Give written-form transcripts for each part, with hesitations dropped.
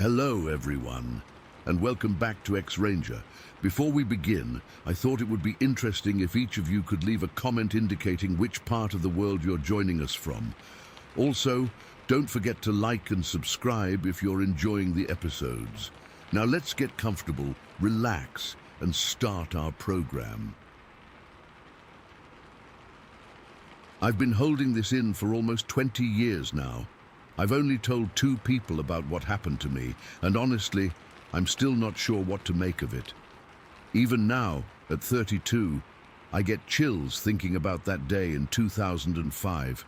Hello everyone, and welcome back to X-Ranger. Before we begin, I thought it would be interesting if each of you could leave a comment indicating which part of the world you're joining us from. Also, don't forget to like and subscribe if you're enjoying the episodes. Now let's get comfortable, relax, and start our program. I've been holding this in for almost 20 years now. I've only told 2 people about what happened to me, and honestly, I'm still not sure what to make of it. Even now, at 32, I get chills thinking about that day in 2005.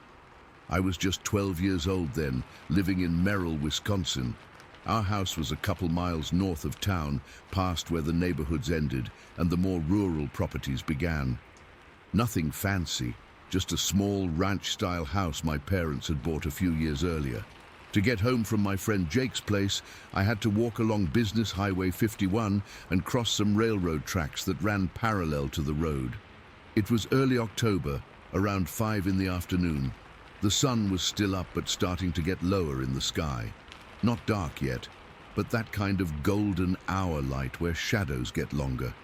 I was just 12 years old then, living in Merrill, Wisconsin. Our house was a couple miles north of town, past where the neighborhoods ended and the more rural properties began. Nothing fancy. Just a small ranch-style house my parents had bought a few years earlier. To get home from my friend Jake's place, I had to walk along Business Highway 51 and cross some railroad tracks that ran parallel to the road. It was early October, around 5 in the afternoon. The sun was still up but starting to get lower in the sky. Not dark yet, but that kind of golden hour light where shadows get longer.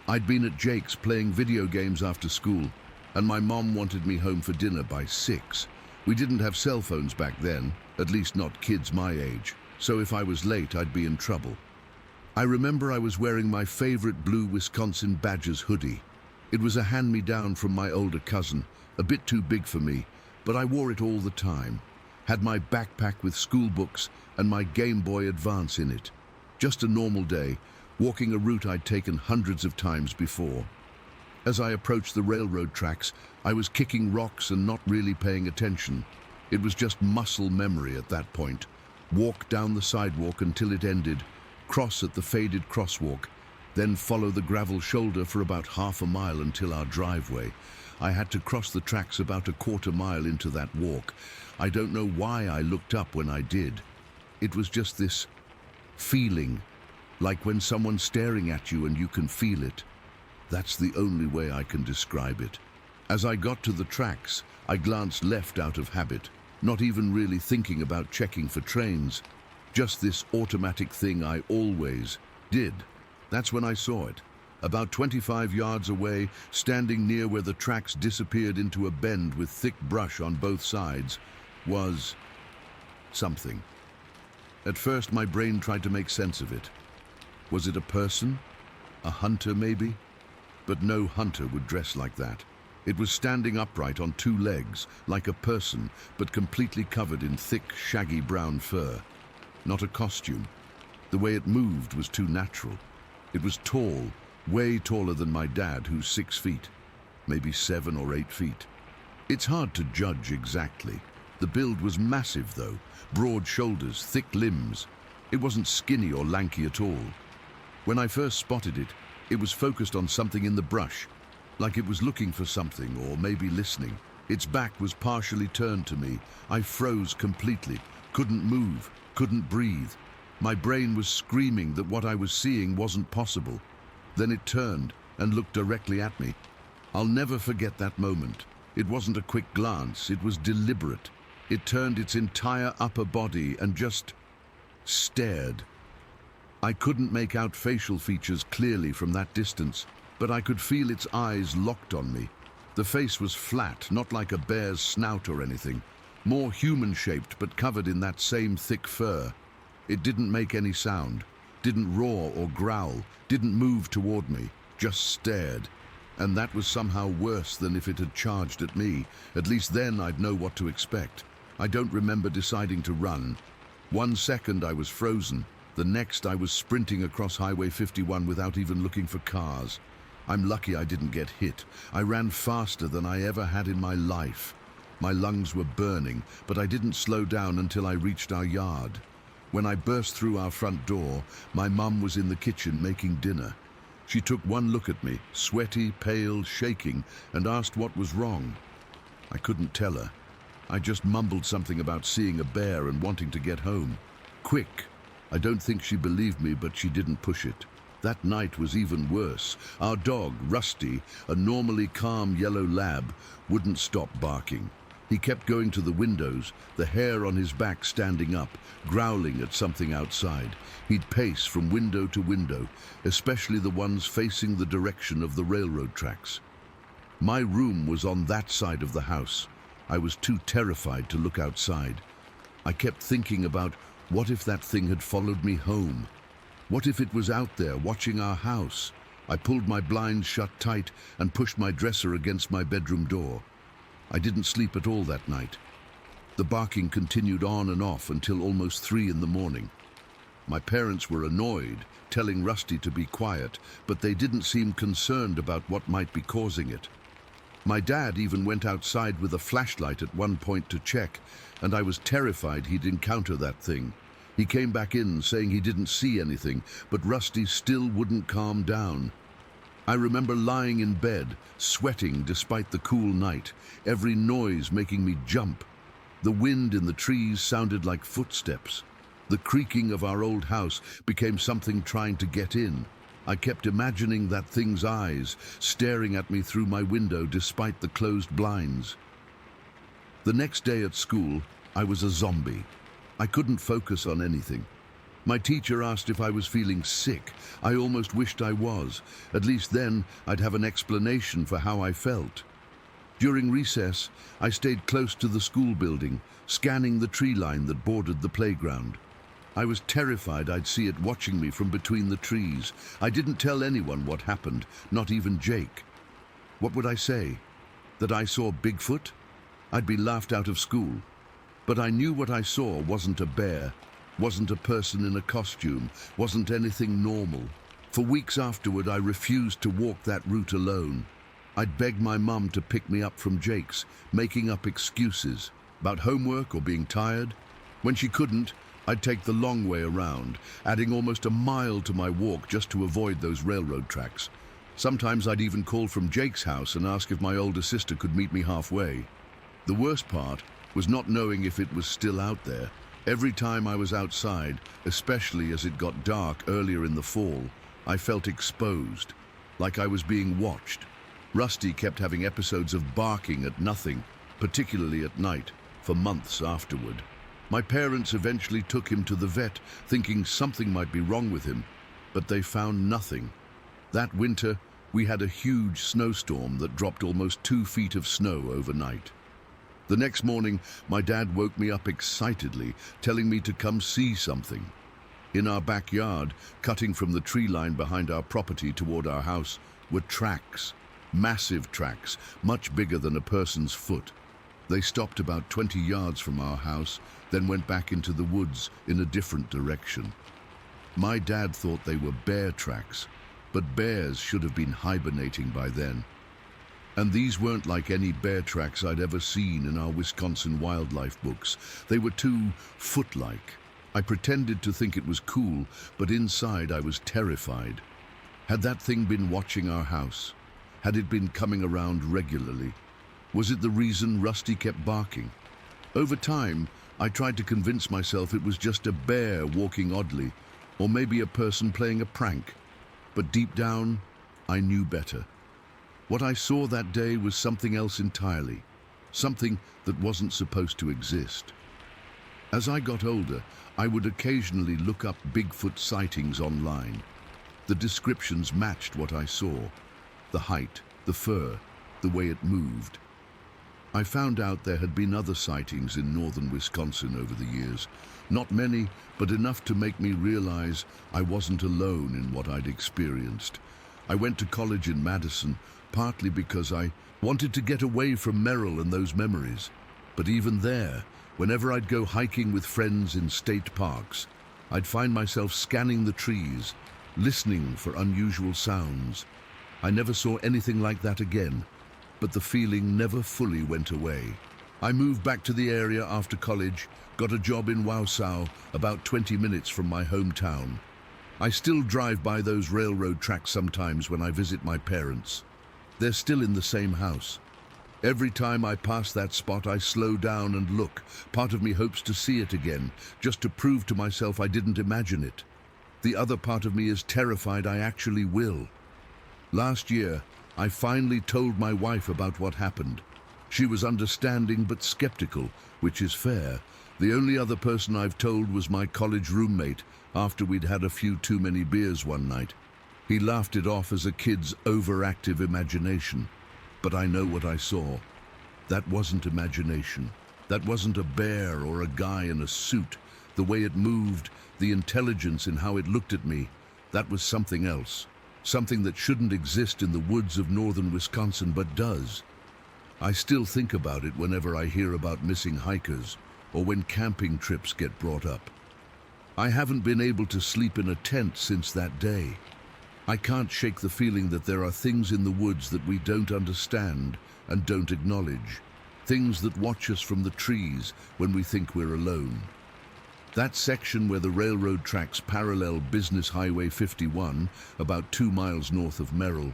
I'd been at Jake's playing video games after school, and my mom wanted me home for dinner by 6. We didn't have cell phones back then, at least not kids my age, so if I was late, I'd be in trouble. I remember I was wearing my favorite blue Wisconsin Badgers hoodie. It was a hand-me-down from my older cousin, a bit too big for me, but I wore it all the time. Had my backpack with school books and my Game Boy Advance in it. Just a normal day, walking a route I'd taken hundreds of times before. As I approached the railroad tracks, I was kicking rocks and not really paying attention. It was just muscle memory at that point. Walk down the sidewalk until it ended, cross at the faded crosswalk, then follow the gravel shoulder for about half a mile until our driveway. I had to cross the tracks about a quarter mile into that walk. I don't know why I looked up when I did. It was just this feeling, like when someone's staring at you and you can feel it. That's the only way I can describe it. As I got to the tracks, I glanced left out of habit, not even really thinking about checking for trains. Just this automatic thing I always did. That's when I saw it. About 25 yards away, standing near where the tracks disappeared into a bend with thick brush on both sides, was something. At first, my brain tried to make sense of it. Was it a person? A hunter, maybe? But no hunter would dress like that. It was standing upright on 2 legs, like a person, but completely covered in thick, shaggy brown fur. Not a costume. The way it moved was too natural. It was tall, way taller than my dad, who's 6 feet, maybe 7 or 8 feet. It's hard to judge exactly. The build was massive, though. Broad shoulders, thick limbs. It wasn't skinny or lanky at all. When I first spotted it, it was focused on something in the brush, like it was looking for something or maybe listening. Its back was partially turned to me. I froze completely, couldn't move, couldn't breathe. My brain was screaming that what I was seeing wasn't possible. Then it turned and looked directly at me. I'll never forget that moment. It wasn't a quick glance, it was deliberate. It turned its entire upper body and just stared. I couldn't make out facial features clearly from that distance, but I could feel its eyes locked on me. The face was flat, not like a bear's snout or anything, more human-shaped but covered in that same thick fur. It didn't make any sound, didn't roar or growl, didn't move toward me, just stared. And that was somehow worse than if it had charged at me. At least then I'd know what to expect. I don't remember deciding to run. 1 second I was frozen. The next, I was sprinting across Highway 51 without even looking for cars. I'm lucky I didn't get hit. I ran faster than I ever had in my life. My lungs were burning, but I didn't slow down until I reached our yard. When I burst through our front door, my mum was in the kitchen making dinner. She took one look at me, sweaty, pale, shaking, and asked what was wrong. I couldn't tell her. I just mumbled something about seeing a bear and wanting to get home. Quick. I don't think she believed me, but she didn't push it. That night was even worse. Our dog, Rusty, a normally calm yellow lab, wouldn't stop barking. He kept going to the windows, the hair on his back standing up, growling at something outside. He'd pace from window to window, especially the ones facing the direction of the railroad tracks. My room was on that side of the house. I was too terrified to look outside. I kept thinking about what if that thing had followed me home? What if it was out there watching our house? I pulled my blinds shut tight and pushed my dresser against my bedroom door. I didn't sleep at all that night. The barking continued on and off until almost 3 in the morning. My parents were annoyed, telling Rusty to be quiet, but they didn't seem concerned about what might be causing it. My dad even went outside with a flashlight at one point to check, and I was terrified he'd encounter that thing. He came back in saying he didn't see anything, but Rusty still wouldn't calm down. I remember lying in bed, sweating despite the cool night, every noise making me jump. The wind in the trees sounded like footsteps. The creaking of our old house became something trying to get in. I kept imagining that thing's eyes staring at me through my window despite the closed blinds. The next day at school, I was a zombie. I couldn't focus on anything. My teacher asked if I was feeling sick. I almost wished I was. At least then I'd have an explanation for how I felt. During recess, I stayed close to the school building, scanning the tree line that bordered the playground. I was terrified I'd see it watching me from between the trees. I didn't tell anyone what happened, not even Jake. What would I say? That I saw Bigfoot? I'd be laughed out of school. But I knew what I saw wasn't a bear, wasn't a person in a costume, wasn't anything normal. For weeks afterward, I refused to walk that route alone. I'd beg my mum to pick me up from Jake's, making up excuses about homework or being tired. When she couldn't, I'd take the long way around, adding almost a mile to my walk just to avoid those railroad tracks. Sometimes I'd even call from Jake's house and ask if my older sister could meet me halfway. The worst part was not knowing if it was still out there. Every time I was outside, especially as it got dark earlier in the fall, I felt exposed, like I was being watched. Rusty kept having episodes of barking at nothing, particularly at night, for months afterward. My parents eventually took him to the vet, thinking something might be wrong with him, but they found nothing. That winter, we had a huge snowstorm that dropped almost 2 feet of snow overnight. The next morning, my dad woke me up excitedly, telling me to come see something. In our backyard, cutting from the tree line behind our property toward our house, were tracks. Massive tracks, much bigger than a person's foot. They stopped about 20 yards from our house, then went back into the woods in a different direction. My dad thought they were bear tracks, but bears should have been hibernating by then. And these weren't like any bear tracks I'd ever seen in our Wisconsin wildlife books. They were too foot-like. I pretended to think it was cool, but inside I was terrified. Had that thing been watching our house? Had it been coming around regularly? Was it the reason Rusty kept barking? Over time, I tried to convince myself it was just a bear walking oddly, or maybe a person playing a prank. But deep down, I knew better. What I saw that day was something else entirely, something that wasn't supposed to exist. As I got older, I would occasionally look up Bigfoot sightings online. The descriptions matched what I saw: the height, the fur, the way it moved. I found out there had been other sightings in northern Wisconsin over the years. Not many, but enough to make me realize I wasn't alone in what I'd experienced. I went to college in Madison, partly because I wanted to get away from Merrill and those memories. But even there, whenever I'd go hiking with friends in state parks, I'd find myself scanning the trees, listening for unusual sounds. I never saw anything like that again, but the feeling never fully went away. I moved back to the area after college, got a job in Wausau, about 20 minutes from my hometown. I still drive by those railroad tracks sometimes when I visit my parents. They're still in the same house. Every time I pass that spot, I slow down and look. Part of me hopes to see it again, just to prove to myself I didn't imagine it. The other part of me is terrified I actually will. Last year, I finally told my wife about what happened. She was understanding but skeptical, which is fair. The only other person I've told was my college roommate after we'd had a few too many beers one night. He laughed it off as a kid's overactive imagination. But I know what I saw. That wasn't imagination. That wasn't a bear or a guy in a suit. The way it moved, the intelligence in how it looked at me, that was something else. Something that shouldn't exist in the woods of northern Wisconsin, but does. I still think about it whenever I hear about missing hikers or when camping trips get brought up. I haven't been able to sleep in a tent since that day. I can't shake the feeling that there are things in the woods that we don't understand and don't acknowledge. Things that watch us from the trees when we think we're alone. That section where the railroad tracks parallel Business Highway 51, about 2 miles north of Merrill,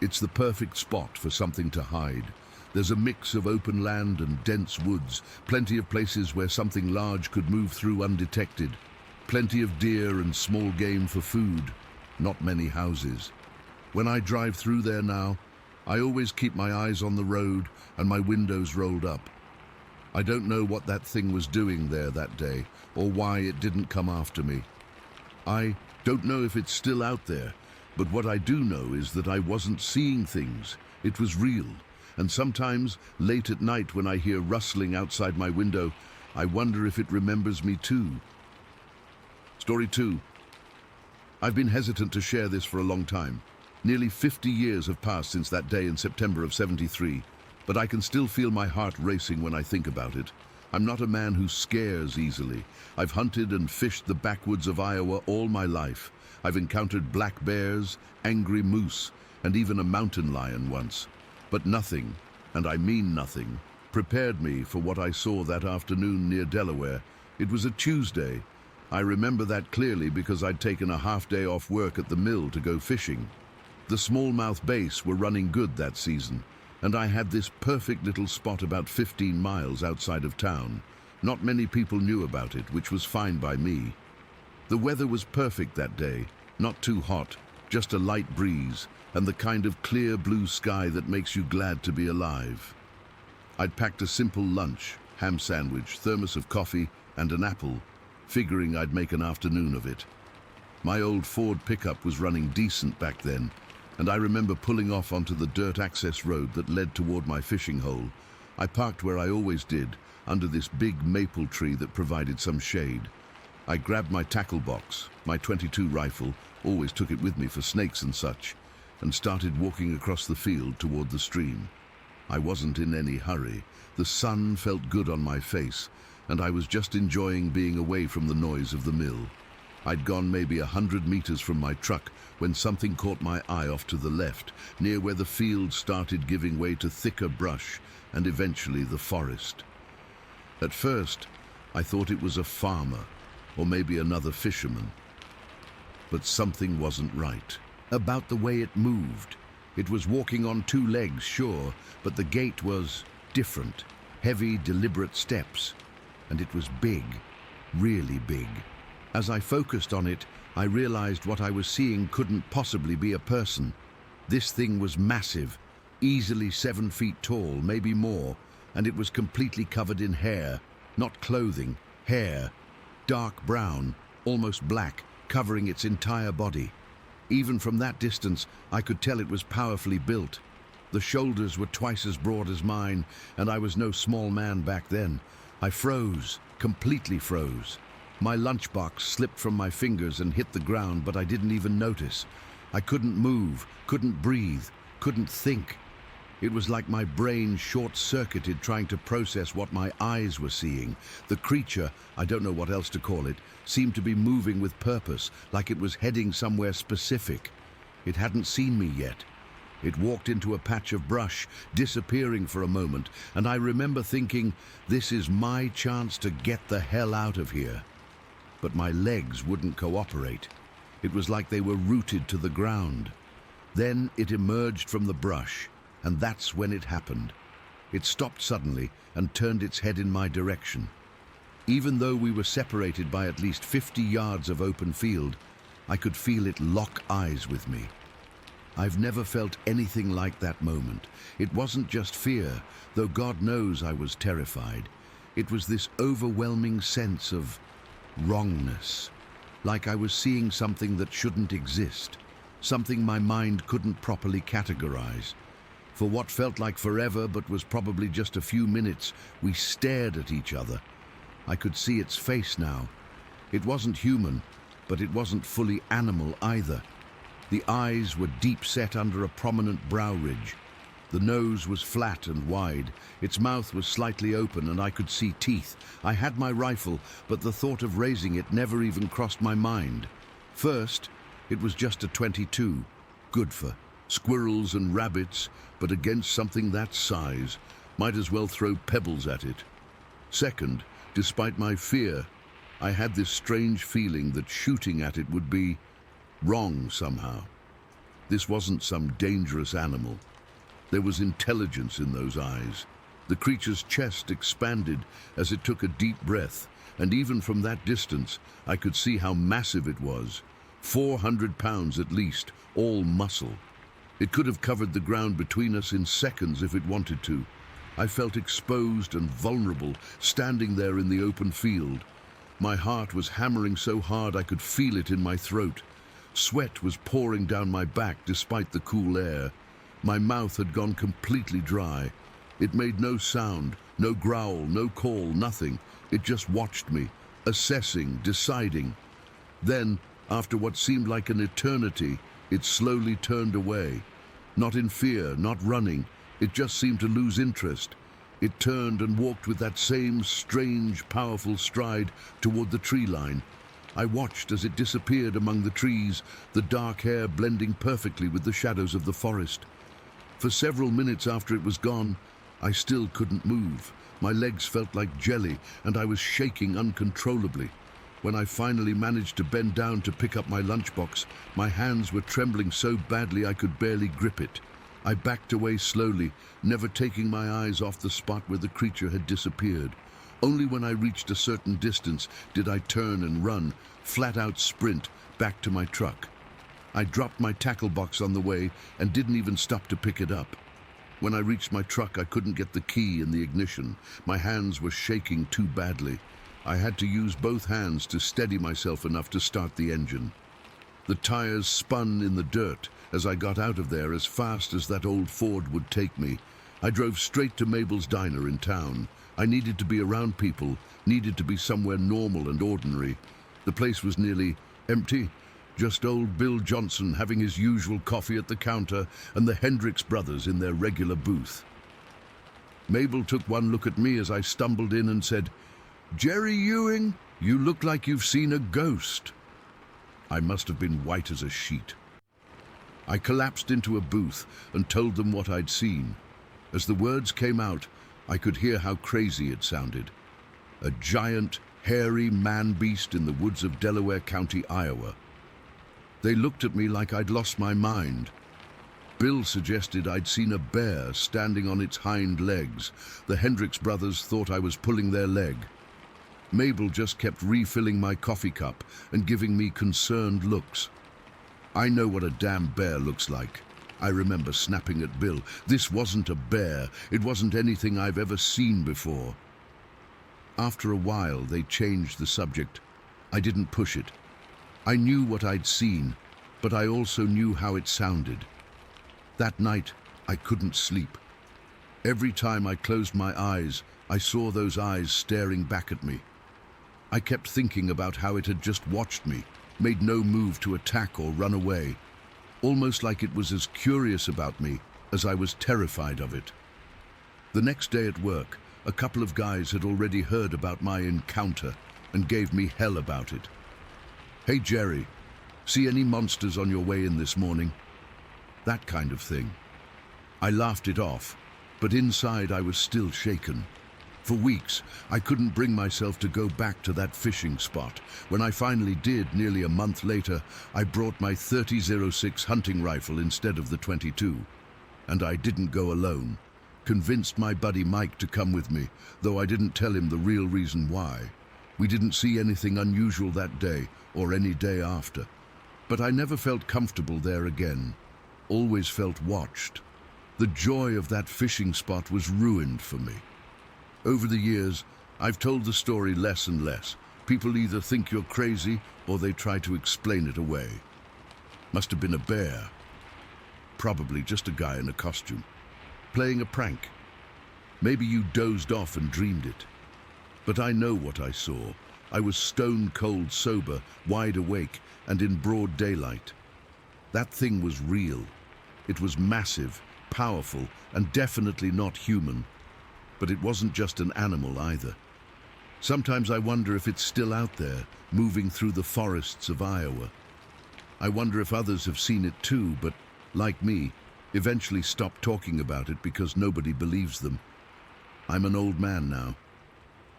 it's the perfect spot for something to hide. There's a mix of open land and dense woods, plenty of places where something large could move through undetected, plenty of deer and small game for food, not many houses. When I drive through there now, I always keep my eyes on the road and my windows rolled up. I don't know what that thing was doing there that day, or why it didn't come after me. I don't know if it's still out there, but what I do know is that I wasn't seeing things. It was real, and sometimes, late at night when I hear rustling outside my window, I wonder if it remembers me too. Story 2. I've been hesitant to share this for a long time. Nearly 50 years have passed since that day in September of '73. But I can still feel my heart racing when I think about it. I'm not a man who scares easily. I've hunted and fished the backwoods of Iowa all my life. I've encountered black bears, angry moose, and even a mountain lion once. But nothing, and I mean nothing, prepared me for what I saw that afternoon near Delaware. It was a Tuesday. I remember that clearly because I'd taken a half day off work at the mill to go fishing. The smallmouth bass were running good that season, and I had this perfect little spot about 15 miles outside of town. Not many people knew about it, which was fine by me. The weather was perfect that day, not too hot, just a light breeze, and the kind of clear blue sky that makes you glad to be alive. I'd packed a simple lunch, ham sandwich, thermos of coffee, and an apple, figuring I'd make an afternoon of it. My old Ford pickup was running decent back then, and I remember pulling off onto the dirt access road that led toward my fishing hole. I parked where I always did, under this big maple tree that provided some shade. I grabbed my tackle box, my .22 rifle, always took it with me for snakes and such, and started walking across the field toward the stream. I wasn't in any hurry. The sun felt good on my face, and I was just enjoying being away from the noise of the mill. I'd gone maybe 100 meters from my truck when something caught my eye off to the left, near where the field started giving way to thicker brush and eventually the forest. At first, I thought it was a farmer or maybe another fisherman. But something wasn't right about the way it moved. It was walking on 2 legs, sure, but the gait was different. Heavy, deliberate steps. And it was big, really big. As I focused on it, I realized what I was seeing couldn't possibly be a person. This thing was massive, easily 7 feet tall, maybe more, and it was completely covered in hair, not clothing, hair, dark brown, almost black, covering its entire body. Even from that distance, I could tell it was powerfully built. The shoulders were twice as broad as mine, and I was no small man back then. I froze, completely froze. My lunchbox slipped from my fingers and hit the ground, but I didn't even notice. I couldn't move, couldn't breathe, couldn't think. It was like my brain short-circuited trying to process what my eyes were seeing. The creature, I don't know what else to call it, seemed to be moving with purpose, like it was heading somewhere specific. It hadn't seen me yet. It walked into a patch of brush, disappearing for a moment, and I remember thinking, this is my chance to get the hell out of here. But my legs wouldn't cooperate. It was like they were rooted to the ground. Then it emerged from the brush, and that's when it happened. It stopped suddenly and turned its head in my direction. Even though we were separated by at least 50 yards of open field, I could feel it lock eyes with me. I've never felt anything like that moment. It wasn't just fear, though God knows I was terrified. It was this overwhelming sense of wrongness, like I was seeing something that shouldn't exist, something my mind couldn't properly categorize. For what felt like forever but was probably just a few minutes, we stared at each other. I could see its face now. It wasn't human, but it wasn't fully animal either. The eyes were deep set under a prominent brow ridge. The nose was flat and wide. Its mouth was slightly open and I could see teeth. I had my rifle, but the thought of raising it never even crossed my mind. First, it was just a .22, good for squirrels and rabbits, but against something that size, might as well throw pebbles at it. Second, despite my fear, I had this strange feeling that shooting at it would be wrong somehow. This wasn't some dangerous animal. There was intelligence in those eyes. The creature's chest expanded as it took a deep breath, and even from that distance, I could see how massive it was. 400 pounds at least, all muscle. It could have covered the ground between us in seconds if it wanted to. I felt exposed and vulnerable, standing there in the open field. My heart was hammering so hard I could feel it in my throat. Sweat was pouring down my back despite the cool air. My mouth had gone completely dry. It made no sound, no growl, no call, nothing. It just watched me, assessing, deciding. Then, after what seemed like an eternity, it slowly turned away. Not in fear, not running. It just seemed to lose interest. It turned and walked with that same strange, powerful stride toward the tree line. I watched as it disappeared among the trees, the dark hair blending perfectly with the shadows of the forest. For several minutes after it was gone, I still couldn't move. My legs felt like jelly, and I was shaking uncontrollably. When I finally managed to bend down to pick up my lunchbox, my hands were trembling so badly I could barely grip it. I backed away slowly, never taking my eyes off the spot where the creature had disappeared. Only when I reached a certain distance did I turn and run, flat-out sprint, back to my truck. I dropped my tackle box on the way and didn't even stop to pick it up. When I reached my truck, I couldn't get the key in the ignition. My hands were shaking too badly. I had to use both hands to steady myself enough to start the engine. The tires spun in the dirt as I got out of there as fast as that old Ford would take me. I drove straight to Mabel's diner in town. I needed to be around people, needed to be somewhere normal and ordinary. The place was nearly empty. Just old Bill Johnson having his usual coffee at the counter and the Hendricks brothers in their regular booth. Mabel took one look at me as I stumbled in and said, "Jerry Ewing, you look like you've seen a ghost." I must have been white as a sheet. I collapsed into a booth and told them what I'd seen. As the words came out, I could hear how crazy it sounded. A giant, hairy man-beast in the woods of Delaware County, Iowa. They looked at me like I'd lost my mind. Bill suggested I'd seen a bear standing on its hind legs. The Hendricks brothers thought I was pulling their leg. Mabel just kept refilling my coffee cup and giving me concerned looks. I know what a damn bear looks like. I remember snapping at Bill. This wasn't a bear. It wasn't anything I've ever seen before. After a while, they changed the subject. I didn't push it. I knew what I'd seen, but I also knew how it sounded. That night, I couldn't sleep. Every time I closed my eyes, I saw those eyes staring back at me. I kept thinking about how it had just watched me, made no move to attack or run away, almost like it was as curious about me as I was terrified of it. The next day at work, a couple of guys had already heard about my encounter and gave me hell about it. "Hey Jerry, see any monsters on your way in this morning?" That kind of thing. I laughed it off, but inside I was still shaken. For weeks, I couldn't bring myself to go back to that fishing spot. When I finally did, nearly a month later, I brought my .30-06 hunting rifle instead of the .22. And I didn't go alone. Convinced my buddy Mike to come with me, though I didn't tell him the real reason why. We didn't see anything unusual that day, or any day after. But I never felt comfortable there again. always felt watched. The joy of that fishing spot was ruined for me. Over the years, I've told the story less and less. People either think you're crazy or they try to explain it away. Must have been a bear. Probably just a guy in a costume, playing a prank. Maybe you dozed off and dreamed it. But I know what I saw. I was stone cold sober, wide awake, and in broad daylight. That thing was real. It was massive, powerful, and definitely not human. But it wasn't just an animal either. Sometimes I wonder if it's still out there, moving through the forests of Iowa. I wonder if others have seen it too, but, like me, eventually stop talking about it because nobody believes them. I'm an old man now.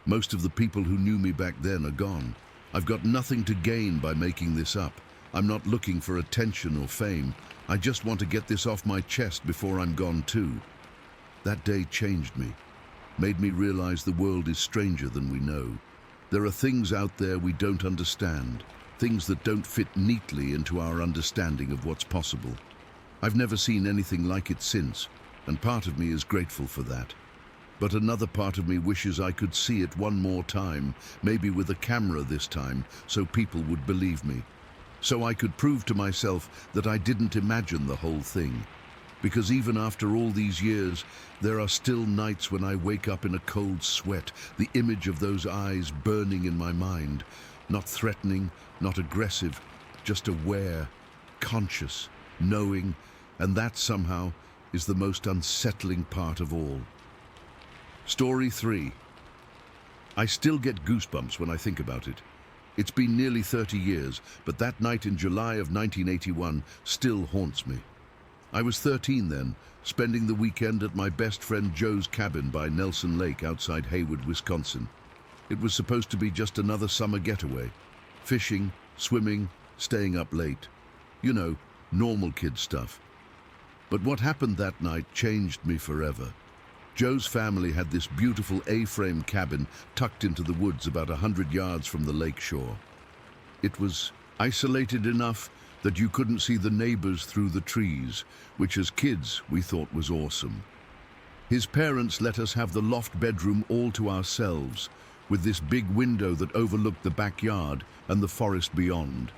Most of the people who knew me back then are gone. I've got nothing to gain by making this up. I'm not looking for attention or fame. I just want to get this off my chest before I'm gone too. That day changed me, made me realize the world is stranger than we know. There are things out there we don't understand, things that don't fit neatly into our understanding of what's possible. I've never seen anything like it since, and part of me is grateful for that. But another part of me wishes I could see it one more time, maybe with a camera this time, so people would believe me. So I could prove to myself that I didn't imagine the whole thing. Because even after all these years, there are still nights when I wake up in a cold sweat, the image of those eyes burning in my mind. Not threatening, not aggressive, just aware, conscious, knowing, and that somehow is the most unsettling part of all. Story 3. I still get goosebumps when I think about it. It's been nearly 30 years, but that night in July of 1981 still haunts me. I was 13 then, spending the weekend at my best friend Joe's cabin by Nelson Lake outside Hayward, Wisconsin. It was supposed to be just another summer getaway. Fishing, swimming, staying up late. You know, normal kid stuff. But what happened that night changed me forever. Joe's family had this beautiful A-frame cabin tucked into the woods about 100 yards from the lake shore. It was isolated enough that you couldn't see the neighbors through the trees, which as kids we thought was awesome. His parents let us have the loft bedroom all to ourselves, with this big window that overlooked the backyard and the forest beyond.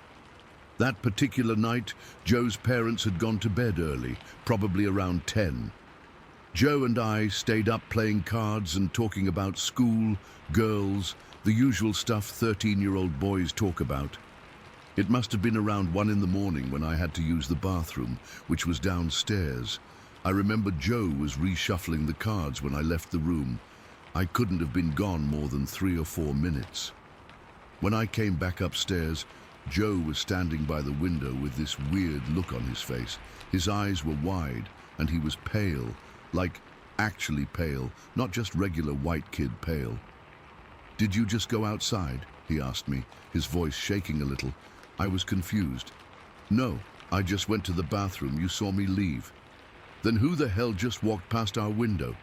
That particular night, Joe's parents had gone to bed early, probably around 10. Joe and I stayed up playing cards and talking about school, girls, the usual stuff 13-year-old boys talk about. It must have been around 1 in the morning when I had to use the bathroom, which was downstairs. I remember Joe was reshuffling the cards when I left the room. I couldn't have been gone more than 3 or 4 minutes. When I came back upstairs, Joe was standing by the window with this weird look on his face. His eyes were wide and he was pale. Like, actually pale, not just regular white kid pale. "Did you just go outside?" he asked me, his voice shaking a little. I was confused. "No, I just went to the bathroom. You saw me leave." "Then who the hell just walked past our window?"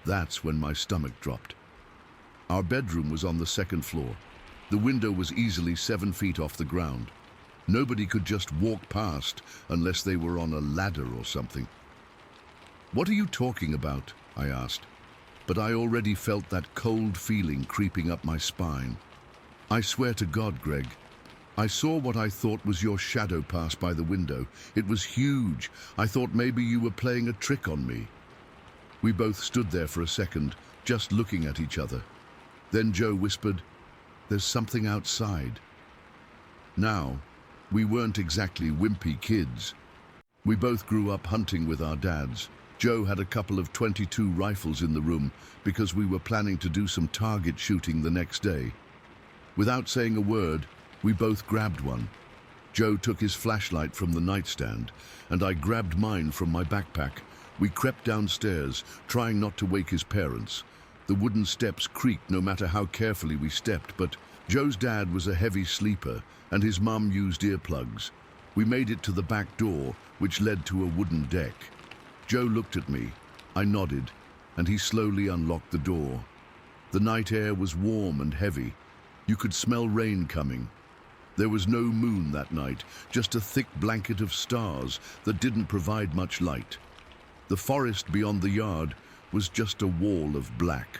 That's when my stomach dropped. Our bedroom was on the 2nd floor. The window was easily 7 feet off the ground. Nobody could just walk past unless they were on a ladder or something. "What are you talking about?" I asked, but I already felt that cold feeling creeping up my spine. "I swear to God, Greg, I saw what I thought was your shadow pass by the window. It was huge. I thought maybe you were playing a trick on me." We both stood there for a second, just looking at each other. Then Joe whispered, "There's something outside." Now, we weren't exactly wimpy kids. We both grew up hunting with our dads. Joe had a couple of .22 rifles in the room because we were planning to do some target shooting the next day. Without saying a word, we both grabbed one. Joe took his flashlight from the nightstand, and I grabbed mine from my backpack. We crept downstairs, trying not to wake his parents. The wooden steps creaked no matter how carefully we stepped, but Joe's dad was a heavy sleeper, and his mum used earplugs. We made it to the back door, which led to a wooden deck. Joe looked at me. I nodded, and he slowly unlocked the door. The night air was warm and heavy. You could smell rain coming. There was no moon that night, just a thick blanket of stars that didn't provide much light. The forest beyond the yard was just a wall of black.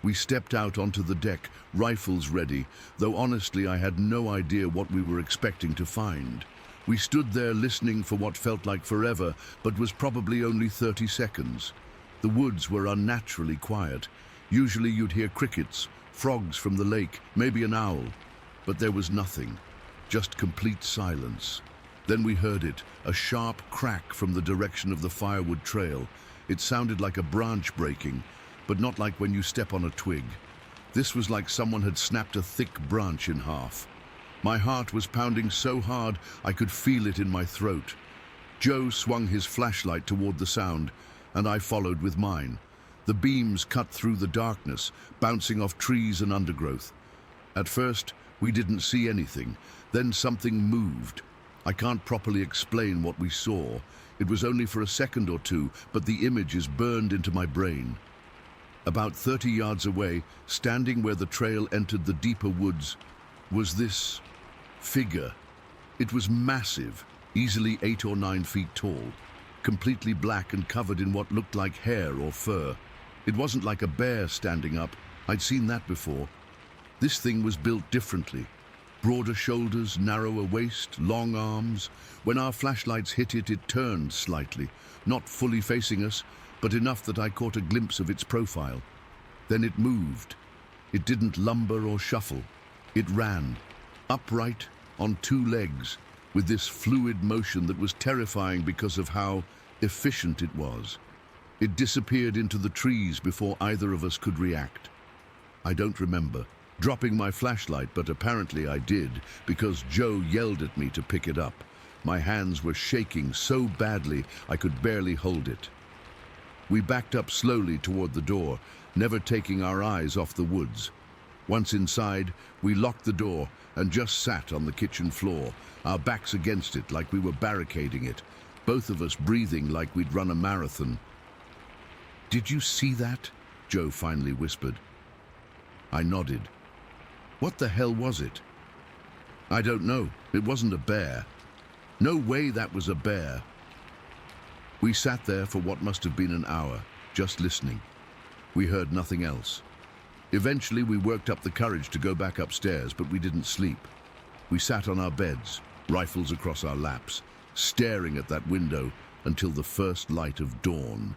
We stepped out onto the deck, rifles ready, though honestly I had no idea what we were expecting to find. We stood there listening for what felt like forever, but was probably only 30 seconds. The woods were unnaturally quiet. Usually you'd hear crickets, frogs from the lake, maybe an owl. But there was nothing, just complete silence. Then we heard it, a sharp crack from the direction of the firewood trail. It sounded like a branch breaking, but not like when you step on a twig. This was like someone had snapped a thick branch in half. My heart was pounding so hard I could feel it in my throat. Joe swung his flashlight toward the sound, and I followed with mine. The beams cut through the darkness, bouncing off trees and undergrowth. At first, we didn't see anything. Then something moved. I can't properly explain what we saw. It was only for a second or two, but the image is burned into my brain. About 30 yards away, standing where the trail entered the deeper woods, was this figure. It was massive, easily 8 or 9 feet tall, completely black and covered in what looked like hair or fur. It wasn't like a bear standing up. I'd seen that before. This thing was built differently. Broader shoulders, narrower waist, long arms. When our flashlights hit it, it turned slightly, not fully facing us, but enough that I caught a glimpse of its profile. Then it moved. It didn't lumber or shuffle. It ran, upright, on 2 legs, with this fluid motion that was terrifying because of how efficient it was. It disappeared into the trees before either of us could react. I don't remember dropping my flashlight, but apparently I did, because Joe yelled at me to pick it up. My hands were shaking so badly I could barely hold it. We backed up slowly toward the door, never taking our eyes off the woods. Once inside, we locked the door and just sat on the kitchen floor, our backs against it like we were barricading it, both of us breathing like we'd run a marathon. "Did you see that?" Joe finally whispered. I nodded. "What the hell was it?" "I don't know. It wasn't a bear." "No way that was a bear." We sat there for what must have been an hour, just listening. We heard nothing else. Eventually we worked up the courage to go back upstairs, but we didn't sleep. We sat on our beds, rifles across our laps, staring at that window until the first light of dawn.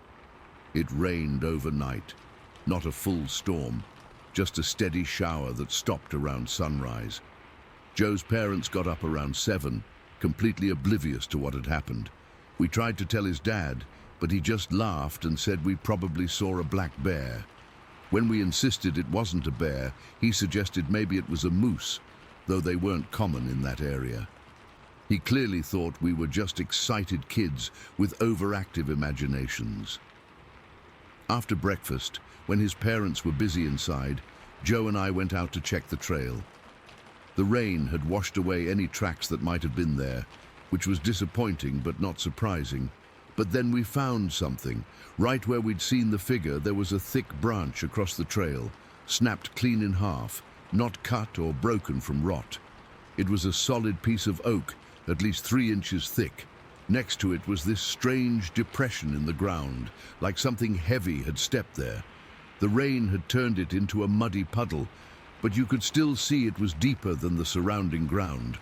It rained overnight, not a full storm, just a steady shower that stopped around sunrise. Joe's parents got up around 7, completely oblivious to what had happened. We tried to tell his dad, but he just laughed and said we probably saw a black bear. When we insisted it wasn't a bear, he suggested maybe it was a moose, though they weren't common in that area. He clearly thought we were just excited kids with overactive imaginations. After breakfast, when his parents were busy inside, Joe and I went out to check the trail. The rain had washed away any tracks that might have been there, which was disappointing but not surprising. But then we found something. Right where we'd seen the figure, there was a thick branch across the trail, snapped clean in half, not cut or broken from rot. It was a solid piece of oak, at least 3 inches thick. Next to it was this strange depression in the ground, like something heavy had stepped there. The rain had turned it into a muddy puddle, but you could still see it was deeper than the surrounding ground.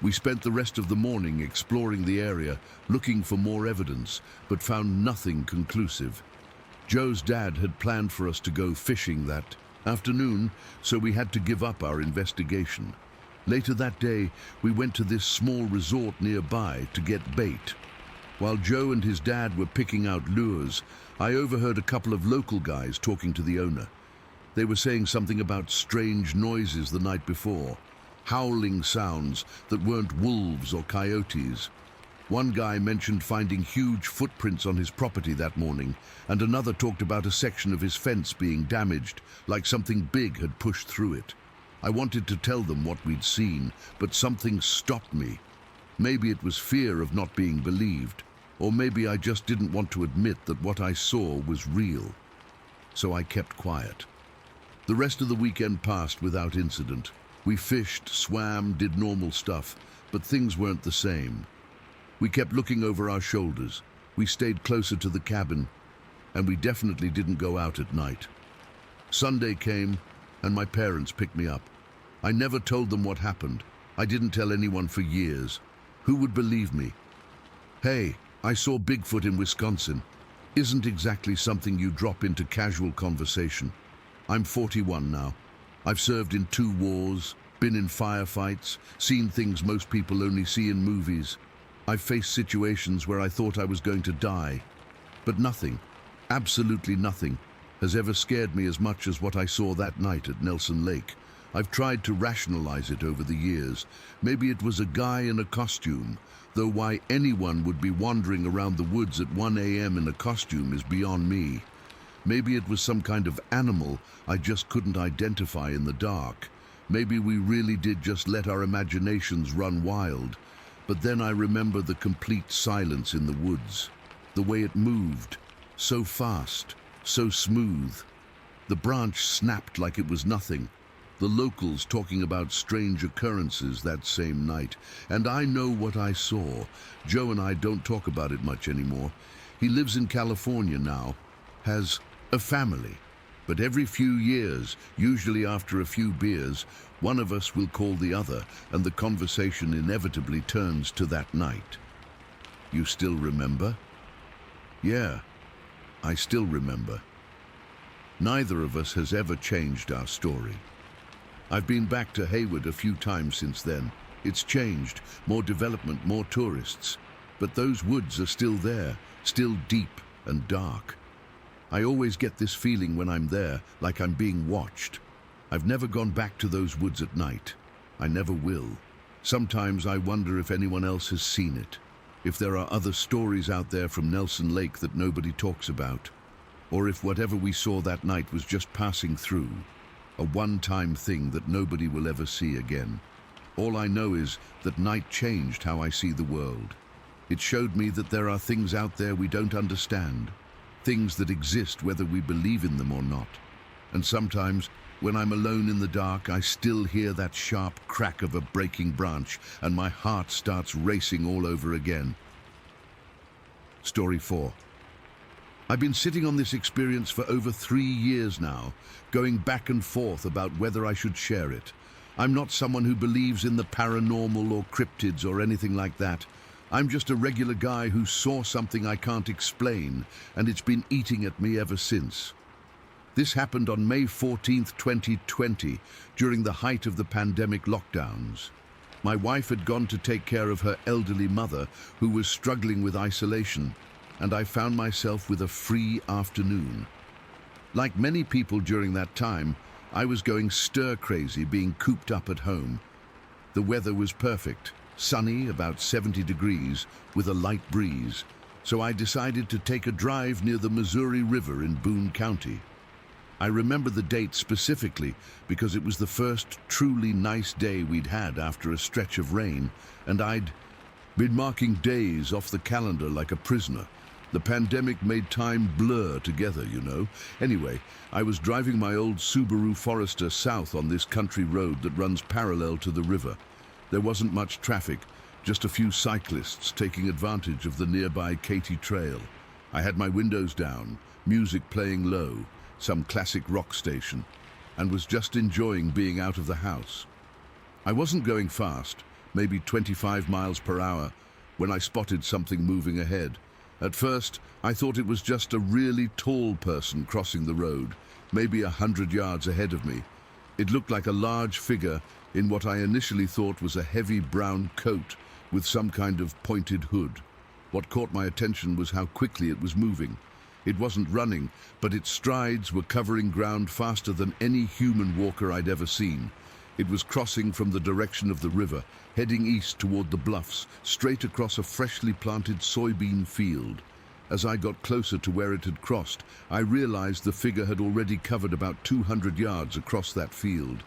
We spent the rest of the morning exploring the area, looking for more evidence, but found nothing conclusive. Joe's dad had planned for us to go fishing that afternoon, so we had to give up our investigation. Later that day, we went to this small resort nearby to get bait. While Joe and his dad were picking out lures, I overheard a couple of local guys talking to the owner. They were saying something about strange noises the night before, howling sounds that weren't wolves or coyotes. One guy mentioned finding huge footprints on his property that morning, and another talked about a section of his fence being damaged, like something big had pushed through it. I wanted to tell them what we'd seen, but something stopped me. Maybe it was fear of not being believed, or maybe I just didn't want to admit that what I saw was real. So I kept quiet. The rest of the weekend passed without incident. We fished, swam, did normal stuff, but things weren't the same. We kept looking over our shoulders. We stayed closer to the cabin, and we definitely didn't go out at night. Sunday came, and my parents picked me up. I never told them what happened. I didn't tell anyone for years. Who would believe me? Hey, I saw Bigfoot in Wisconsin. Isn't exactly something you drop into casual conversation. I'm 41 now. I've served in 2 wars, been in firefights, seen things most people only see in movies. I've faced situations where I thought I was going to die. But nothing, absolutely nothing, has ever scared me as much as what I saw that night at Nelson Lake. I've tried to rationalize it over the years. Maybe it was a guy in a costume, though why anyone would be wandering around the woods at 1 a.m. in a costume is beyond me. Maybe it was some kind of animal I just couldn't identify in the dark. Maybe we really did just let our imaginations run wild. But then I remember the complete silence in the woods, the way it moved, so fast, so smooth. The branch snapped like it was nothing. The locals talking about strange occurrences that same night. And I know what I saw. Joe and I don't talk about it much anymore. He lives in California now, has a family. But every few years, usually after a few beers, one of us will call the other, and the conversation inevitably turns to that night. You still remember? Yeah, I still remember. Neither of us has ever changed our story. I've been back to Hayward a few times since then. It's changed, more development, more tourists. But those woods are still there, still deep and dark. I always get this feeling when I'm there, like I'm being watched. I've never gone back to those woods at night. I never will. Sometimes I wonder if anyone else has seen it, if there are other stories out there from Nelson Lake that nobody talks about, or if whatever we saw that night was just passing through, a one-time thing that nobody will ever see again. All I know is that night changed how I see the world. It showed me that there are things out there we don't understand, things that exist whether we believe in them or not. And sometimes, when I'm alone in the dark, I still hear that sharp crack of a breaking branch, and my heart starts racing all over again. Story 4. I've been sitting on this experience for over 3 years now, going back and forth about whether I should share it. I'm not someone who believes in the paranormal or cryptids or anything like that. I'm just a regular guy who saw something I can't explain, and it's been eating at me ever since. This happened on May 14th, 2020, during the height of the pandemic lockdowns. My wife had gone to take care of her elderly mother, who was struggling with isolation, and I found myself with a free afternoon. Like many people during that time, I was going stir-crazy being cooped up at home. The weather was perfect, sunny, about 70 degrees, with a light breeze, so I decided to take a drive near the Missouri River in Boone County. I remember the date specifically because it was the first truly nice day we'd had after a stretch of rain, and I'd been marking days off the calendar like a prisoner. The pandemic made time blur together, you know. Anyway, I was driving my old Subaru Forester south on this country road that runs parallel to the river. There wasn't much traffic, just a few cyclists taking advantage of the nearby Katy Trail. I had my windows down, music playing low, some classic rock station, and was just enjoying being out of the house. I wasn't going fast, maybe 25 miles per hour, when I spotted something moving ahead. At first, I thought it was just a really tall person crossing the road, maybe 100 yards ahead of me. It looked like a large figure in what I initially thought was a heavy brown coat with some kind of pointed hood. What caught my attention was how quickly it was moving. It wasn't running, but its strides were covering ground faster than any human walker I'd ever seen. It was crossing from the direction of the river, heading east toward the bluffs, straight across a freshly planted soybean field. As I got closer to where it had crossed, I realized the figure had already covered about 200 yards across that field.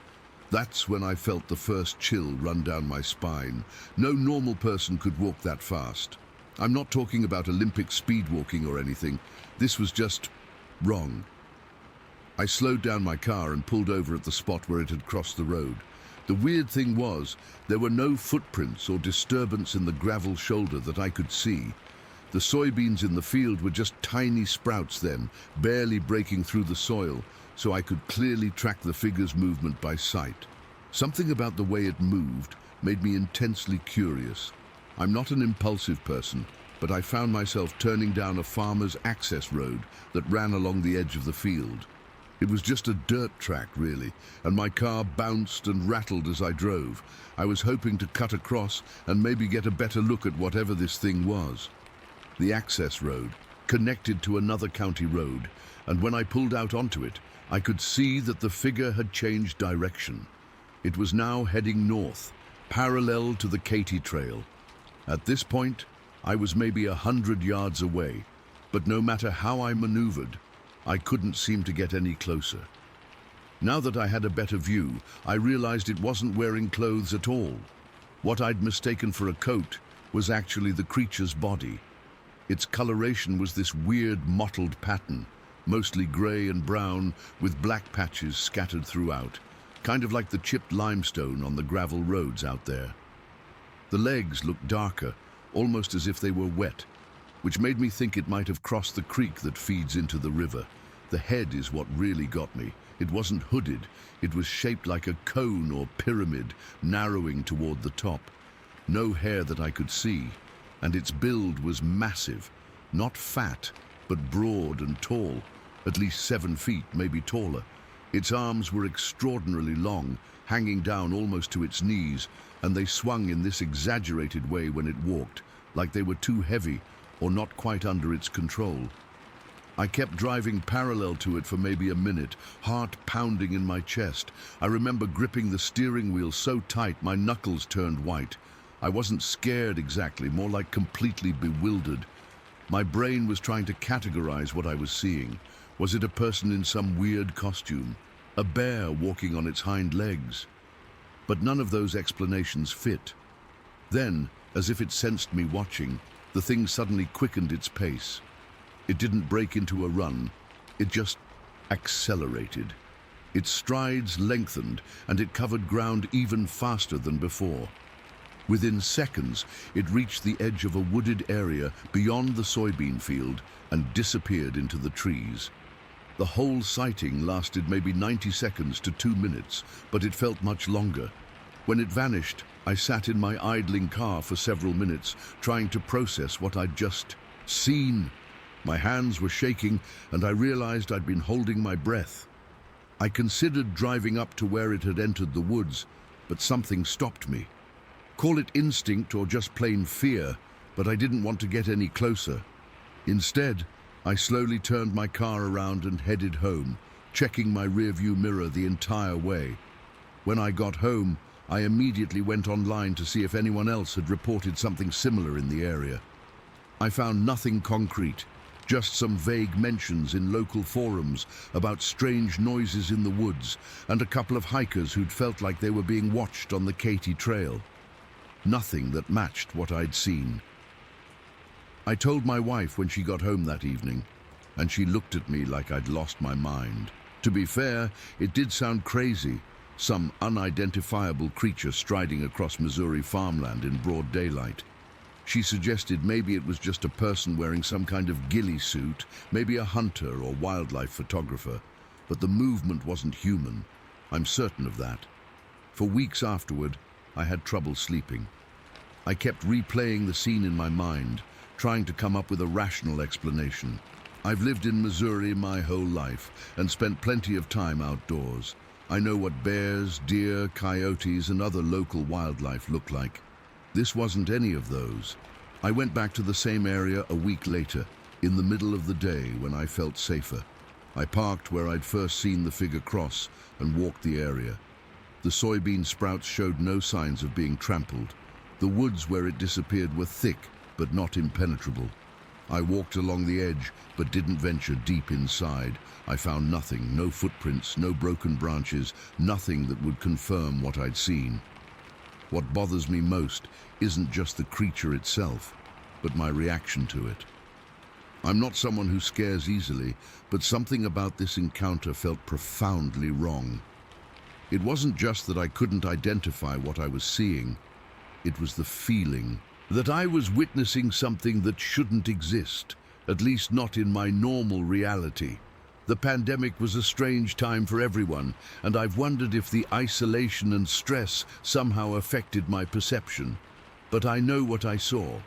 That's when I felt the first chill run down my spine. No normal person could walk that fast. I'm not talking about Olympic speed walking or anything. This was just wrong. I slowed down my car and pulled over at the spot where it had crossed the road. The weird thing was, there were no footprints or disturbance in the gravel shoulder that I could see. The soybeans in the field were just tiny sprouts then, barely breaking through the soil, so I could clearly track the figure's movement by sight. Something about the way it moved made me intensely curious. I'm not an impulsive person, but I found myself turning down a farmer's access road that ran along the edge of the field. It was just a dirt track, really, and my car bounced and rattled as I drove. I was hoping to cut across and maybe get a better look at whatever this thing was. The access road connected to another county road, and when I pulled out onto it, I could see that the figure had changed direction. It was now heading north, parallel to the Katy Trail. At this point, I was maybe 100 yards away, but no matter how I maneuvered, I couldn't seem to get any closer. Now that I had a better view, I realized it wasn't wearing clothes at all. What I'd mistaken for a coat was actually the creature's body. Its coloration was this weird mottled pattern, mostly gray and brown with black patches scattered throughout, kind of like the chipped limestone on the gravel roads out there. The legs looked darker, almost as if they were wet, which made me think it might have crossed the creek that feeds into the river. The head is what really got me. It wasn't hooded, it was shaped like a cone or pyramid, narrowing toward the top. No hair that I could see, and its build was massive, not fat, but broad and tall, at least 7 feet, maybe taller. Its arms were extraordinarily long, hanging down almost to its knees, and they swung in this exaggerated way when it walked, like they were too heavy or not quite under its control. I kept driving parallel to it for maybe a minute, heart pounding in my chest. I remember gripping the steering wheel so tight my knuckles turned white. I wasn't scared exactly, more like completely bewildered. My brain was trying to categorize what I was seeing. Was it a person in some weird costume? A bear walking on its hind legs? But none of those explanations fit. Then, as if it sensed me watching, the thing suddenly quickened its pace. It didn't break into a run, it just accelerated. Its strides lengthened, and it covered ground even faster than before. Within seconds, it reached the edge of a wooded area beyond the soybean field and disappeared into the trees. The whole sighting lasted maybe 90 seconds to 2 minutes, but it felt much longer. When it vanished, I sat in my idling car for several minutes, trying to process what I'd just seen. My hands were shaking, and I realized I'd been holding my breath. I considered driving up to where it had entered the woods, but something stopped me. Call it instinct or just plain fear, but I didn't want to get any closer. Instead, I slowly turned my car around and headed home, checking my rearview mirror the entire way. When I got home, I immediately went online to see if anyone else had reported something similar in the area. I found nothing concrete, just some vague mentions in local forums about strange noises in the woods and a couple of hikers who'd felt like they were being watched on the Katy Trail. Nothing that matched what I'd seen. I told my wife when she got home that evening, and she looked at me like I'd lost my mind. To be fair, it did sound crazy, some unidentifiable creature striding across Missouri farmland in broad daylight. She suggested maybe it was just a person wearing some kind of ghillie suit, maybe a hunter or wildlife photographer, but the movement wasn't human. I'm certain of that. For weeks afterward, I had trouble sleeping. I kept replaying the scene in my mind, trying to come up with a rational explanation. I've lived in Missouri my whole life and spent plenty of time outdoors. I know what bears, deer, coyotes, and other local wildlife look like. This wasn't any of those. I went back to the same area a week later, in the middle of the day when I felt safer. I parked where I'd first seen the figure cross and walked the area. The soybean sprouts showed no signs of being trampled. The woods where it disappeared were thick, but not impenetrable. I walked along the edge, but didn't venture deep inside. I found nothing, no footprints, no broken branches, nothing that would confirm what I'd seen. What bothers me most isn't just the creature itself, but my reaction to it. I'm not someone who scares easily, but something about this encounter felt profoundly wrong. It wasn't just that I couldn't identify what I was seeing, it was the feeling that I was witnessing something that shouldn't exist, at least not in my normal reality. The pandemic was a strange time for everyone, and I've wondered if the isolation and stress somehow affected my perception. But I know what I saw.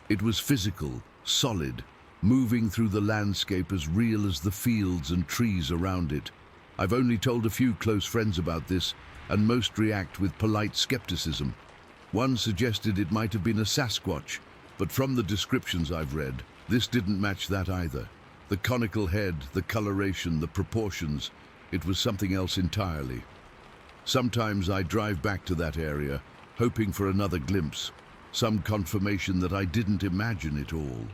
It was physical, solid, moving through the landscape as real as the fields and trees around it. I've only told a few close friends about this, and most react with polite skepticism. One suggested it might have been a Sasquatch, but from the descriptions I've read, this didn't match that either. The conical head, the coloration, the proportions, it was something else entirely. Sometimes I drive back to that area, hoping for another glimpse, some confirmation that I didn't imagine it all.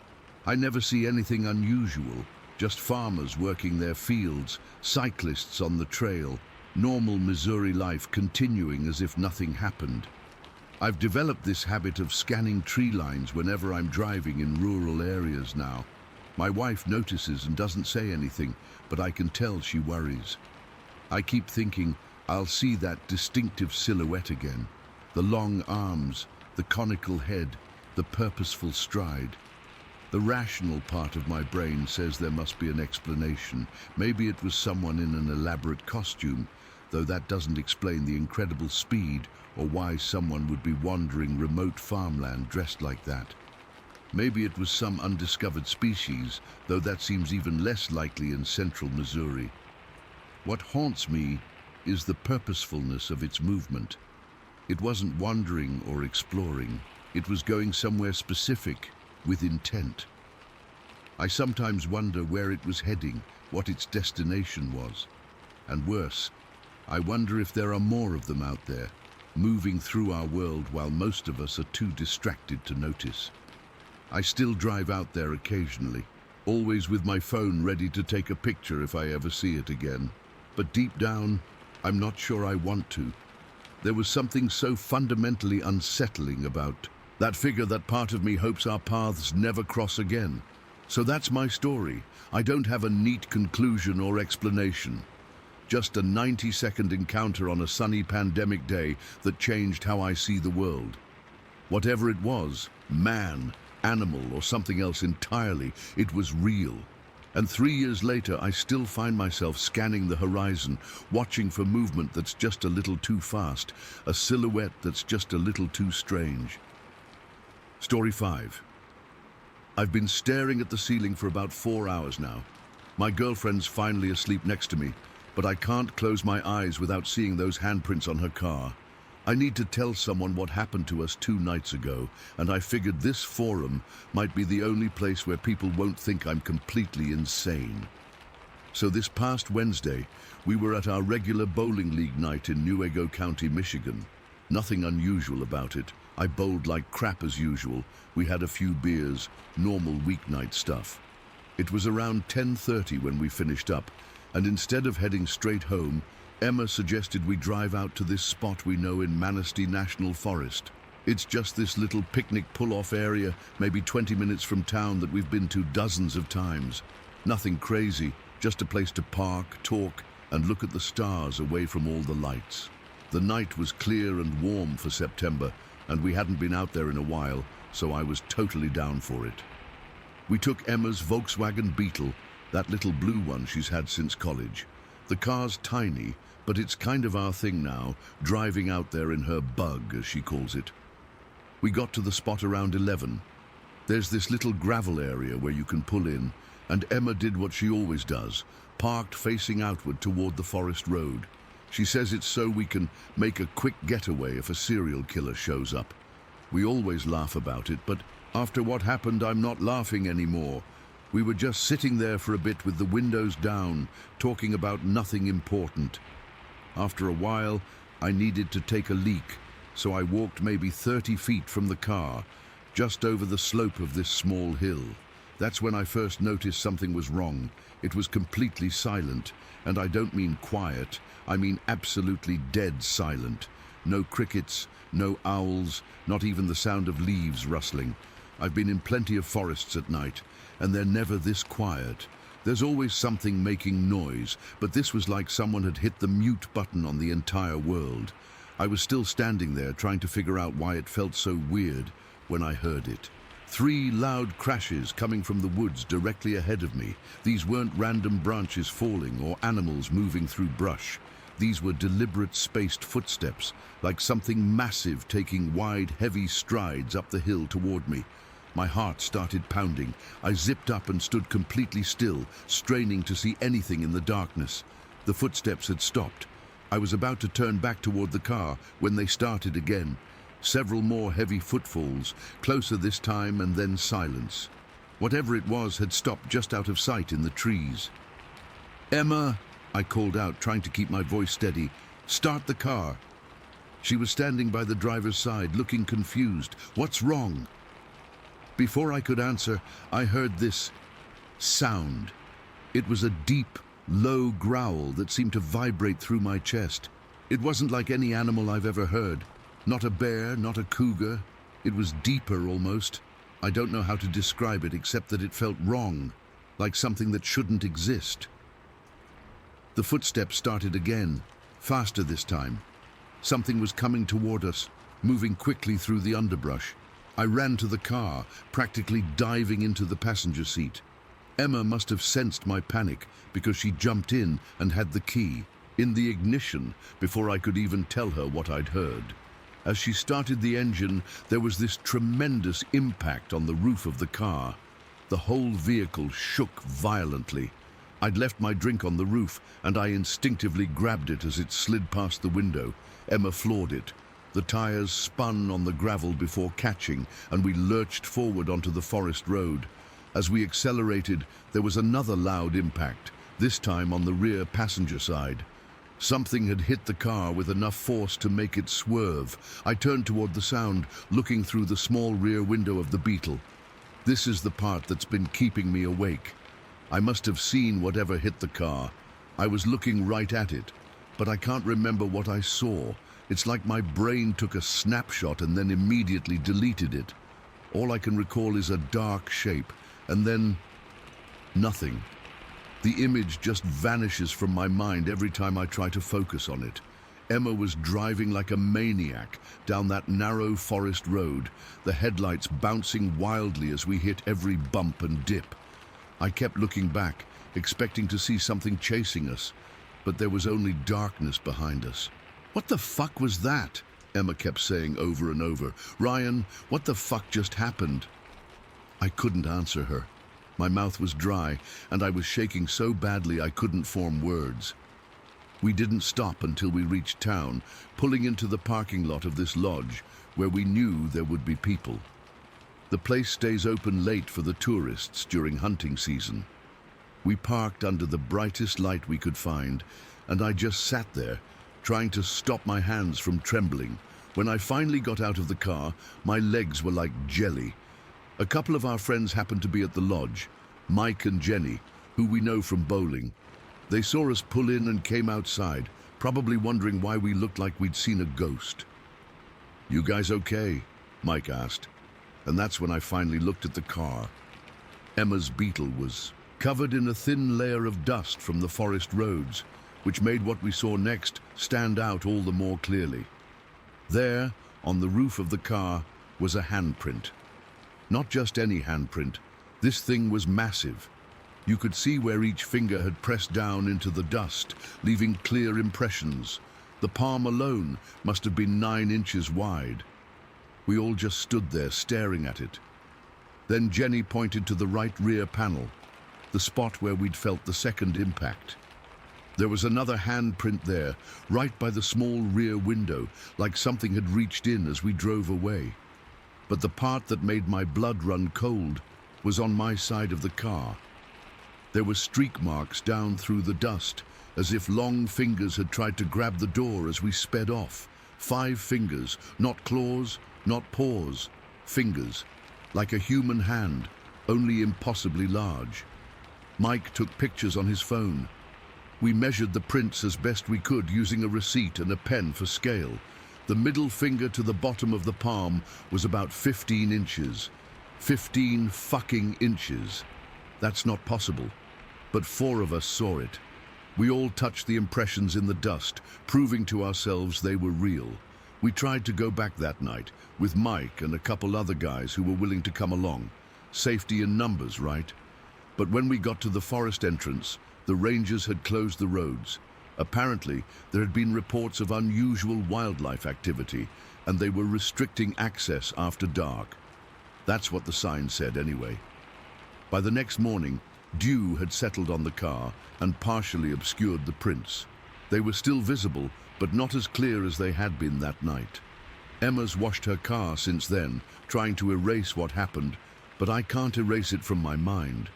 I never see anything unusual, just farmers working their fields, cyclists on the trail, normal Missouri life continuing as if nothing happened. I've developed this habit of scanning tree lines whenever I'm driving in rural areas now. My wife notices and doesn't say anything, but I can tell she worries. I keep thinking I'll see that distinctive silhouette again. The long arms, the conical head, the purposeful stride. The rational part of my brain says there must be an explanation. Maybe it was someone in an elaborate costume, though that doesn't explain the incredible speed or why someone would be wandering remote farmland dressed like that. Maybe it was some undiscovered species, though that seems even less likely in central Missouri. What haunts me is the purposefulness of its movement. It wasn't wandering or exploring. It was going somewhere specific, with intent. I sometimes wonder where it was heading, what its destination was. And worse, I wonder if there are more of them out there, moving through our world while most of us are too distracted to notice. I still drive out there occasionally, always with my phone ready to take a picture if I ever see it again. But deep down, I'm not sure I want to. There was something so fundamentally unsettling about that figure that part of me hopes our paths never cross again. So that's my story. I don't have a neat conclusion or explanation. Just a 90-second encounter on a sunny pandemic day that changed how I see the world. Whatever it was, man, animal, or something else entirely, it was real. And 3 years later, I still find myself scanning the horizon, watching for movement that's just a little too fast, a silhouette that's just a little too strange. Story 5. I've been staring at the ceiling for about 4 hours now. My girlfriend's finally asleep next to me, but I can't close my eyes without seeing those handprints on her car. I need to tell someone what happened to us 2 nights ago, and I figured this forum might be the only place where people won't think I'm completely insane. So this past Wednesday, we were at our regular bowling league night in Newego County, Michigan. Nothing unusual about it. I bowled like crap as usual. We had a few beers, normal weeknight stuff. It was around 10:30 when we finished up, and instead of heading straight home, Emma suggested we drive out to this spot we know in Manistee National Forest. It's just this little picnic pull-off area, maybe 20 minutes from town, that we've been to dozens of times. Nothing crazy, just a place to park, talk, and look at the stars away from all the lights. The night was clear and warm for September, and we hadn't been out there in a while, so I was totally down for it. We took Emma's Volkswagen Beetle, that little blue one she's had since college. The car's tiny, but it's kind of our thing now, driving out there in her bug, as she calls it. We got to the spot around 11. There's this little gravel area where you can pull in, and Emma did what she always does, parked facing outward toward the forest road. She says it's so we can make a quick getaway if a serial killer shows up. We always laugh about it, but after what happened, I'm not laughing anymore. We were just sitting there for a bit with the windows down, talking about nothing important. After a while, I needed to take a leak, so I walked maybe 30 feet from the car, just over the slope of this small hill. That's when I first noticed something was wrong. It was completely silent, and I don't mean quiet, I mean absolutely dead silent. No crickets, no owls, not even the sound of leaves rustling. I've been in plenty of forests at night, and they're never this quiet. There's always something making noise, but this was like someone had hit the mute button on the entire world. I was still standing there trying to figure out why it felt so weird when I heard it. 3 loud crashes coming from the woods directly ahead of me. These weren't random branches falling or animals moving through brush. These were deliberate spaced footsteps, like something massive taking wide, heavy strides up the hill toward me. My heart started pounding. I zipped up and stood completely still, straining to see anything in the darkness. The footsteps had stopped. I was about to turn back toward the car when they started again. Several more heavy footfalls, closer this time, and then silence. Whatever it was had stopped just out of sight in the trees. "Emma," I called out, trying to keep my voice steady. "Start the car." She was standing by the driver's side, looking confused. "What's wrong?" Before I could answer, I heard this sound. It was a deep, low growl that seemed to vibrate through my chest. It wasn't like any animal I've ever heard. Not a bear, not a cougar. It was deeper almost. I don't know how to describe it except that it felt wrong, like something that shouldn't exist. The footsteps started again, faster this time. Something was coming toward us, moving quickly through the underbrush. I ran to the car, practically diving into the passenger seat. Emma must have sensed my panic because she jumped in and had the key in the ignition before I could even tell her what I'd heard. As she started the engine, there was this tremendous impact on the roof of the car. The whole vehicle shook violently. I'd left my drink on the roof, and I instinctively grabbed it as it slid past the window. Emma floored it. The tires spun on the gravel before catching, and we lurched forward onto the forest road. As we accelerated, there was another loud impact, this time on the rear passenger side. Something had hit the car with enough force to make it swerve. I turned toward the sound, looking through the small rear window of the Beetle. This is the part that's been keeping me awake. I must have seen whatever hit the car. I was looking right at it, but I can't remember what I saw. It's like my brain took a snapshot and then immediately deleted it. All I can recall is a dark shape, and then nothing. The image just vanishes from my mind every time I try to focus on it. Emma was driving like a maniac down that narrow forest road, the headlights bouncing wildly as we hit every bump and dip. I kept looking back, expecting to see something chasing us, but there was only darkness behind us. "What the fuck was that?" Emma kept saying over and over. "Ryan, what the fuck just happened?" I couldn't answer her. My mouth was dry, and I was shaking so badly I couldn't form words. We didn't stop until we reached town, pulling into the parking lot of this lodge, where we knew there would be people. The place stays open late for the tourists during hunting season. We parked under the brightest light we could find, and I just sat there, trying to stop my hands from trembling. When I finally got out of the car, my legs were like jelly. A couple of our friends happened to be at the lodge, Mike and Jenny, who we know from bowling. They saw us pull in and came outside, probably wondering why we looked like we'd seen a ghost. "You guys okay?" Mike asked. And that's when I finally looked at the car. Emma's Beetle was covered in a thin layer of dust from the forest roads, which made what we saw next stand out all the more clearly. There, on the roof of the car, was a handprint. Not just any handprint. This thing was massive. You could see where each finger had pressed down into the dust, leaving clear impressions. The palm alone must have been 9 inches wide. We all just stood there staring at it. Then Jenny pointed to the right rear panel, the spot where we'd felt the second impact. There was another handprint there, right by the small rear window, like something had reached in as we drove away. But the part that made my blood run cold was on my side of the car. There were streak marks down through the dust, as if long fingers had tried to grab the door as we sped off. 5 fingers, not claws, not paws, fingers, like a human hand, only impossibly large. Mike took pictures on his phone. We measured the prints as best we could using a receipt and a pen for scale. The middle finger to the bottom of the palm was about 15 inches. 15 fucking inches. That's not possible. but 4 of us saw it. We all touched the impressions in the dust, proving to ourselves they were real. We tried to go back that night, with Mike and a couple other guys who were willing to come along. Safety in numbers, right? But when we got to the forest entrance, the rangers had closed the roads. Apparently, there had been reports of unusual wildlife activity, and they were restricting access after dark. That's what the sign said anyway. By the next morning, dew had settled on the car and partially obscured the prints. They were still visible, but not as clear as they had been that night. Emma's washed her car since then, trying to erase what happened, but I can't erase it from my mind.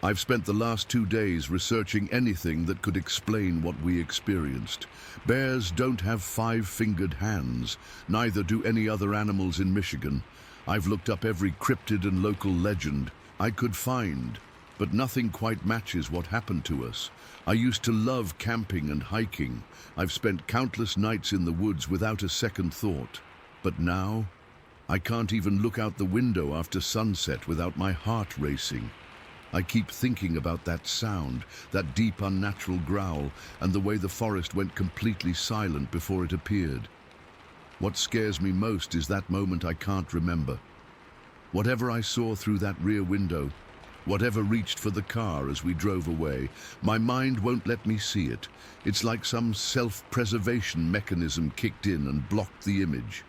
I've spent the last 2 days researching anything that could explain what we experienced. Bears don't have 5-fingered hands, neither do any other animals in Michigan. I've looked up every cryptid and local legend I could find, but nothing quite matches what happened to us. I used to love camping and hiking. I've spent countless nights in the woods without a second thought. But now, I can't even look out the window after sunset without my heart racing. I keep thinking about that sound, that deep unnatural growl, and the way the forest went completely silent before it appeared. What scares me most is that moment I can't remember. Whatever I saw through that rear window, whatever reached for the car as we drove away, my mind won't let me see it. It's like some self-preservation mechanism kicked in and blocked the image.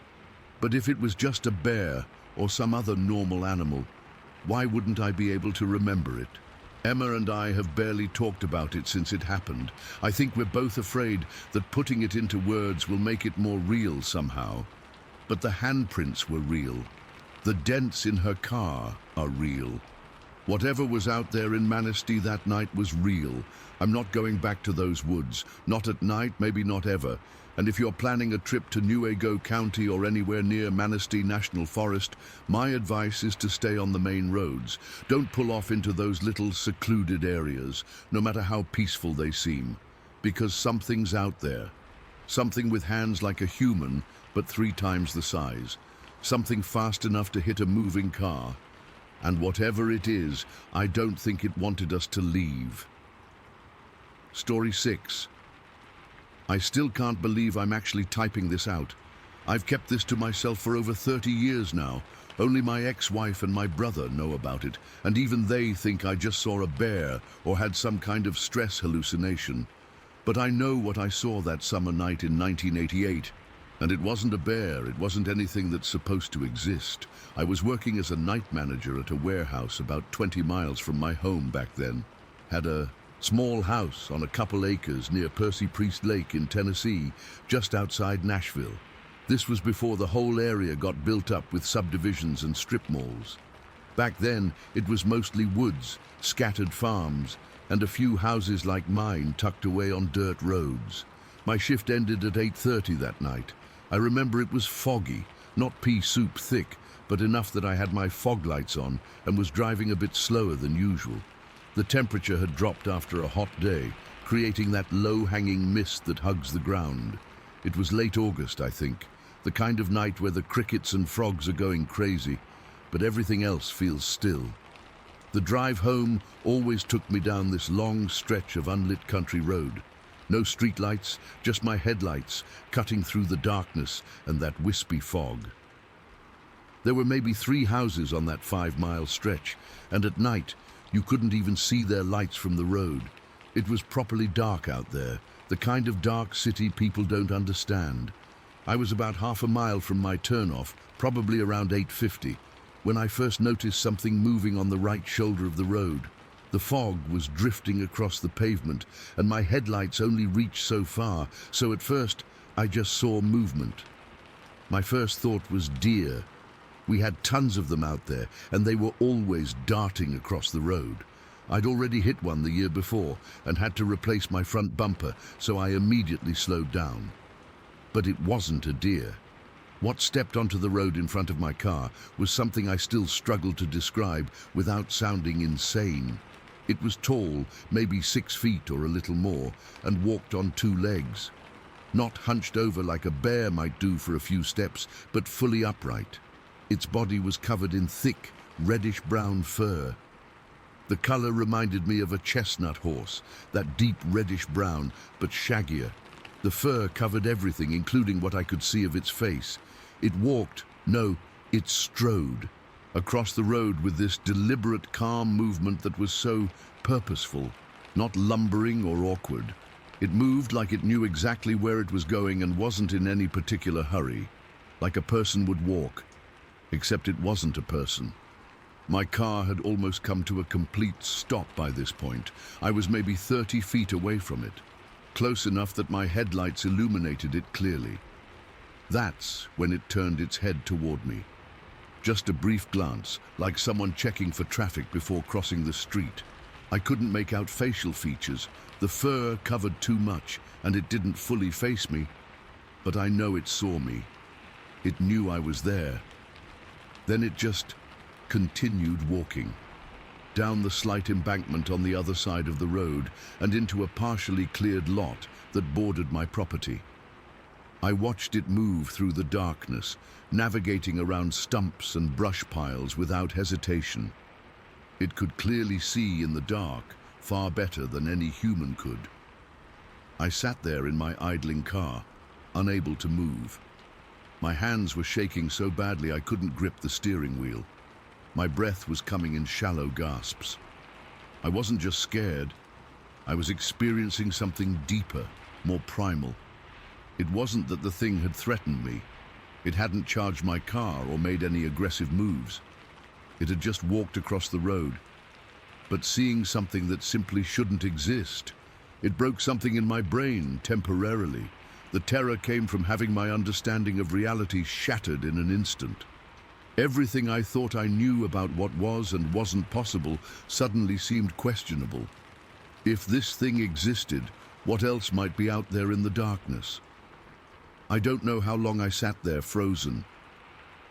But if it was just a bear or some other normal animal, why wouldn't I be able to remember it? Emma and I have barely talked about it since it happened. I think we're both afraid that putting it into words will make it more real somehow. But the handprints were real. The dents in her car are real. Whatever was out there in Manistee that night was real. I'm not going back to those woods. Not at night, maybe not ever. And if you're planning a trip to Newaygo County or anywhere near Manistee National Forest, my advice is to stay on the main roads. Don't pull off into those little secluded areas, no matter how peaceful they seem. Because something's out there. Something with hands like a human, but 3 times the size. Something fast enough to hit a moving car. And whatever it is, I don't think it wanted us to leave. Story 6. I still can't believe I'm actually typing this out. I've kept this to myself for over 30 years now. Only my ex-wife and my brother know about it, and even they think I just saw a bear or had some kind of stress hallucination. But I know what I saw that summer night in 1988. And it wasn't a bear, it wasn't anything that's supposed to exist. I was working as a night manager at a warehouse about 20 miles from my home back then. Had a small house on a couple acres near Percy Priest Lake in Tennessee, just outside Nashville. This was before the whole area got built up with subdivisions and strip malls. Back then, it was mostly woods, scattered farms, and a few houses like mine tucked away on dirt roads. My shift ended at 8:30 that night. I remember it was foggy, not pea soup thick, but enough that I had my fog lights on and was driving a bit slower than usual. The temperature had dropped after a hot day, creating that low-hanging mist that hugs the ground. It was late August, I think, the kind of night where the crickets and frogs are going crazy, but everything else feels still. The drive home always took me down this long stretch of unlit country road. No streetlights, just my headlights cutting through the darkness and that wispy fog. There were maybe 3 houses on that 5-mile stretch, and at night, you couldn't even see their lights from the road. It was properly dark out there, the kind of dark city people don't understand. I was about half a mile from my turnoff, probably around 8:50, when I first noticed something moving on the right shoulder of the road. The fog was drifting across the pavement, and my headlights only reached so far, so at first I just saw movement. My first thought was deer. We had tons of them out there, and they were always darting across the road. I'd already hit one the year before and had to replace my front bumper, so I immediately slowed down. But it wasn't a deer. What stepped onto the road in front of my car was something I still struggled to describe without sounding insane. It was tall, maybe 6 feet or a little more, and walked on 2 legs. Not hunched over like a bear might do for a few steps, but fully upright. Its body was covered in thick, reddish-brown fur. The color reminded me of a chestnut horse, that deep reddish brown, but shaggier. The fur covered everything, including what I could see of its face. It walked, no, it strode, across the road with this deliberate, calm movement that was so purposeful, not lumbering or awkward. It moved like it knew exactly where it was going and wasn't in any particular hurry, like a person would walk, except it wasn't a person. My car had almost come to a complete stop by this point. I was maybe 30 feet away from it, close enough that my headlights illuminated it clearly. That's when it turned its head toward me. Just a brief glance, like someone checking for traffic before crossing the street. I couldn't make out facial features. The fur covered too much, and it didn't fully face me. But I know it saw me. It knew I was there. Then it just continued walking, down the slight embankment on the other side of the road and into a partially cleared lot that bordered my property. I watched it move through the darkness, navigating around stumps and brush piles without hesitation. It could clearly see in the dark, far better than any human could. I sat there in my idling car, unable to move. My hands were shaking so badly I couldn't grip the steering wheel. My breath was coming in shallow gasps. I wasn't just scared. I was experiencing something deeper, more primal. It wasn't that the thing had threatened me. It hadn't charged my car or made any aggressive moves. It had just walked across the road. But seeing something that simply shouldn't exist, it broke something in my brain temporarily. The terror came from having my understanding of reality shattered in an instant. Everything I thought I knew about what was and wasn't possible suddenly seemed questionable. If this thing existed, what else might be out there in the darkness? I don't know how long I sat there frozen.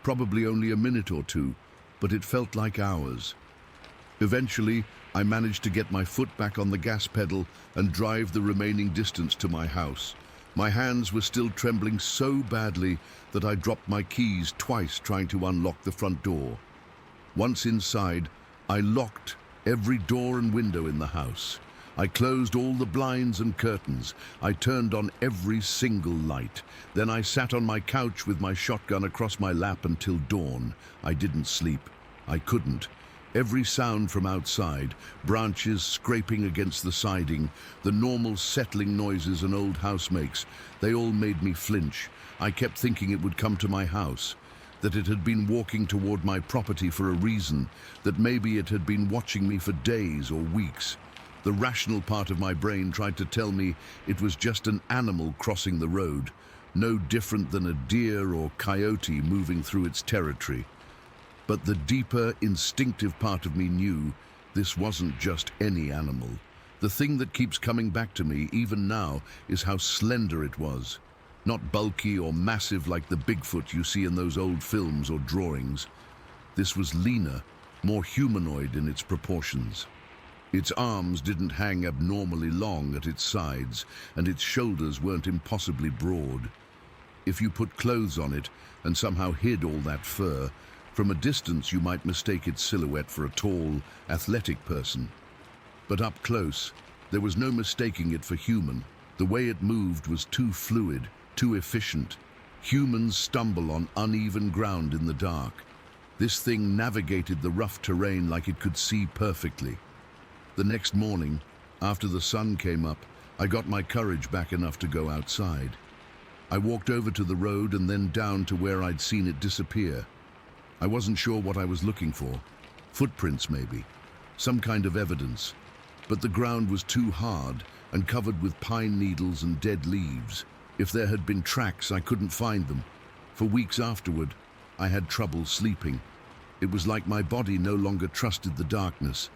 Probably only a minute or two, but it felt like hours. Eventually, I managed to get my foot back on the gas pedal and drive the remaining distance to my house. My hands were still trembling so badly that I dropped my keys twice trying to unlock the front door. Once inside, I locked every door and window in the house. I closed all the blinds and curtains. I turned on every single light. Then I sat on my couch with my shotgun across my lap until dawn. I didn't sleep. I couldn't. Every sound from outside, branches scraping against the siding, the normal settling noises an old house makes, they all made me flinch. I kept thinking it would come to my house, that it had been walking toward my property for a reason, that maybe it had been watching me for days or weeks. The rational part of my brain tried to tell me it was just an animal crossing the road, no different than a deer or coyote moving through its territory. But the deeper, instinctive part of me knew this wasn't just any animal. The thing that keeps coming back to me, even now, is how slender it was. Not bulky or massive like the Bigfoot you see in those old films or drawings. This was leaner, more humanoid in its proportions. Its arms didn't hang abnormally long at its sides, and its shoulders weren't impossibly broad. If you put clothes on it and somehow hid all that fur, from a distance you might mistake its silhouette for a tall, athletic person. But up close, there was no mistaking it for human. The way it moved was too fluid, too efficient. Humans stumble on uneven ground in the dark. This thing navigated the rough terrain like it could see perfectly. The next morning, after the sun came up, I got my courage back enough to go outside. I walked over to the road and then down to where I'd seen it disappear. I wasn't sure what I was looking for. Footprints, maybe. Some kind of evidence. But the ground was too hard and covered with pine needles and dead leaves. If there had been tracks, I couldn't find them. For weeks afterward, I had trouble sleeping. It was like my body no longer trusted the darkness.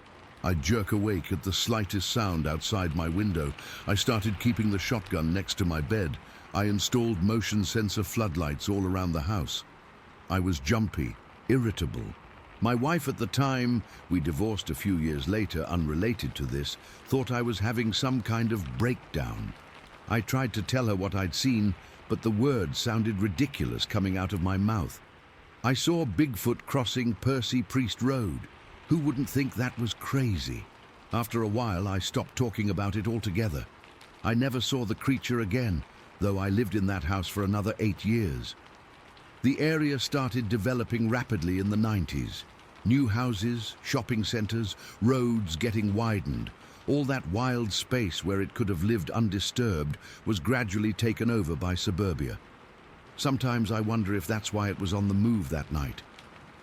I'd jerk awake at the slightest sound outside my window. I started keeping the shotgun next to my bed. I installed motion sensor floodlights all around the house. I was jumpy, irritable. My wife at the time, we divorced a few years later, unrelated to this, thought I was having some kind of breakdown. I tried to tell her what I'd seen, but the words sounded ridiculous coming out of my mouth. I saw Bigfoot crossing Percy Priest Road. Who wouldn't think that was crazy? After a while, I stopped talking about it altogether. I never saw the creature again, though I lived in that house for another 8 years. The area started developing rapidly in the 90s. New houses, shopping centers, roads getting widened. All that wild space where it could have lived undisturbed was gradually taken over by suburbia. Sometimes I wonder if that's why it was on the move that night.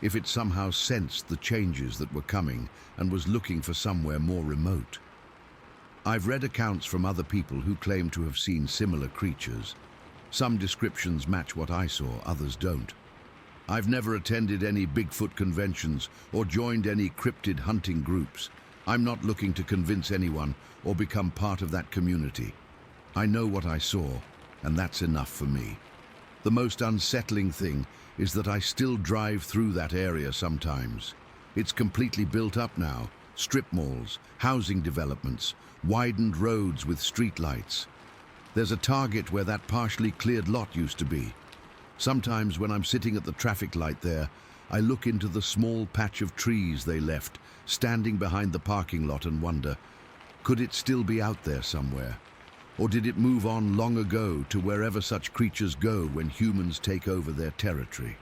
If it somehow sensed the changes that were coming and was looking for somewhere more remote. I've read accounts from other people who claim to have seen similar creatures. Some descriptions match what I saw, others don't. I've never attended any Bigfoot conventions or joined any cryptid hunting groups. I'm not looking to convince anyone or become part of that community. I know what I saw, and that's enough for me. The most unsettling thing is that I still drive through that area sometimes. It's completely built up now. Strip malls, housing developments, widened roads with streetlights. There's a Target where that partially cleared lot used to be. Sometimes when I'm sitting at the traffic light there, I look into the small patch of trees they left, standing behind the parking lot, and wonder, could it still be out there somewhere? Or did it move on long ago to wherever such creatures go when humans take over their territory?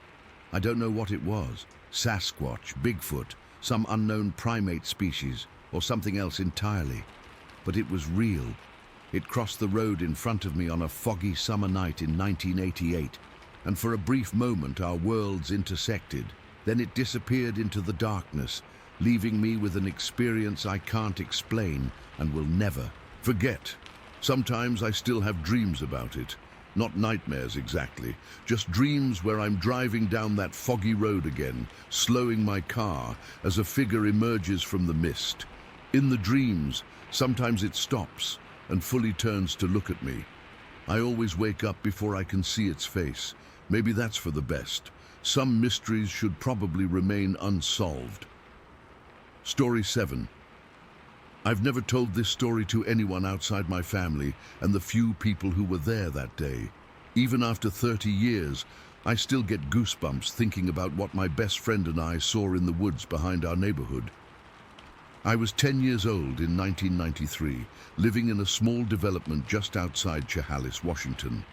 I don't know what it was. Sasquatch, Bigfoot, some unknown primate species, or something else entirely. But it was real. It crossed the road in front of me on a foggy summer night in 1988, and for a brief moment our worlds intersected. Then it disappeared into the darkness, leaving me with an experience I can't explain and will never forget. Sometimes I still have dreams about it. Not nightmares exactly, just dreams where I'm driving down that foggy road again, slowing my car as a figure emerges from the mist. In the dreams, sometimes it stops and fully turns to look at me. I always wake up before I can see its face. Maybe that's for the best. Some mysteries should probably remain unsolved. Story 7. I've never told this story to anyone outside my family and the few people who were there that day. Even after 30 years, I still get goosebumps thinking about what my best friend and I saw in the woods behind our neighborhood. I was 10 years old in 1993, living in a small development just outside Chehalis, Washington.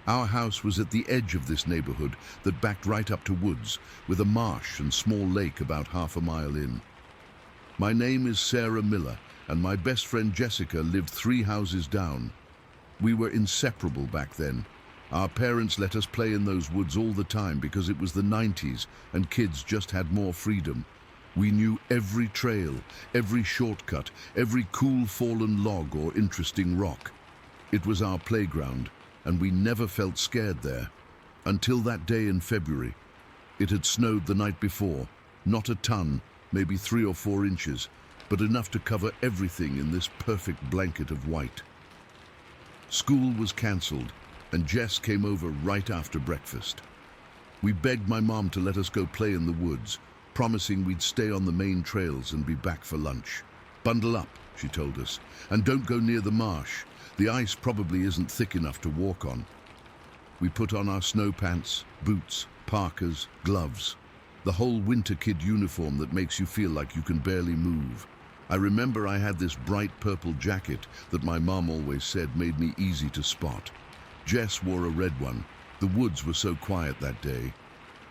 Our house was at the edge of this neighborhood that backed right up to woods, with a marsh and small lake about half a mile in. My name is Sarah Miller, and my best friend Jessica lived 3 houses down. We were inseparable back then. Our parents let us play in those woods all the time because it was the 90s and kids just had more freedom. We knew every trail, every shortcut, every cool fallen log or interesting rock. It was our playground, and we never felt scared there. Until that day in February. It had snowed the night before, not a ton, maybe 3 or 4 inches, but enough to cover everything in this perfect blanket of white. School was cancelled, and Jess came over right after breakfast. We begged my mom to let us go play in the woods, promising we'd stay on the main trails and be back for lunch. "Bundle up," she told us, "and don't go near the marsh. The ice probably isn't thick enough to walk on." We put on our snow pants, boots, parkas, gloves, the whole winter kid uniform that makes you feel like you can barely move. I remember I had this bright purple jacket that my mom always said made me easy to spot. Jess wore a red one. The woods were so quiet that day.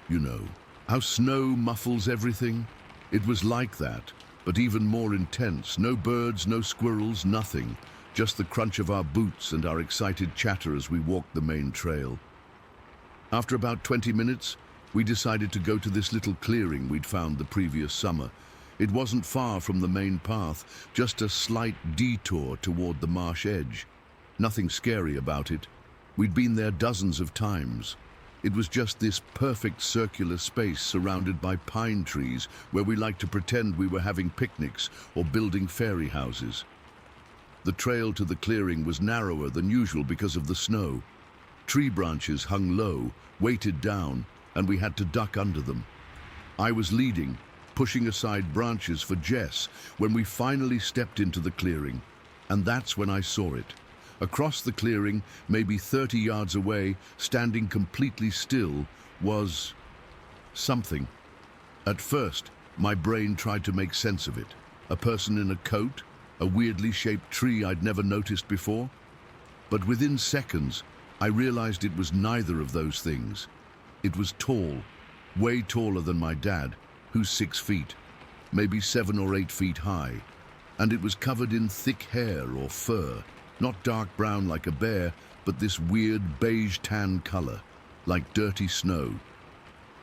You know, how snow muffles everything? It was like that, but even more intense. No birds, no squirrels, nothing. Just the crunch of our boots and our excited chatter as we walked the main trail. After about 20 minutes, we decided to go to this little clearing we'd found the previous summer. It wasn't far from the main path, just a slight detour toward the marsh edge. Nothing scary about it. We'd been there dozens of times. It was just this perfect circular space surrounded by pine trees where we liked to pretend we were having picnics or building fairy houses. The trail to the clearing was narrower than usual because of the snow. Tree branches hung low, weighted down, and we had to duck under them. I was leading, pushing aside branches for Jess when we finally stepped into the clearing. And that's when I saw it. Across the clearing, maybe 30 yards away, standing completely still, was something. At first, My brain tried to make sense of it. A person in a coat, a weirdly shaped tree I'd never noticed before. But within seconds, I realized it was neither of those things. It was tall, way taller than my dad, who's 6 feet, maybe 7 or 8 feet high, and it was covered in thick hair or fur, not dark brown like a bear, but this weird beige tan color, like dirty snow.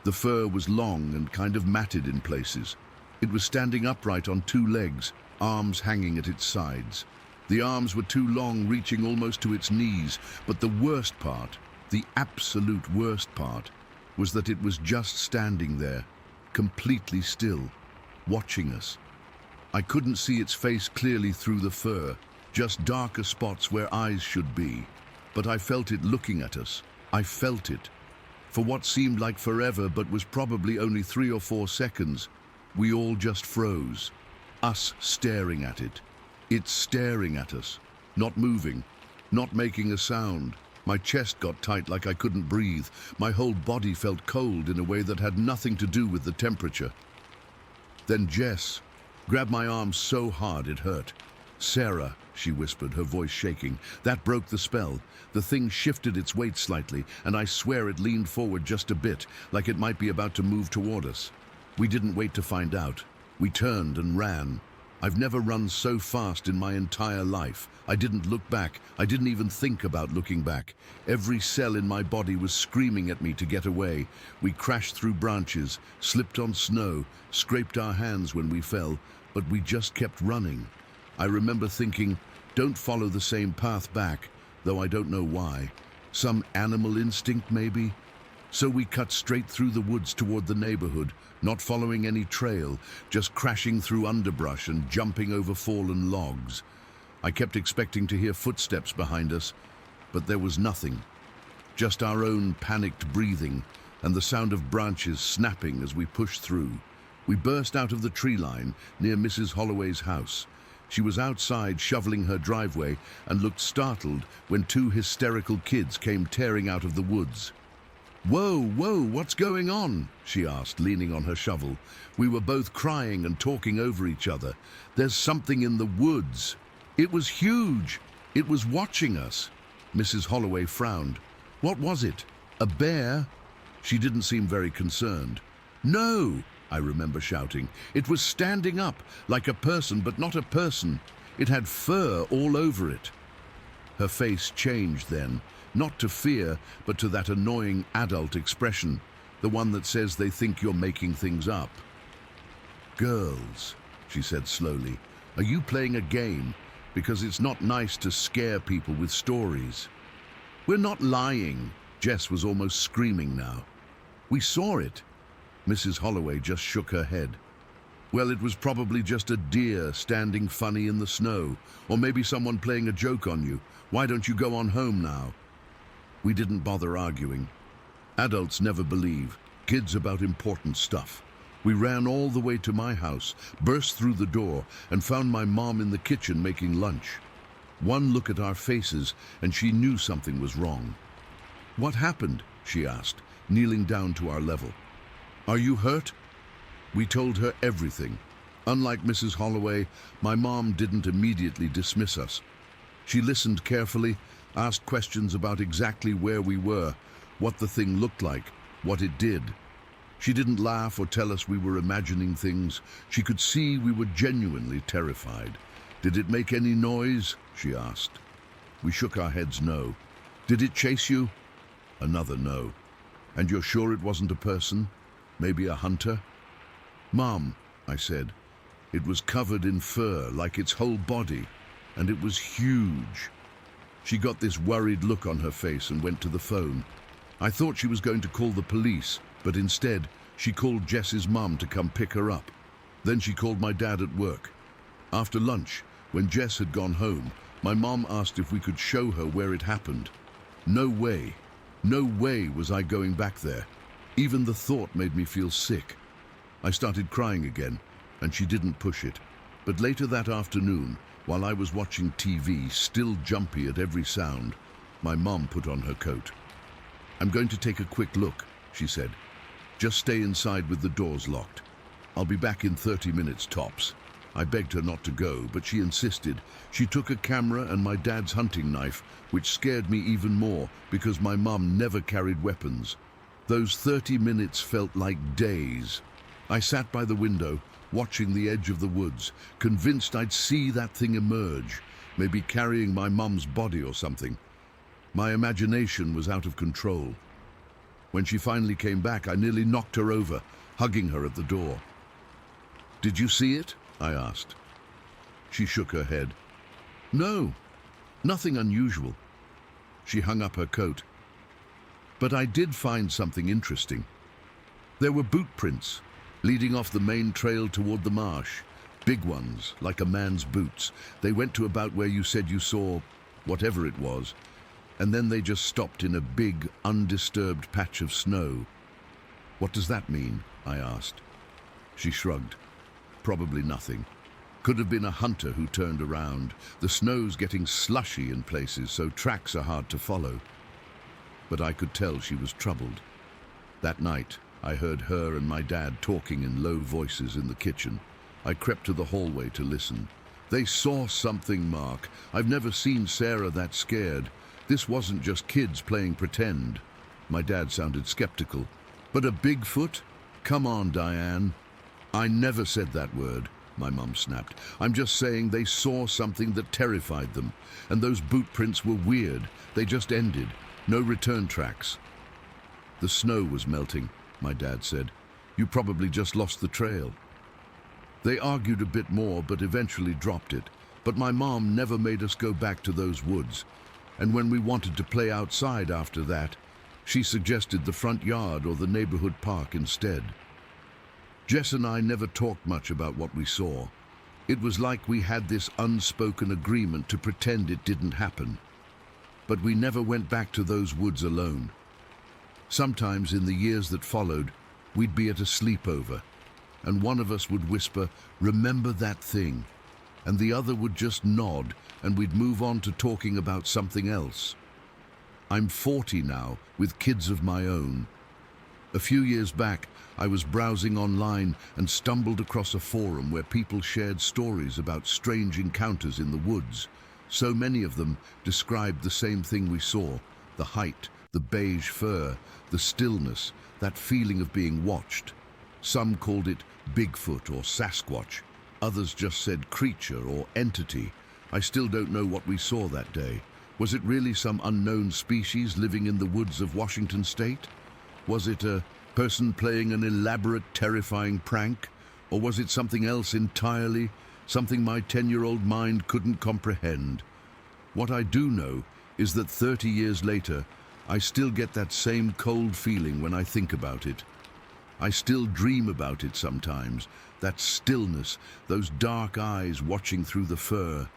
The fur was long and kind of matted in places. It was standing upright on 2 legs, arms hanging at its sides. The arms were too long, reaching almost to its knees, but the worst part, the absolute worst part, was that it was just standing there, completely still, watching us. I couldn't see its face clearly through the fur, just darker spots where eyes should be. But I felt it looking at us. I felt it. For what seemed like forever but was probably only 3 or 4 seconds, we all just froze. Us staring at it. It staring at us. Not moving. Not making a sound. My chest got tight like I couldn't breathe. My whole body felt cold in a way that had nothing to do with the temperature. Then Jess grabbed my arm so hard it hurt. "Sarah," she whispered, her voice shaking. That broke the spell. The thing shifted its weight slightly, and I swear it leaned forward just a bit, like it might be about to move toward us. We didn't wait to find out. We turned and ran. I've never run so fast in my entire life. I didn't look back. I didn't even think about looking back. Every cell in my body was screaming at me to get away. We crashed through branches, slipped on snow, scraped our hands when we fell, but we just kept running. I remember thinking, don't follow the same path back, though I don't know why. Some animal instinct, maybe? So we cut straight through the woods toward the neighborhood, not following any trail, just crashing through underbrush and jumping over fallen logs. I kept expecting to hear footsteps behind us, but there was nothing. Just our own panicked breathing and the sound of branches snapping as we pushed through. We burst out of the tree line near Mrs. Holloway's house. She was outside shoveling her driveway and looked startled when 2 hysterical kids came tearing out of the woods. "Whoa, whoa, what's going on?" she asked, leaning on her shovel. We were both crying and talking over each other. "There's something in the woods." It was huge. It was watching us. Mrs. Holloway frowned. "What was it? A bear?" She didn't seem very concerned. "No," I remember shouting. "It was standing up, like a person, but not a person. It had fur all over it." Her face changed then, not to fear, but to that annoying adult expression, the one that says they think you're making things up. "Girls," she said slowly, "are you playing a game? Because it's not nice to scare people with stories." "We're not lying." Jess was almost screaming now. "We saw it." Mrs. Holloway just shook her head. "Well, it was probably just a deer standing funny in the snow, or maybe someone playing a joke on you. Why don't you go on home now?" We didn't bother arguing. Adults never believe. Kids about important stuff. We ran all the way to my house, burst through the door, and found my mom in the kitchen making lunch. One look at our faces, and she knew something was wrong. "What happened?" she asked, kneeling down to our level. "Are you hurt?" We told her everything. Unlike Mrs. Holloway, my mom didn't immediately dismiss us. She listened carefully, asked questions about exactly where we were, what the thing looked like, what it did. She didn't laugh or tell us we were imagining things. She could see we were genuinely terrified. "Did it make any noise?" she asked. We shook our heads no. "Did it chase you?" Another no. "And you're sure it wasn't a person? Maybe a hunter?" "Mom," I said, "it was covered in fur, like its whole body, and it was huge." She got this worried look on her face and went to the phone. I thought she was going to call the police, but instead, she called Jess's mom to come pick her up. Then she called my dad at work. After lunch, when Jess had gone home, my mom asked if we could show her where it happened. No way was I going back there. Even the thought made me feel sick. I started crying again, and she didn't push it. But later that afternoon, while I was watching TV, still jumpy at every sound, my mom put on her coat. "I'm going to take a quick look," she said. "Just stay inside with the doors locked." I'll be back in 30 minutes tops. I begged her not to go, but she insisted. She took a camera and my dad's hunting knife, which scared me even more because my mum never carried weapons. Those 30 minutes felt like days. I sat by the window, watching the edge of the woods, convinced I'd see that thing emerge, maybe carrying my mum's body or something. My imagination was out of control. When she finally came back, I nearly knocked her over, hugging her at the door. "Did you see it?" I asked. She shook her head. "No, nothing unusual." She hung up her coat. But I did find something interesting. There were boot prints leading off the main trail toward the marsh. Big ones, like a man's boots. They went to about where you said you saw whatever it was, and then they just stopped in a big, undisturbed patch of snow. "What does that mean?" I asked. She shrugged. "Probably nothing. Could have been a hunter who turned around. The snow's getting slushy in places, so tracks are hard to follow." But I could tell she was troubled. That night, I heard her and my dad talking in low voices in the kitchen. I crept to the hallway to listen. "They saw something, Mark. I've never seen Sarah that scared. This wasn't just kids playing pretend." My dad sounded skeptical. "But a Bigfoot? Come on, Diane." "I never said that word," my mum snapped. "I'm just saying they saw something that terrified them. And those boot prints were weird. They just ended. No return tracks." "The snow was melting," my dad said. "You probably just lost the trail." They argued a bit more, but eventually dropped it. But my mom never made us go back to those woods. And when we wanted to play outside after that, she suggested the front yard or the neighborhood park instead. Jess and I never talked much about what we saw. It was like we had this unspoken agreement to pretend it didn't happen. But we never went back to those woods alone. Sometimes in the years that followed, we'd be at a sleepover, and one of us would whisper, "Remember that thing?" And the other would just nod, and we'd move on to talking about something else. I'm 40 now, with kids of my own. A few years back, I was browsing online and stumbled across a forum where people shared stories about strange encounters in the woods. So many of them described the same thing we saw: the height, the beige fur, the stillness, that feeling of being watched. Some called it Bigfoot or Sasquatch. Others just said creature or entity. I still don't know what we saw that day. Was it really some unknown species living in the woods of Washington state? Was it a person playing an elaborate, terrifying prank? Or was it something else entirely, something my 10-year-old mind couldn't comprehend? What I do know is that 30 years later, I still get that same cold feeling when I think about it. I still dream about it sometimes, that stillness, those dark eyes watching through the fur.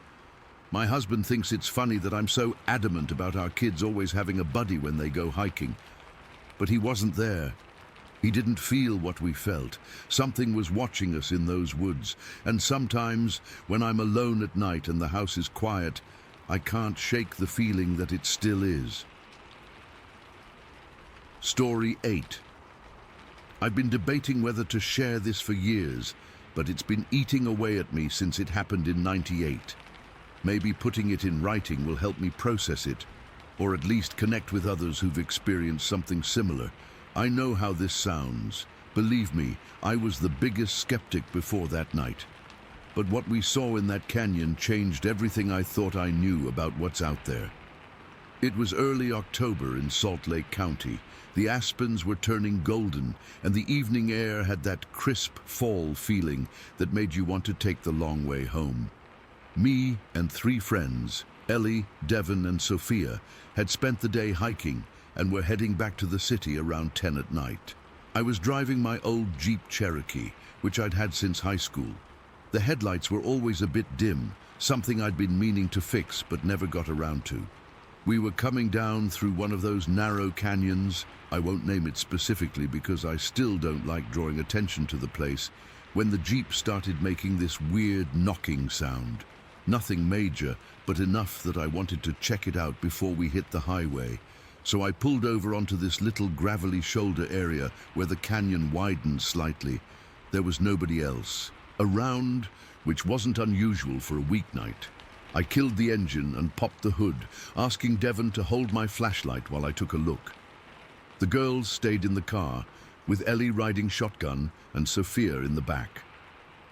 My husband thinks it's funny that I'm so adamant about our kids always having a buddy when they go hiking. But he wasn't there. He didn't feel what we felt. Something was watching us in those woods, and sometimes, when I'm alone at night and the house is quiet, I can't shake the feeling that it still is. Story 8. I've been debating whether to share this for years, but it's been eating away at me since it happened in '98. Maybe putting it in writing will help me process it, or at least connect with others who've experienced something similar. I know how this sounds. Believe me, I was the biggest skeptic before that night. But what we saw in that canyon changed everything I thought I knew about what's out there. It was early October in Salt Lake County. The aspens were turning golden, and the evening air had that crisp fall feeling that made you want to take the long way home. Me and 3 friends, Ellie, Devon, and Sophia, had spent the day hiking and were heading back to the city around 10 at night. I was driving my old Jeep Cherokee, which I'd had since high school. The headlights were always a bit dim, something I'd been meaning to fix but never got around to. We were coming down through one of those narrow canyons. I won't name it specifically because I still don't like drawing attention to the place, when the Jeep started making this weird knocking sound. Nothing major, but enough that I wanted to check it out before we hit the highway. So I pulled over onto this little gravelly shoulder area where the canyon widened slightly. There was nobody else around, which wasn't unusual for a weeknight. I killed the engine and popped the hood, asking Devon to hold my flashlight while I took a look. The girls stayed in the car, with Ellie riding shotgun and Sophia in the back.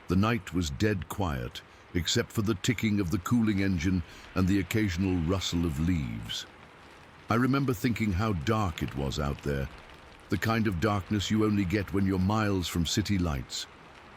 The night was dead quiet, except for the ticking of the cooling engine and the occasional rustle of leaves. I remember thinking how dark it was out there, the kind of darkness you only get when you're miles from city lights.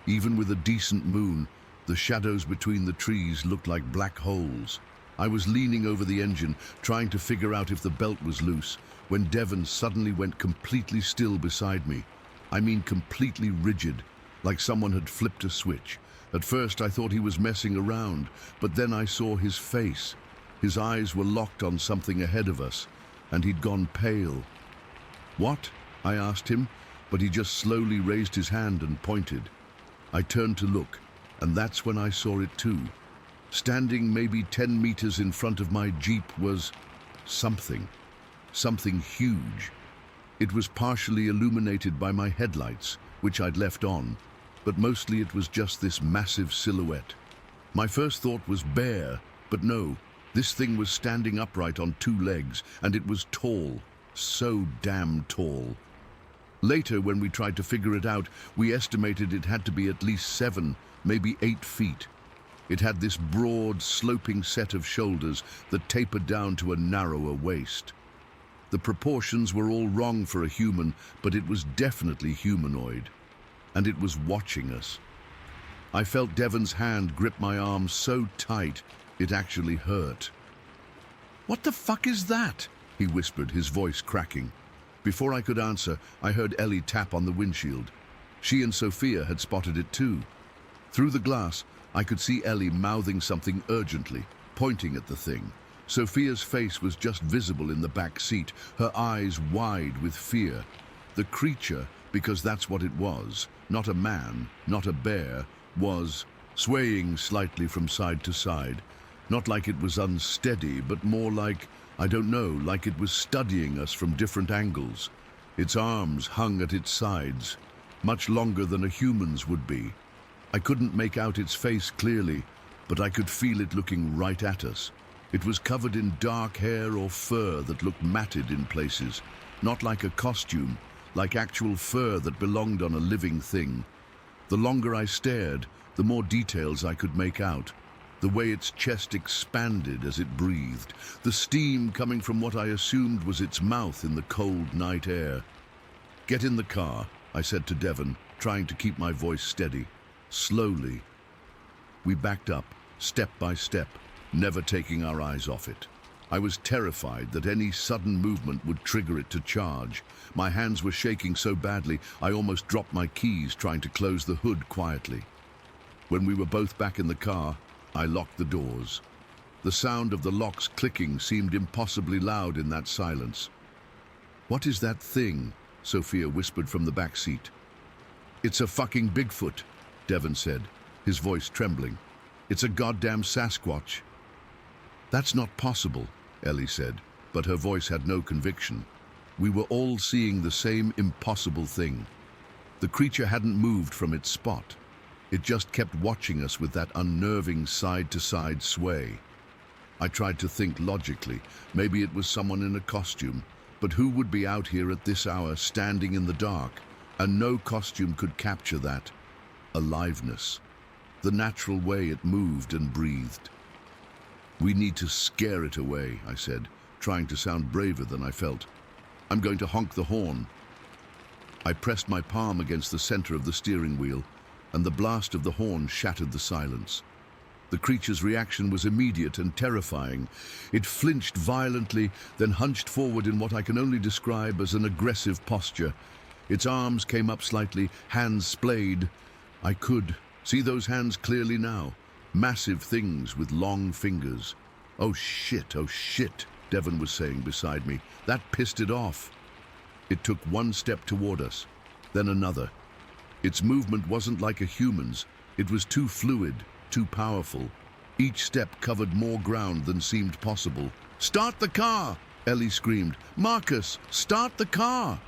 Even with a decent moon, the shadows between the trees looked like black holes. I was leaning over the engine, trying to figure out if the belt was loose, when Devon suddenly went completely still beside me. I mean completely rigid, like someone had flipped a switch. At first I thought he was messing around, but then I saw his face. His eyes were locked on something ahead of us, and he'd gone pale. "What?" I asked him, but he just slowly raised his hand and pointed. I turned to look, and that's when I saw it too. Standing maybe 10 meters in front of my Jeep was something huge. It was partially illuminated by my headlights, which I'd left on, but mostly it was just this massive silhouette. My first thought was bear, but no, this thing was standing upright on 2 legs, and it was tall, so damn tall. Later, when we tried to figure it out, we estimated it had to be at least 7, maybe 8 feet. It had this broad, sloping set of shoulders that tapered down to a narrower waist. The proportions were all wrong for a human, but it was definitely humanoid. And it was watching us. I felt Devon's hand grip my arm so tight, it actually hurt. "What the fuck is that?" he whispered, his voice cracking. Before I could answer, I heard Ellie tap on the windshield. She and Sophia had spotted it too. Through the glass, I could see Ellie mouthing something urgently, pointing at the thing. Sophia's face was just visible in the back seat, her eyes wide with fear. The creature, because that's what it was, not a man, not a bear, was swaying slightly from side to side. Not like it was unsteady, but more like, I don't know, like it was studying us from different angles. Its arms hung at its sides, much longer than a human's would be. I couldn't make out its face clearly, but I could feel it looking right at us. It was covered in dark hair or fur that looked matted in places, not like a costume, like actual fur that belonged on a living thing. The longer I stared, the more details I could make out. The way its chest expanded as it breathed, the steam coming from what I assumed was its mouth in the cold night air. "Get in the car," I said to Devon, trying to keep my voice steady. Slowly. We backed up, step by step, never taking our eyes off it. I was terrified that any sudden movement would trigger it to charge. My hands were shaking so badly, I almost dropped my keys trying to close the hood quietly. When we were both back in the car, I locked the doors. The sound of the locks clicking seemed impossibly loud in that silence. "What is that thing?" Sophia whispered from the back seat. "It's a fucking Bigfoot," Devon said, his voice trembling. "It's a goddamn Sasquatch." "That's not possible," Ellie said, but her voice had no conviction. We were all seeing the same impossible thing. The creature hadn't moved from its spot. It just kept watching us with that unnerving side-to-side sway. I tried to think logically. Maybe it was someone in a costume, but who would be out here at this hour standing in the dark? And no costume could capture that aliveness, the natural way it moved and breathed. "We need to scare it away," I said, trying to sound braver than I felt. "I'm going to honk the horn." I pressed my palm against the center of the steering wheel, and the blast of the horn shattered the silence. The creature's reaction was immediate and terrifying. It flinched violently, then hunched forward in what I can only describe as an aggressive posture. Its arms came up slightly, hands splayed. I could see those hands clearly now. Massive things with long fingers. Oh shit, Devon was saying beside me. That pissed it off." It took one step toward us, then another. Its movement wasn't like a human's. It was too fluid, too powerful. Each step covered more ground than seemed possible. "Start the car!" Ellie screamed. "Marcus, start the car!"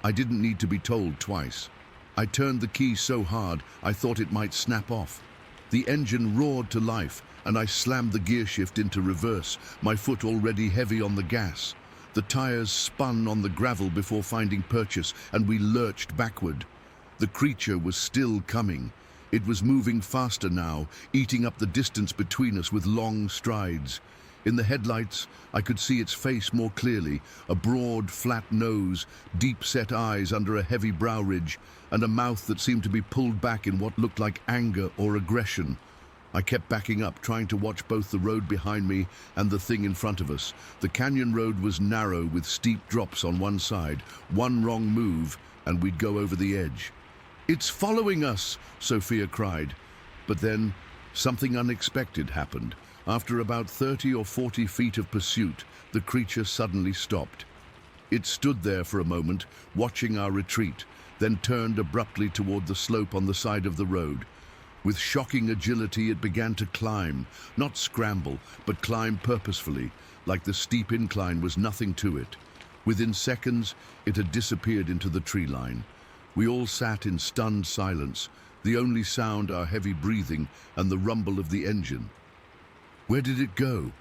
I didn't need to be told twice. I turned the key so hard I thought it might snap off. The engine roared to life, and I slammed the gear shift into reverse, my foot already heavy on the gas. The tires spun on the gravel before finding purchase, and we lurched backward. The creature was still coming. It was moving faster now, eating up the distance between us with long strides. In the headlights, I could see its face more clearly, a broad, flat nose, deep-set eyes under a heavy brow ridge, and a mouth that seemed to be pulled back in what looked like anger or aggression. I kept backing up, trying to watch both the road behind me and the thing in front of us. The canyon road was narrow with steep drops on one side. One wrong move, and we'd go over the edge. "It's following us!" Sophia cried. But then, something unexpected happened. After about 30 or 40 feet of pursuit, the creature suddenly stopped. It stood there for a moment, watching our retreat, then turned abruptly toward the slope on the side of the road. With shocking agility, it began to climb, not scramble, but climb purposefully, like the steep incline was nothing to it. Within seconds, it had disappeared into the tree line. We all sat in stunned silence, the only sound our heavy breathing and the rumble of the engine. "Where did it go?"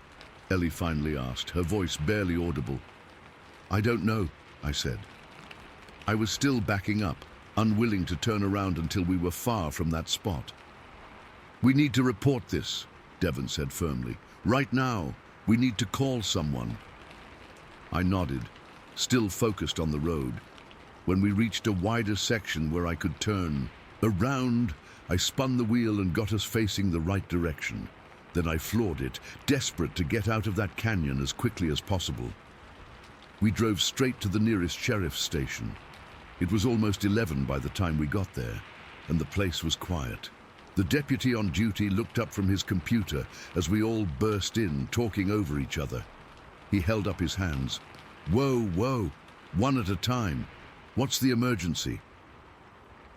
Ellie finally asked, her voice barely audible. "I don't know," I said. I was still backing up, unwilling to turn around until we were far from that spot. "We need to report this," Devon said firmly. "Right now, we need to call someone." I nodded, still focused on the road. When we reached a wider section where I could turn around, I spun the wheel and got us facing the right direction. Then I floored it, desperate to get out of that canyon as quickly as possible. We drove straight to the nearest sheriff's station. It was almost 11 by the time we got there, and the place was quiet. The deputy on duty looked up from his computer as we all burst in, talking over each other. He held up his hands. "Whoa, whoa, one at a time. What's the emergency?"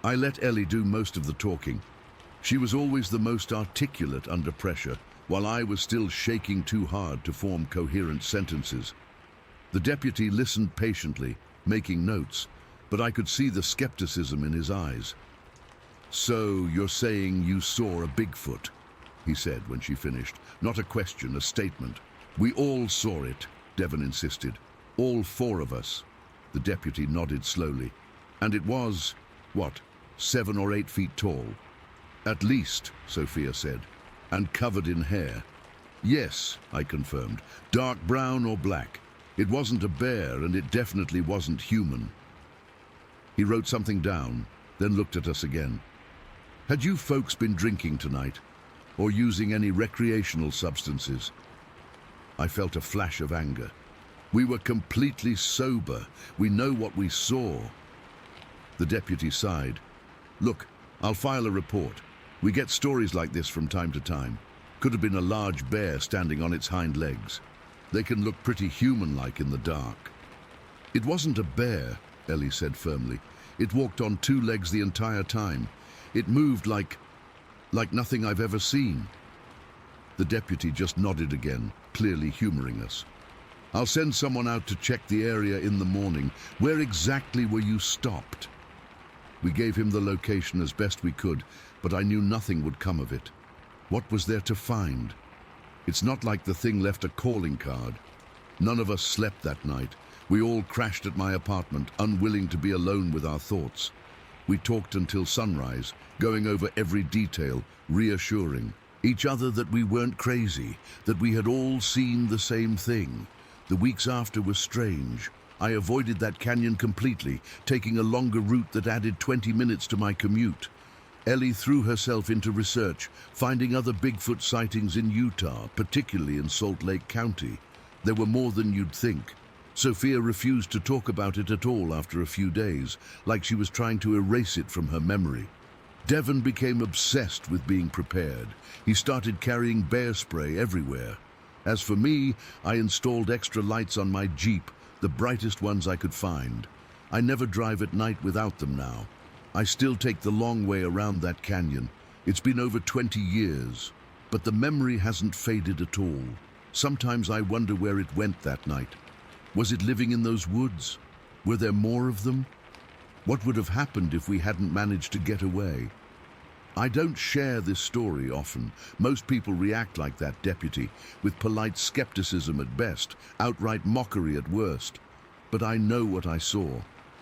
I let Ellie do most of the talking. She was always the most articulate under pressure, while I was still shaking too hard to form coherent sentences. The deputy listened patiently, making notes, but I could see the skepticism in his eyes. "So you're saying you saw a Bigfoot?" he said when she finished. "Not a question, a statement." "We all saw it," Devon insisted. "All 4 of us." The deputy nodded slowly. "And it was, what, 7 or 8 feet tall?" "At least," Sophia said. "And covered in hair." "Yes," I confirmed. "Dark brown or black. It wasn't a bear, and it definitely wasn't human." He wrote something down, then looked at us again. "Had you folks been drinking tonight? Or using any recreational substances?" I felt a flash of anger. "We were completely sober. We know what we saw." The deputy sighed. "Look, I'll file a report. We get stories like this from time to time. Could have been a large bear standing on its hind legs. They can look pretty human-like in the dark." "It wasn't a bear," Ellie said firmly. "It walked on 2 legs the entire time. It moved like nothing I've ever seen." The deputy just nodded again, clearly humoring us. "I'll send someone out to check the area in the morning. Where exactly were you stopped?" We gave him the location as best we could, but I knew nothing would come of it. What was there to find? It's not like the thing left a calling card. None of us slept that night. We all crashed at my apartment, unwilling to be alone with our thoughts. We talked until sunrise, going over every detail, reassuring each other that we weren't crazy, that we had all seen the same thing. The weeks after were strange. I avoided that canyon completely, taking a longer route that added 20 minutes to my commute. Ellie threw herself into research, finding other Bigfoot sightings in Utah, particularly in Salt Lake County. There were more than you'd think. Sophia refused to talk about it at all after a few days, like she was trying to erase it from her memory. Devon became obsessed with being prepared. He started carrying bear spray everywhere. As for me, I installed extra lights on my Jeep, the brightest ones I could find. I never drive at night without them now. I still take the long way around that canyon. It's been over 20 years, but the memory hasn't faded at all. Sometimes I wonder where it went that night. Was it living in those woods? Were there more of them? What would have happened if we hadn't managed to get away? I don't share this story often. Most people react like that deputy, with polite skepticism at best, outright mockery at worst. But I know what I saw.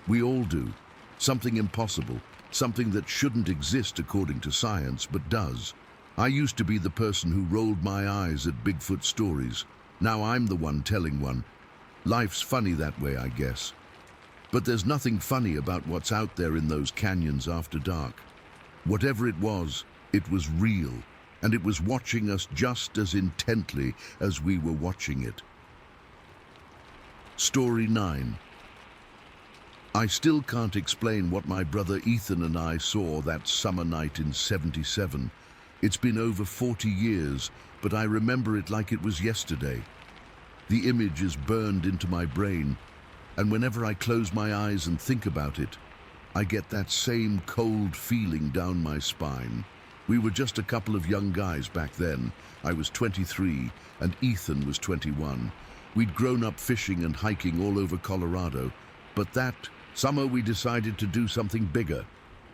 We all do. Something impossible, something that shouldn't exist according to science, but does. I used to be the person who rolled my eyes at Bigfoot stories. Now I'm the one telling one. Life's funny that way, I guess. But there's nothing funny about what's out there in those canyons after dark. Whatever it was real, and it was watching us just as intently as we were watching it. Story 9. I still can't explain what my brother Ethan and I saw that summer night in '77. It's been over 40 years, but I remember it like it was yesterday. The image is burned into my brain, and whenever I close my eyes and think about it, I get that same cold feeling down my spine. We were just a couple of young guys back then. I was 23 and Ethan was 21. We'd grown up fishing and hiking all over Colorado, but that summer we decided to do something bigger.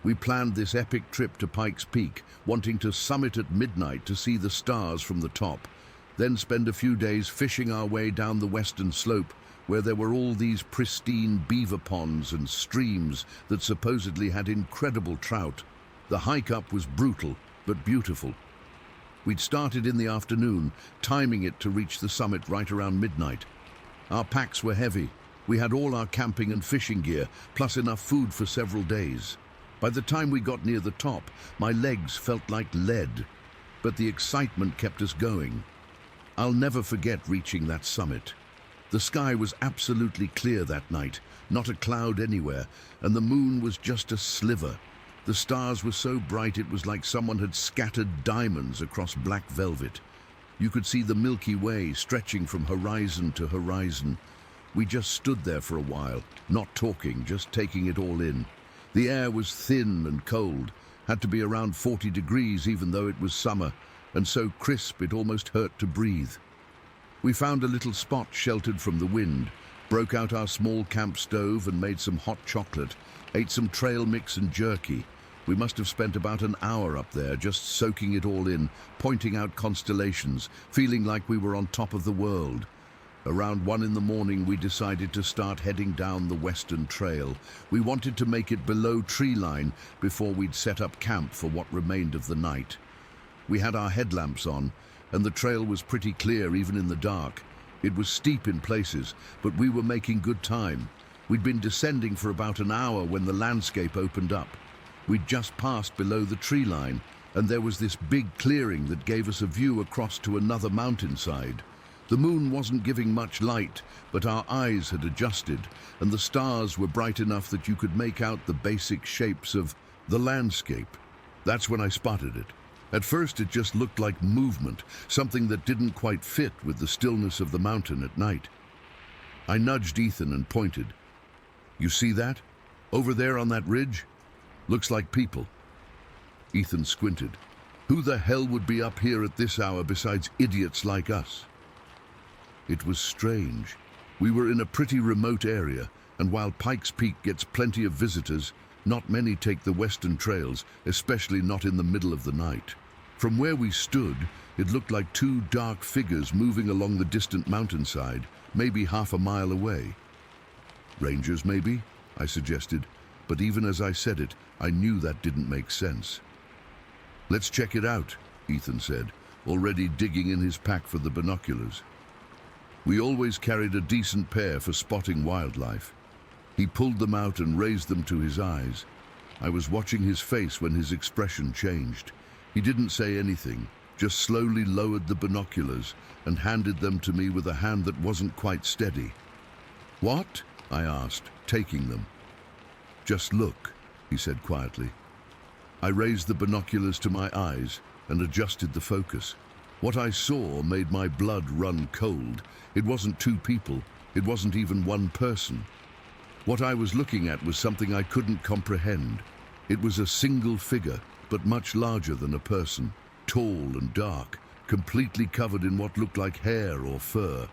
We planned this epic trip to Pikes Peak, wanting to summit at midnight to see the stars from the top, then spend a few days fishing our way down the western slope, where there were all these pristine beaver ponds and streams that supposedly had incredible trout. The hike up was brutal, but beautiful. We'd started in the afternoon, timing it to reach the summit right around midnight. Our packs were heavy. We had all our camping and fishing gear, plus enough food for several days. By the time we got near the top, my legs felt like lead, but the excitement kept us going. I'll never forget reaching that summit. The sky was absolutely clear that night, not a cloud anywhere, and the moon was just a sliver. The stars were so bright it was like someone had scattered diamonds across black velvet. You could see the Milky Way stretching from horizon to horizon. We just stood there for a while, not talking, just taking it all in. The air was thin and cold, had to be around 40 degrees even though it was summer, and so crisp it almost hurt to breathe. We found a little spot sheltered from the wind, broke out our small camp stove and made some hot chocolate, ate some trail mix and jerky. We must have spent about an hour up there just soaking it all in, pointing out constellations, feeling like we were on top of the world. Around 1 in the morning we decided to start heading down the western trail. We wanted to make it below tree line before we'd set up camp for what remained of the night. We had our headlamps on, and the trail was pretty clear even in the dark. It was steep in places, but we were making good time. We'd been descending for about an hour when the landscape opened up. We'd just passed below the tree line, and there was this big clearing that gave us a view across to another mountainside. The moon wasn't giving much light, but our eyes had adjusted, and the stars were bright enough that you could make out the basic shapes of the landscape. That's when I spotted it. At first it just looked like movement, something that didn't quite fit with the stillness of the mountain at night. I nudged Ethan and pointed. "You see that? Over there on that ridge? Looks like people." Ethan squinted. "Who the hell would be up here at this hour besides idiots like us?" It was strange. We were in a pretty remote area, and while Pikes Peak gets plenty of visitors, not many take the western trails, especially not in the middle of the night. From where we stood, it looked like 2 dark figures moving along the distant mountainside, maybe half a mile away. "Rangers, maybe?" I suggested, but even as I said it, I knew that didn't make sense. "Let's check it out," Ethan said, already digging in his pack for the binoculars. We always carried a decent pair for spotting wildlife. He pulled them out and raised them to his eyes. I was watching his face when his expression changed. He didn't say anything, just slowly lowered the binoculars and handed them to me with a hand that wasn't quite steady. "What?" I asked, taking them. "Just look," he said quietly. I raised the binoculars to my eyes and adjusted the focus. What I saw made my blood run cold. It wasn't 2 people. It wasn't even 1 person. What I was looking at was something I couldn't comprehend. It was a single figure, but much larger than a person, tall and dark, completely covered in what looked like hair or fur.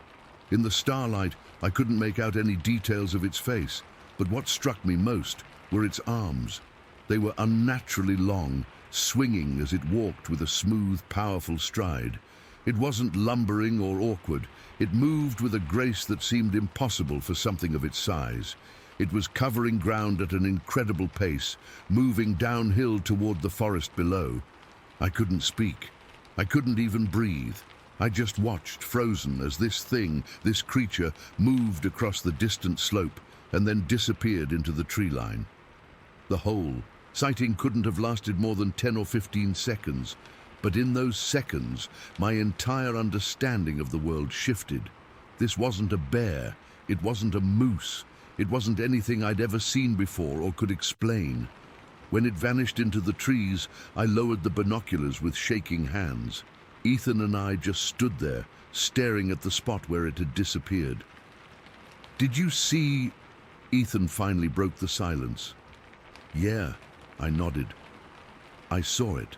In the starlight, I couldn't make out any details of its face, but what struck me most were its arms. They were unnaturally long, swinging as it walked with a smooth, powerful stride. It wasn't lumbering or awkward. It moved with a grace that seemed impossible for something of its size. It was covering ground at an incredible pace, moving downhill toward the forest below. I couldn't speak. I couldn't even breathe. I just watched, frozen, as this thing, this creature, moved across the distant slope and then disappeared into the tree line. The whole sighting couldn't have lasted more than 10 or 15 seconds, but in those seconds, my entire understanding of the world shifted. This wasn't a bear. It wasn't a moose. It wasn't anything I'd ever seen before or could explain. When it vanished into the trees, I lowered the binoculars with shaking hands. Ethan and I just stood there, staring at the spot where it had disappeared. "Did you see?" Ethan finally broke the silence. "Yeah," I nodded. "I saw it."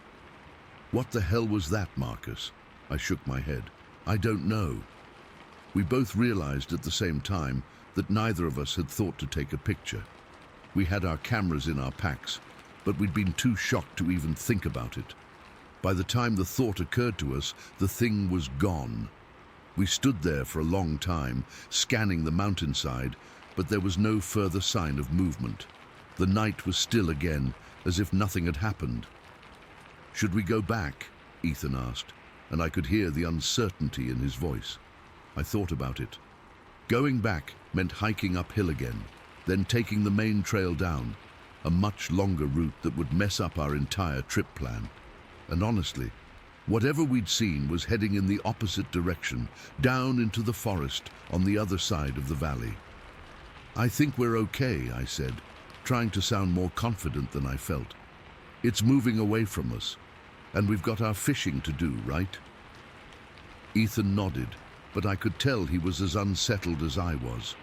"What the hell was that, Marcus?" I shook my head. "I don't know." We both realized at the same time that neither of us had thought to take a picture. We had our cameras in our packs, but we'd been too shocked to even think about it. By the time the thought occurred to us, the thing was gone. We stood there for a long time, scanning the mountainside, but there was no further sign of movement. The night was still again, as if nothing had happened. "Should we go back?" Ethan asked, and I could hear the uncertainty in his voice. I thought about it. Going back meant hiking uphill again, then taking the main trail down, a much longer route that would mess up our entire trip plan. And honestly, whatever we'd seen was heading in the opposite direction, down into the forest on the other side of the valley. "I think we're okay," I said, trying to sound more confident than I felt. "It's moving away from us, and we've got our fishing to do, right?" Ethan nodded, but I could tell he was as unsettled as I was.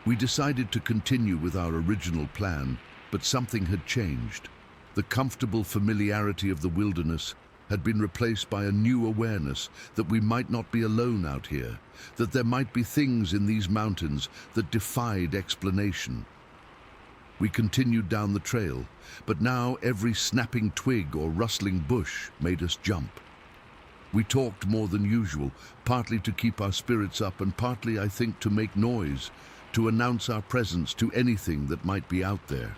We decided to continue with our original plan, but something had changed. The comfortable familiarity of the wilderness had been replaced by a new awareness that we might not be alone out here, that there might be things in these mountains that defied explanation. We continued down the trail, but now every snapping twig or rustling bush made us jump. We talked more than usual, partly to keep our spirits up and partly, I think, to make noise, to announce our presence to anything that might be out there.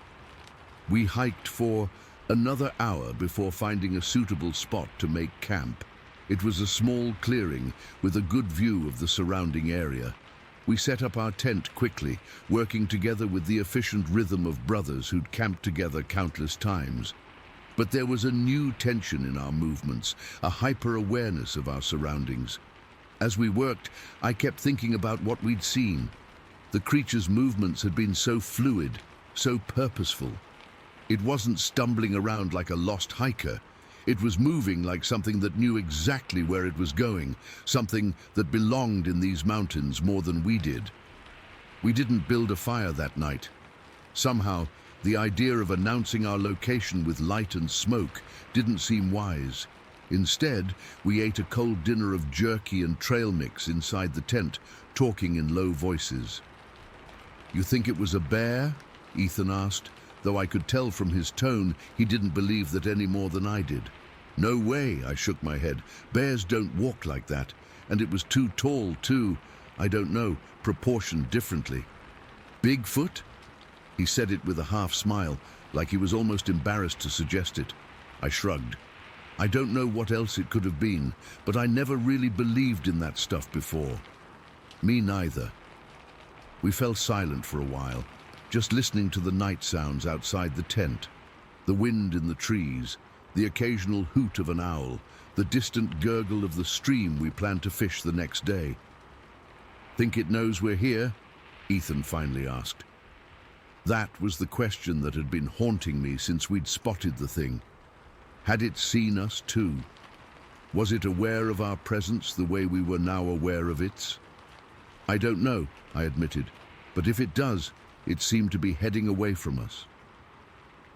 We hiked for another hour before finding a suitable spot to make camp. It was a small clearing with a good view of the surrounding area. We set up our tent quickly, working together with the efficient rhythm of brothers who'd camped together countless times. But there was a new tension in our movements, a hyper-awareness of our surroundings. As we worked, I kept thinking about what we'd seen. The creature's movements had been so fluid, so purposeful. It wasn't stumbling around like a lost hiker. It was moving like something that knew exactly where it was going, something that belonged in these mountains more than we did. We didn't build a fire that night. Somehow, the idea of announcing our location with light and smoke didn't seem wise. Instead, we ate a cold dinner of jerky and trail mix inside the tent, talking in low voices. "You think it was a bear?" Ethan asked, though I could tell from his tone he didn't believe that any more than I did. "No way," I shook my head. "Bears don't walk like that, and it was too tall, too, I don't know, proportioned differently." "Bigfoot?" He said it with a half smile, like he was almost embarrassed to suggest it. I shrugged. I don't know what else it could have been, but I never really believed in that stuff before. Me neither. We fell silent for a while, just listening to the night sounds outside the tent. The wind in the trees, the occasional hoot of an owl, the distant gurgle of the stream we planned to fish the next day. "Think it knows we're here?" Ethan finally asked. That was the question that had been haunting me since we'd spotted the thing. Had it seen us too? Was it aware of our presence the way we were now aware of its? "I don't know," I admitted, "but if it does, it seemed to be heading away from us."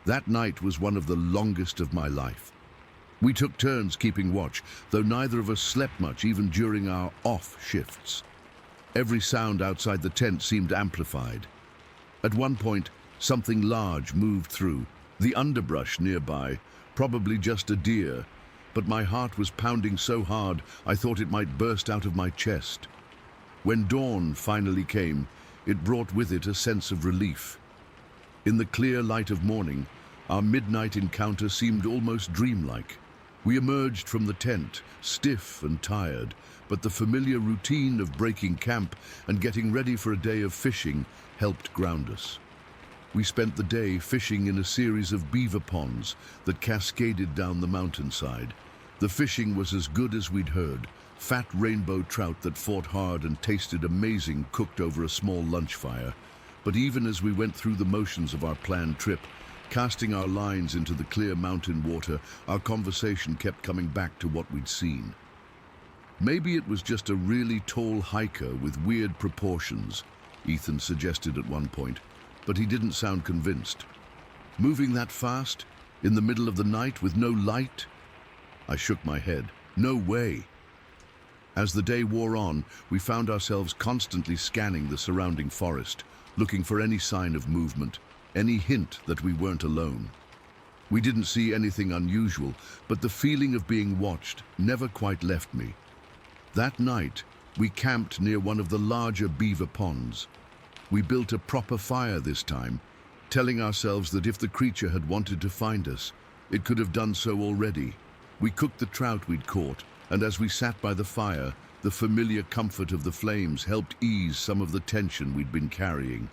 That night was one of the longest of my life. We took turns keeping watch, though neither of us slept much even during our off shifts. Every sound outside the tent seemed amplified. At one point, Something large moved through the underbrush nearby, probably just a deer, but my heart was pounding so hard I thought it might burst out of my chest. When dawn finally came, it brought with it a sense of relief. In the clear light of morning, our midnight encounter seemed almost dreamlike. We emerged from the tent, stiff and tired, but the familiar routine of breaking camp and getting ready for a day of fishing helped ground us. We spent the day fishing in a series of beaver ponds that cascaded down the mountainside. The fishing was as good as we'd heard, fat rainbow trout that fought hard and tasted amazing cooked over a small lunch fire. But even as we went through the motions of our planned trip, casting our lines into the clear mountain water, our conversation kept coming back to what we'd seen. Maybe it was just a really tall hiker with weird proportions, Ethan suggested at one point, but he didn't sound convinced. Moving that fast, in the middle of the night with no light? I shook my head. No way. As the day wore on, we found ourselves constantly scanning the surrounding forest, looking for any sign of movement, any hint that we weren't alone. We didn't see anything unusual, but the feeling of being watched never quite left me. That night, we camped near one of the larger beaver ponds. We built a proper fire this time, telling ourselves that if the creature had wanted to find us, it could have done so already. We cooked the trout we'd caught, and as we sat by the fire, the familiar comfort of the flames helped ease some of the tension we'd been carrying.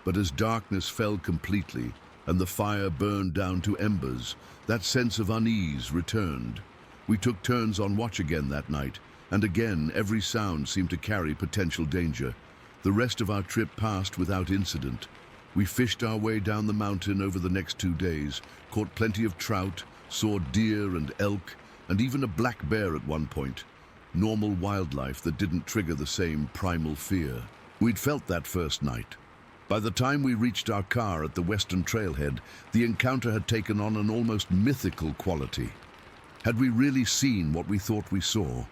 But as darkness fell completely and the fire burned down to embers, that sense of unease returned. We took turns on watch again that night, and again every sound seemed to carry potential danger. The rest of our trip passed without incident. We fished our way down the mountain over the next 2 days, caught plenty of trout, saw deer and elk, and even a black bear at one point. Normal wildlife that didn't trigger the same primal fear. We'd felt that first night. By the time we reached our car at the western trailhead, the encounter had taken on an almost mythical quality. Had we really seen what we thought we saw?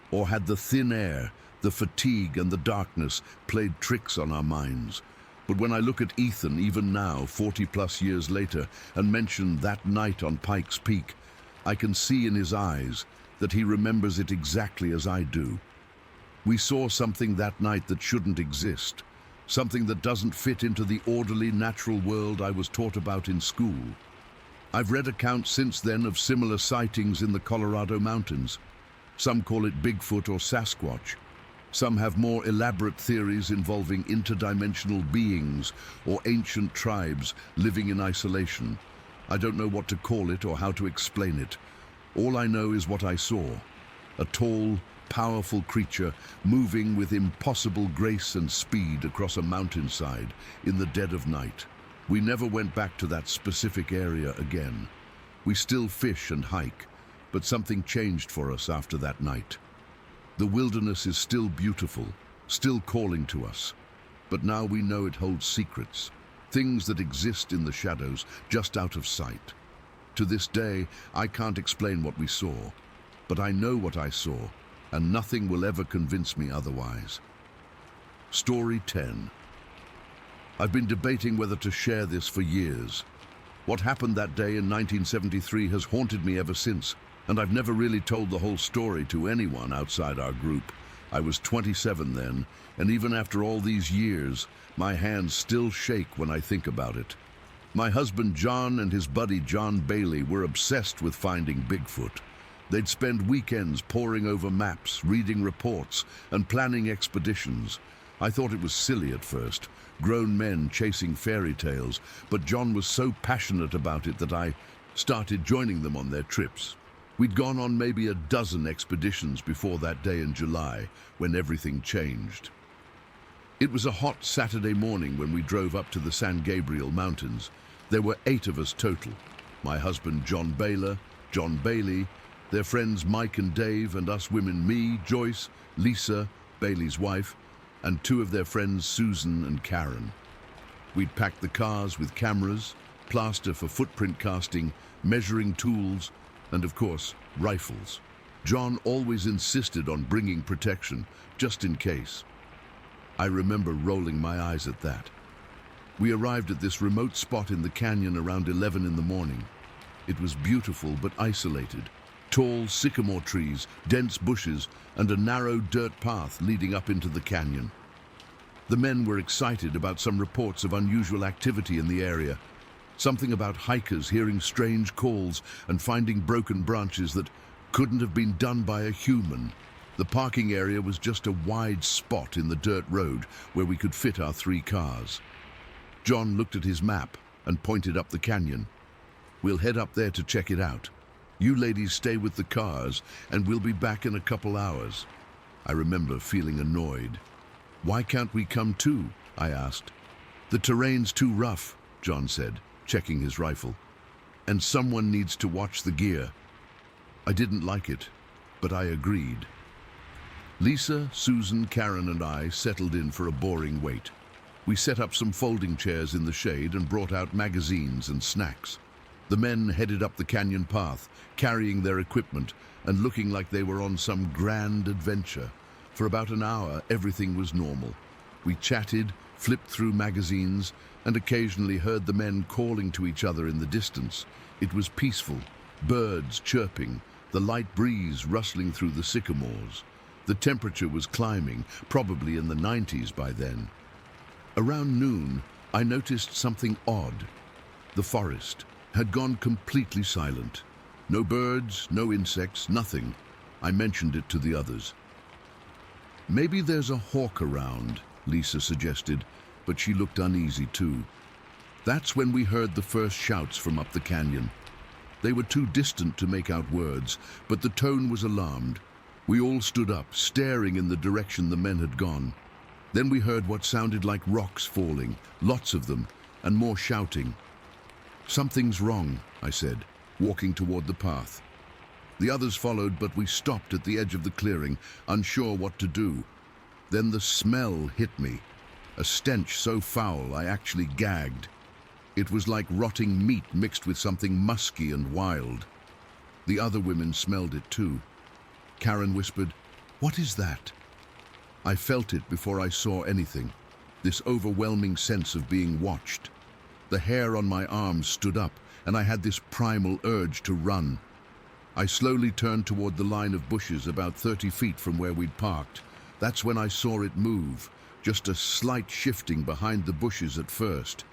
Or had the thin air, the fatigue and the darkness played tricks on our minds? But when I look at Ethan, even now, 40+ years later, and mention that night on Pikes Peak, I can see in his eyes that he remembers it exactly as I do. We saw something that night that shouldn't exist, something that doesn't fit into the orderly, natural world I was taught about in school. I've read accounts since then of similar sightings in the Colorado mountains. Some call it Bigfoot or Sasquatch. Some have more elaborate theories involving interdimensional beings or ancient tribes living in isolation. I don't know what to call it or how to explain it. All I know is what I saw. A tall, powerful creature moving with impossible grace and speed across a mountainside in the dead of night. We never went back to that specific area again. We still fish and hike, but something changed for us after that night. The wilderness is still beautiful, still calling to us, but now we know it holds secrets, things that exist in the shadows, just out of sight. To this day, I can't explain what we saw, but I know what I saw, and nothing will ever convince me otherwise. Story 10. I've been debating whether to share this for years. What happened that day in 1973 has haunted me ever since, and I've never really told the whole story to anyone outside our group. I was 27 then, and even after all these years, my hands still shake when I think about it. My husband John and his buddy John Bailey were obsessed with finding Bigfoot. They'd spend weekends poring over maps, reading reports, and planning expeditions. I thought it was silly at first, grown men chasing fairy tales, but John was so passionate about it that I started joining them on their trips. We'd gone on maybe a dozen expeditions before that day in July, when everything changed. It was a hot Saturday morning when we drove up to the San Gabriel Mountains. There were 8 of us total. My husband John Baylor, John Bailey, their friends Mike and Dave, and us women, me, Joyce, Lisa, Bailey's wife, and 2 of their friends, Susan and Karen. We'd packed the cars with cameras, plaster for footprint casting, measuring tools, and of course, rifles. John always insisted on bringing protection, just in case. I remember rolling my eyes at that. We arrived at this remote spot in the canyon around 11 in the morning. It was beautiful but isolated. Tall sycamore trees, dense bushes, and a narrow dirt path leading up into the canyon. The men were excited about some reports of unusual activity in the area. Something about hikers hearing strange calls and finding broken branches that couldn't have been done by a human. The parking area was just a wide spot in the dirt road where we could fit our 3 cars. John looked at his map and pointed up the canyon. "We'll head up there to check it out. You ladies stay with the cars and we'll be back in a couple hours." I remember feeling annoyed. "Why can't we come too?" I asked. "The terrain's too rough," John said, checking his rifle. "And someone needs to watch the gear." I didn't like it, but I agreed. Lisa, Susan, Karen, and I settled in for a boring wait. We set up some folding chairs in the shade and brought out magazines and snacks. The men headed up the canyon path, carrying their equipment and looking like they were on some grand adventure. For about an hour, everything was normal. We chatted, flipped through magazines, and occasionally heard the men calling to each other in the distance. It was peaceful, birds chirping, the light breeze rustling through the sycamores. The temperature was climbing, probably in the 90s by then. Around noon, I noticed something odd. The forest had gone completely silent. No birds, no insects, nothing. I mentioned it to the others. "Maybe there's a hawk around," Lisa suggested, but she looked uneasy too. That's when we heard the first shouts from up the canyon. They were too distant to make out words, but the tone was alarmed. We all stood up, staring in the direction the men had gone. Then we heard what sounded like rocks falling, lots of them, and more shouting. "Something's wrong," I said, walking toward the path. The others followed, but we stopped at the edge of the clearing, unsure what to do. Then the smell hit me, a stench so foul I actually gagged. It was like rotting meat mixed with something musky and wild. The other women smelled it too. Karen whispered, "What is that?" I felt it before I saw anything, this overwhelming sense of being watched. The hair on my arms stood up, and I had this primal urge to run. I slowly turned toward the line of bushes about 30 feet from where we'd parked. That's when I saw it move, just a slight shifting behind the bushes at first.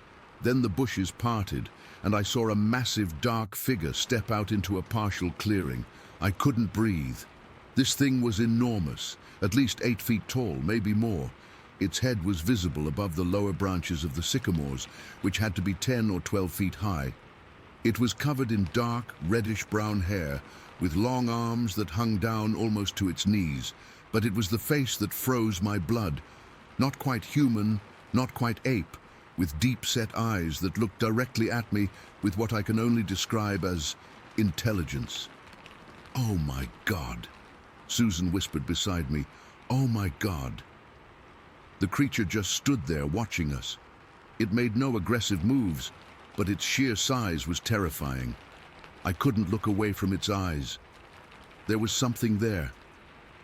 Then the bushes parted, and I saw a massive dark figure step out into a partial clearing. I couldn't breathe. This thing was enormous, at least 8 feet tall, maybe more. Its head was visible above the lower branches of the sycamores, which had to be 10 or 12 feet high. It was covered in dark, reddish-brown hair, with long arms that hung down almost to its knees. But it was the face that froze my blood. Not quite human, not quite ape, with deep-set eyes that looked directly at me with what I can only describe as intelligence. "Oh my God," Susan whispered beside me. "Oh my God." The creature just stood there watching us. It made no aggressive moves, but its sheer size was terrifying. I couldn't look away from its eyes. There was something there,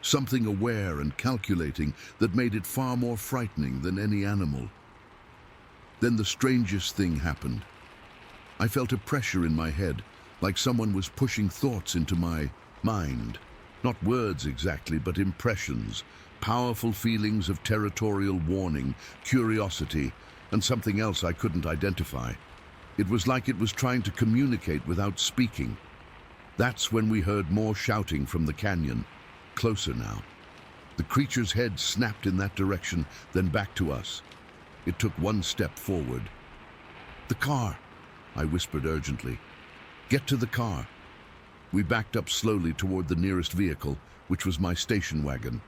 something aware and calculating that made it far more frightening than any animal. Then the strangest thing happened. I felt a pressure in my head, like someone was pushing thoughts into my mind. Not words exactly, but impressions, powerful feelings of territorial warning, curiosity, and something else I couldn't identify. It was like it was trying to communicate without speaking. That's when we heard more shouting from the canyon, closer now. The creature's head snapped in that direction, then back to us. It took one step forward. "The car," I whispered urgently. "Get to the car." We backed up slowly toward the nearest vehicle, which was my station wagon.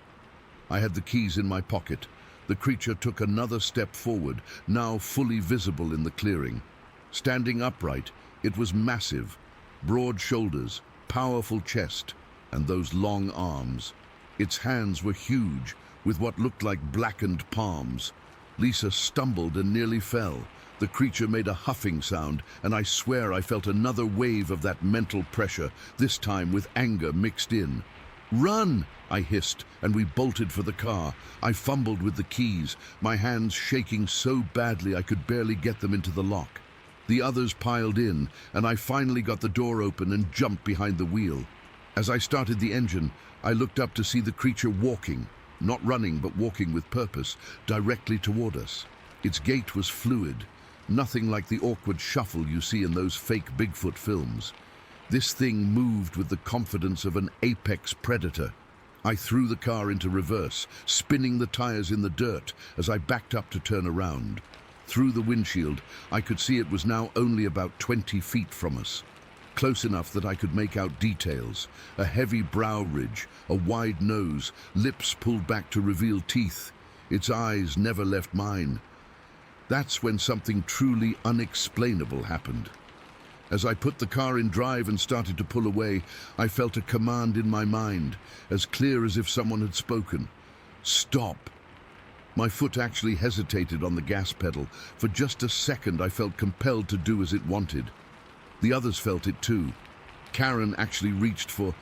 I had the keys in my pocket. The creature took another step forward, now fully visible in the clearing. Standing upright, it was massive, broad shoulders, powerful chest, and those long arms. Its hands were huge, with what looked like blackened palms. Lisa stumbled and nearly fell. The creature made a huffing sound, and I swear I felt another wave of that mental pressure, this time with anger mixed in. "Run!" I hissed, and we bolted for the car. I fumbled with the keys, my hands shaking so badly I could barely get them into the lock. The others piled in, and I finally got the door open and jumped behind the wheel. As I started the engine, I looked up to see the creature walking, not running but walking with purpose, directly toward us. Its gait was fluid, nothing like the awkward shuffle you see in those fake Bigfoot films. This thing moved with the confidence of an apex predator. I threw the car into reverse, spinning the tires in the dirt as I backed up to turn around. Through the windshield, I could see it was now only about 20 feet from us. Close enough that I could make out details. A heavy brow ridge, a wide nose, lips pulled back to reveal teeth. Its eyes never left mine. That's when something truly unexplainable happened. As I put the car in drive and started to pull away, I felt a command in my mind, as clear as if someone had spoken. Stop! My foot actually hesitated on the gas pedal. For just a second, I felt compelled to do as it wanted. The others felt it too. Karen actually reached for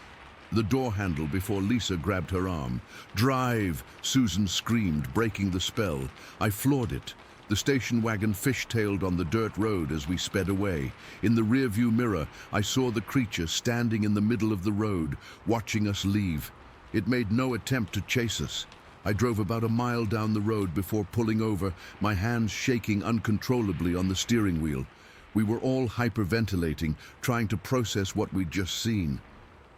the door handle before Lisa grabbed her arm. "Drive!" Susan screamed, breaking the spell. I floored it. The station wagon fishtailed on the dirt road as we sped away. In the rearview mirror, I saw the creature standing in the middle of the road, watching us leave. It made no attempt to chase us. I drove about a mile down the road before pulling over, my hands shaking uncontrollably on the steering wheel. We were all hyperventilating, trying to process what we'd just seen.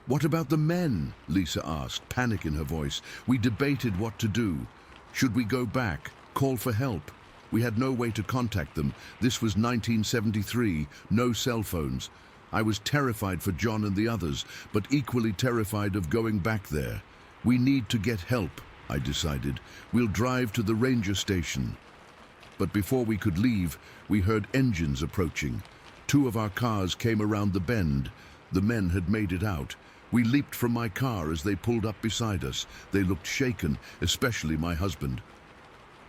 "What about the men?" Lisa asked, panic in her voice. We debated what to do. Should we go back, call for help? We had no way to contact them. This was 1973, no cell phones. I was terrified for John and the others, but equally terrified of going back there. "We need to get help," I decided. "We'll drive to the ranger station." But before we could leave, we heard engines approaching. 2 of our cars came around the bend. The men had made it out. We leaped from my car as they pulled up beside us. They looked shaken, especially my husband.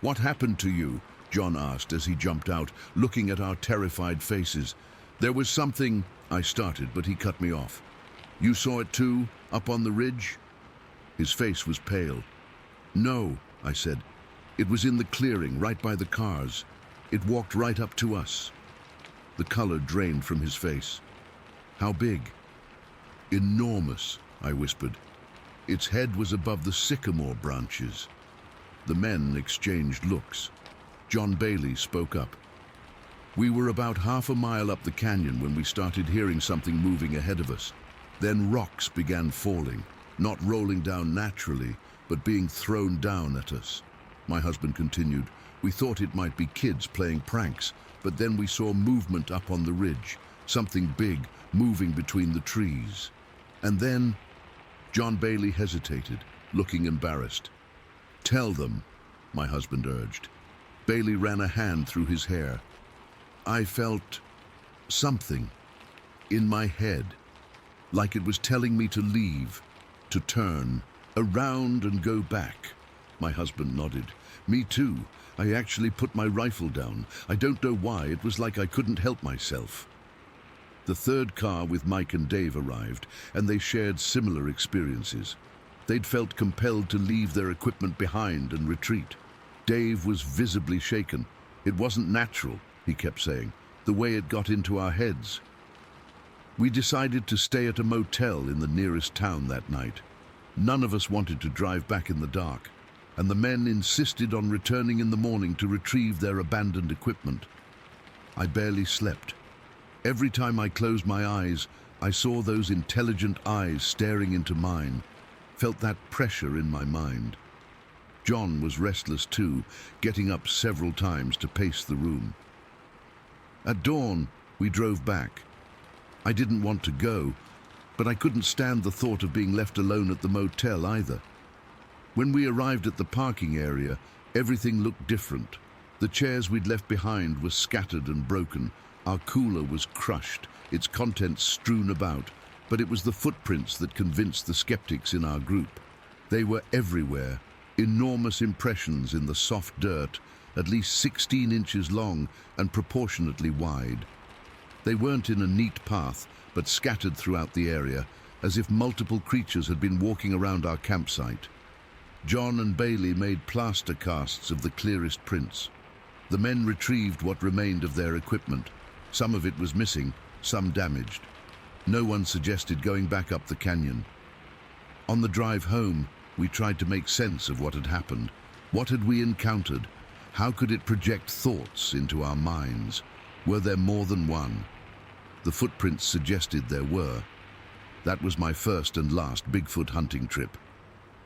"What happened to you?" John asked as he jumped out, looking at our terrified faces. "There was something," I started, but he cut me off. "You saw it too, up on the ridge?" His face was pale. "No," I said. "It was in the clearing, right by the cars. It walked right up to us." The color drained from his face. "How big?" "Enormous," I whispered. "Its head was above the sycamore branches." The men exchanged looks. John Bailey spoke up. "We were about half a mile up the canyon when we started hearing something moving ahead of us. Then rocks began falling, not rolling down naturally, but being thrown down at us." My husband continued, "We thought it might be kids playing pranks, but then we saw movement up on the ridge, something big moving between the trees. And then—" John Bailey hesitated, looking embarrassed. "Tell them," my husband urged. Bailey ran a hand through his hair. "I felt something in my head, like it was telling me to leave, to turn around and go back." My husband nodded. "Me too. I actually put my rifle down. I don't know why, it was like I couldn't help myself." The 3rd car with Mike and Dave arrived, and they shared similar experiences. They'd felt compelled to leave their equipment behind and retreat. Dave was visibly shaken. "It wasn't natural," he kept saying, "the way it got into our heads." We decided to stay at a motel in the nearest town that night. None of us wanted to drive back in the dark, and the men insisted on returning in the morning to retrieve their abandoned equipment. I barely slept. Every time I closed my eyes, I saw those intelligent eyes staring into mine, felt that pressure in my mind. John was restless too, getting up several times to pace the room. At dawn, we drove back. I didn't want to go, but I couldn't stand the thought of being left alone at the motel either. When we arrived at the parking area, everything looked different. The chairs we'd left behind were scattered and broken. Our cooler was crushed, its contents strewn about, but it was the footprints that convinced the skeptics in our group. They were everywhere, enormous impressions in the soft dirt, at least 16 inches long and proportionately wide. They weren't in a neat path, but scattered throughout the area, as if multiple creatures had been walking around our campsite. John and Bailey made plaster casts of the clearest prints. The men retrieved what remained of their equipment. Some of it was missing, some damaged. No one suggested going back up the canyon. On the drive home, we tried to make sense of what had happened. What had we encountered? How could it project thoughts into our minds? Were there more than one? The footprints suggested there were. That was my first and last Bigfoot hunting trip.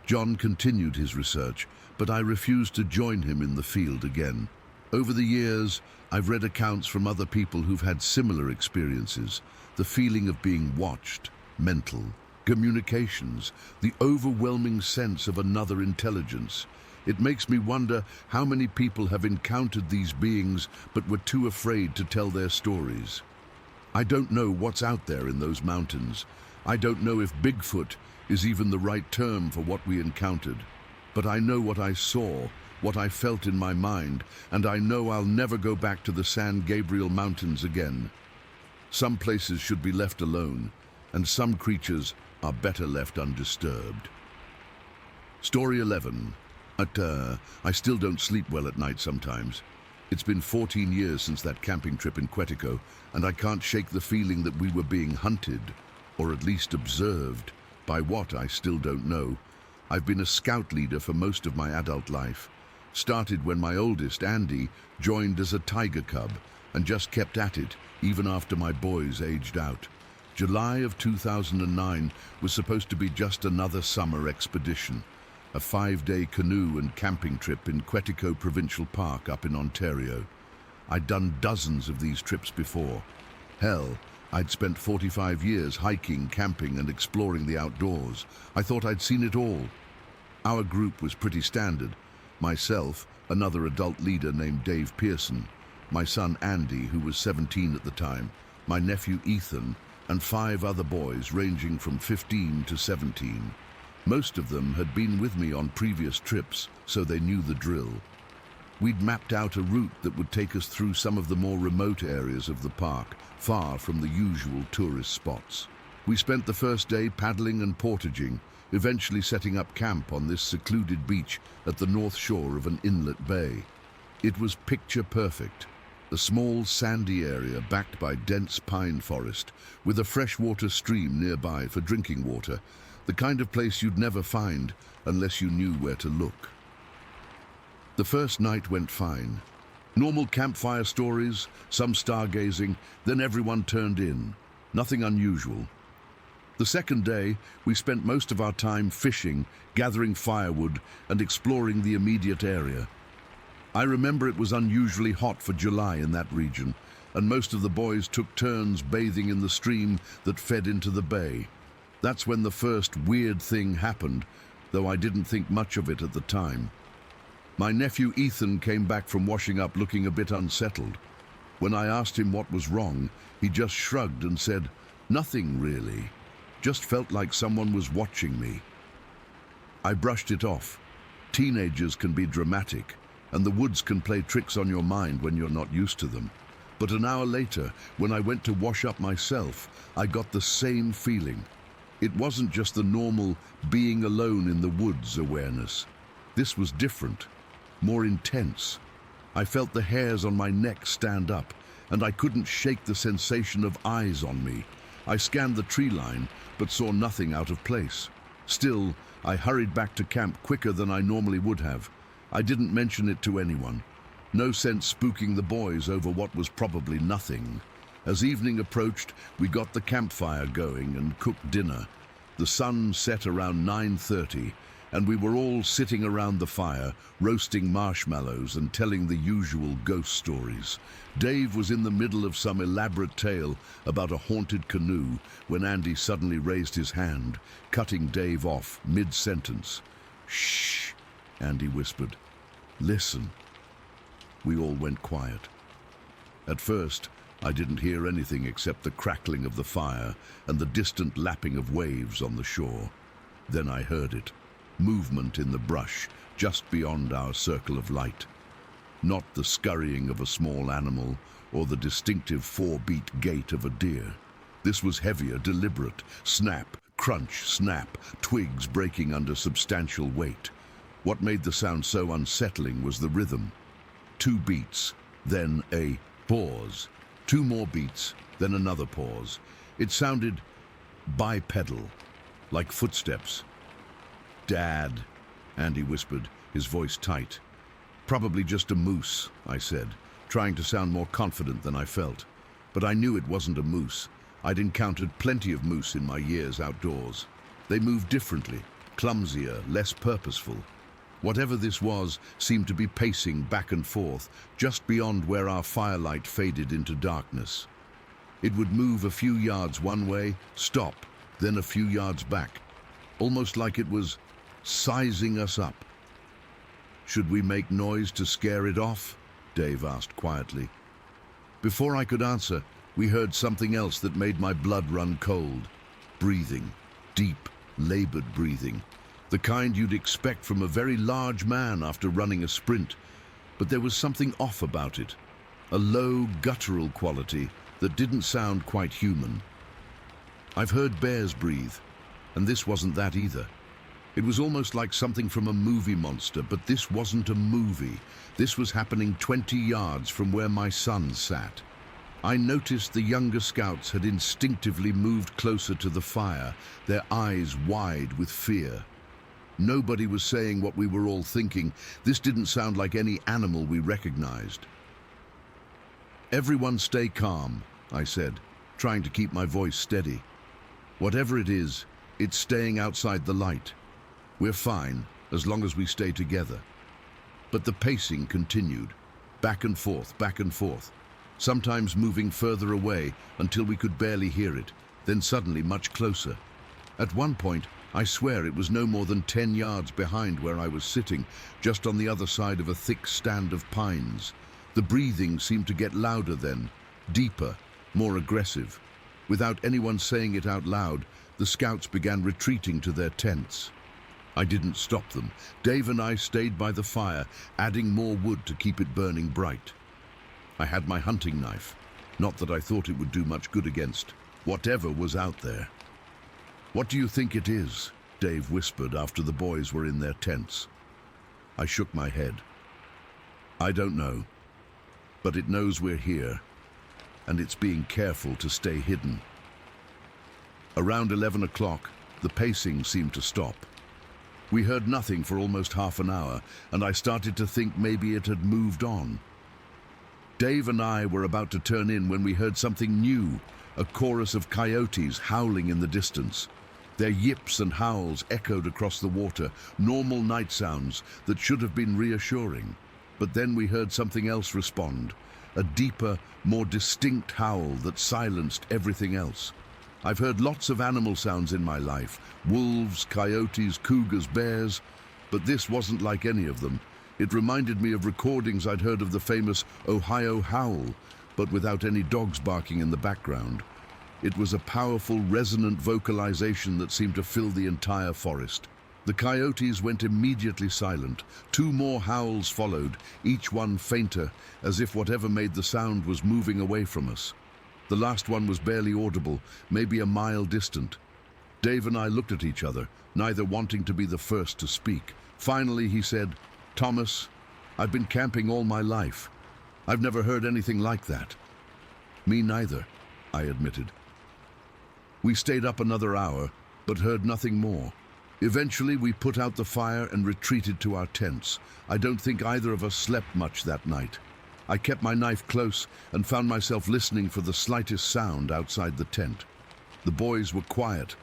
John continued his research, but I refused to join him in the field again. Over the years, I've read accounts from other people who've had similar experiences. The feeling of being watched, mental, communications, the overwhelming sense of another intelligence. It makes me wonder how many people have encountered these beings but were too afraid to tell their stories. I don't know what's out there in those mountains. I don't know if Bigfoot is even the right term for what we encountered. But I know what I saw, what I felt in my mind, and I know I'll never go back to the San Gabriel Mountains again. Some places should be left alone, and some creatures are better left undisturbed. Story 11. I still don't sleep well at night sometimes. It's been 14 years since that camping trip in Quetico, and I can't shake the feeling that we were being hunted, or at least observed. By what, I still don't know. I've been a scout leader for most of my adult life. Started when my oldest, Andy, joined as a tiger cub, and just kept at it, even after my boys aged out. July of 2009 was supposed to be just another summer expedition. A 5-day canoe and camping trip in Quetico Provincial Park up in Ontario. I'd done dozens of these trips before. Hell, I'd spent 45 years hiking, camping, and exploring the outdoors. I thought I'd seen it all. Our group was pretty standard. Myself, another adult leader named Dave Pearson, my son Andy, who was 17 at the time, my nephew Ethan, and 5 other boys ranging from 15 to 17. Most of them had been with me on previous trips, so they knew the drill. We'd mapped out a route that would take us through some of the more remote areas of the park, far from the usual tourist spots. We spent the first day paddling and portaging, eventually setting up camp on this secluded beach at the north shore of an inlet bay. It was picture perfect. A small sandy area backed by dense pine forest, with a freshwater stream nearby for drinking water, the kind of place you'd never find unless you knew where to look. The first night went fine. Normal campfire stories, some stargazing, then everyone turned in. Nothing unusual. The second day, we spent most of our time fishing, gathering firewood, and exploring the immediate area. I remember it was unusually hot for July in that region, and most of the boys took turns bathing in the stream that fed into the bay. That's when the first weird thing happened, though I didn't think much of it at the time. My nephew Ethan came back from washing up looking a bit unsettled. When I asked him what was wrong, he just shrugged and said, "Nothing really. Just felt like someone was watching me." I brushed it off. Teenagers can be dramatic, and the woods can play tricks on your mind when you're not used to them. But an hour later, when I went to wash up myself, I got the same feeling. It wasn't just the normal being alone in the woods awareness. This was different, more intense. I felt the hairs on my neck stand up, and I couldn't shake the sensation of eyes on me. I scanned the tree line, but saw nothing out of place. Still, I hurried back to camp quicker than I normally would have. I didn't mention it to anyone. No sense spooking the boys over what was probably nothing. As evening approached, we got the campfire going and cooked dinner. The sun set around 9:30, and we were all sitting around the fire, roasting marshmallows and telling the usual ghost stories. Dave was in the middle of some elaborate tale about a haunted canoe when Andy suddenly raised his hand, cutting Dave off mid-sentence. "Shh," Andy whispered. "Listen." We all went quiet. At first, I didn't hear anything except the crackling of the fire and the distant lapping of waves on the shore. Then I heard it. Movement in the brush just beyond our circle of light. Not the scurrying of a small animal or the distinctive 4-beat gait of a deer. This was heavier, deliberate, snap, crunch, snap, twigs breaking under substantial weight. What made the sound so unsettling was the rhythm. 2 beats, then a pause. 2 more beats, then another pause. It sounded bipedal, like footsteps. "Dad," Andy whispered, his voice tight. "Probably just a moose," I said, trying to sound more confident than I felt. But I knew it wasn't a moose. I'd encountered plenty of moose in my years outdoors. They moved differently, clumsier, less purposeful. Whatever this was seemed to be pacing back and forth, just beyond where our firelight faded into darkness. It would move a few yards one way, stop, then a few yards back, almost like it was sizing us up. "Should we make noise to scare it off?" Dave asked quietly. Before I could answer, we heard something else that made my blood run cold. Breathing. Deep, labored breathing. The kind you'd expect from a very large man after running a sprint. But there was something off about it. A low, guttural quality that didn't sound quite human. I've heard bears breathe, and this wasn't that either. It was almost like something from a movie monster, but this wasn't a movie. This was happening 20 yards from where my son sat. I noticed the younger scouts had instinctively moved closer to the fire, their eyes wide with fear. Nobody was saying what we were all thinking. This didn't sound like any animal we recognized. "Everyone stay calm," I said, trying to keep my voice steady. "Whatever it is, it's staying outside the light. We're fine, as long as we stay together." But the pacing continued, back and forth, sometimes moving further away until we could barely hear it, then suddenly much closer. At one point, I swear it was no more than 10 yards behind where I was sitting, just on the other side of a thick stand of pines. The breathing seemed to get louder then, deeper, more aggressive. Without anyone saying it out loud, the scouts began retreating to their tents. I didn't stop them. Dave and I stayed by the fire, adding more wood to keep it burning bright. I had my hunting knife, not that I thought it would do much good against whatever was out there. "What do you think it is?" Dave whispered after the boys were in their tents. I shook my head. "I don't know, but it knows we're here, and it's being careful to stay hidden." Around 11 o'clock, the pacing seemed to stop. We heard nothing for almost half an hour, and I started to think maybe it had moved on. Dave and I were about to turn in when we heard something new, a chorus of coyotes howling in the distance. Their yips and howls echoed across the water, normal night sounds that should have been reassuring. But then we heard something else respond, a deeper, more distinct howl that silenced everything else. I've heard lots of animal sounds in my life, wolves, coyotes, cougars, bears, but this wasn't like any of them. It reminded me of recordings I'd heard of the famous Ohio howl, but without any dogs barking in the background. It was a powerful, resonant vocalization that seemed to fill the entire forest. The coyotes went immediately silent. 2 more howls followed, each one fainter, as if whatever made the sound was moving away from us. The last one was barely audible, maybe a mile distant. Dave and I looked at each other, neither wanting to be the first to speak. Finally, he said, "Thomas, I've been camping all my life. I've never heard anything like that." "Me neither," I admitted. We stayed up another hour, but heard nothing more. Eventually, we put out the fire and retreated to our tents. I don't think either of us slept much that night. I kept my knife close and found myself listening for the slightest sound outside the tent. The boys were quiet,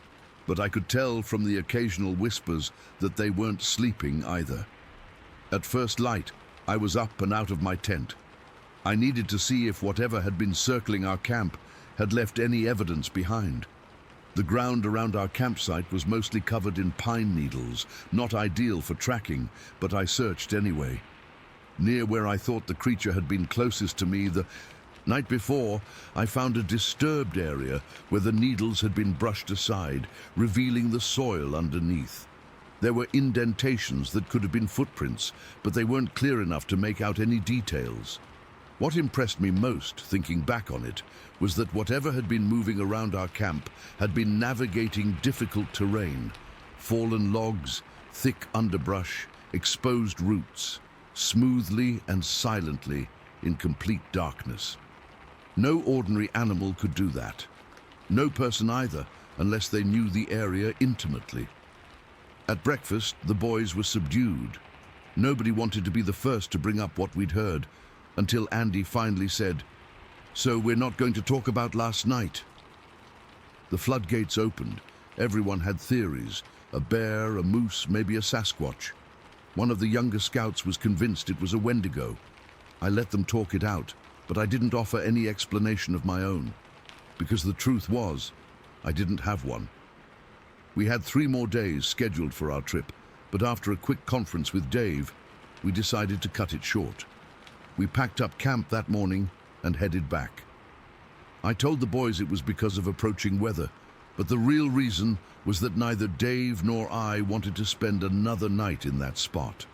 but I could tell from the occasional whispers that they weren't sleeping either. At first light, I was up and out of my tent. I needed to see if whatever had been circling our camp had left any evidence behind. The ground around our campsite was mostly covered in pine needles, not ideal for tracking, but I searched anyway. Near where I thought the creature had been closest to me the night before, I found a disturbed area where the needles had been brushed aside, revealing the soil underneath. There were indentations that could have been footprints, but they weren't clear enough to make out any details. What impressed me most, thinking back on it, was that whatever had been moving around our camp had been navigating difficult terrain, fallen logs, thick underbrush, exposed roots, smoothly and silently in complete darkness. No ordinary animal could do that. No person either, unless they knew the area intimately. At breakfast, the boys were subdued. Nobody wanted to be the first to bring up what we'd heard, until Andy finally said, "So we're not going to talk about last night?" The floodgates opened. Everyone had theories. A bear, a moose, maybe a Sasquatch. One of the younger scouts was convinced it was a Wendigo. I let them talk it out, but I didn't offer any explanation of my own, because the truth was, I didn't have one. We had 3 more days scheduled for our trip, but after a quick conference with Dave, we decided to cut it short. We packed up camp that morning and headed back. I told the boys it was because of approaching weather, but the real reason was that neither Dave nor I wanted to spend another night in that spot.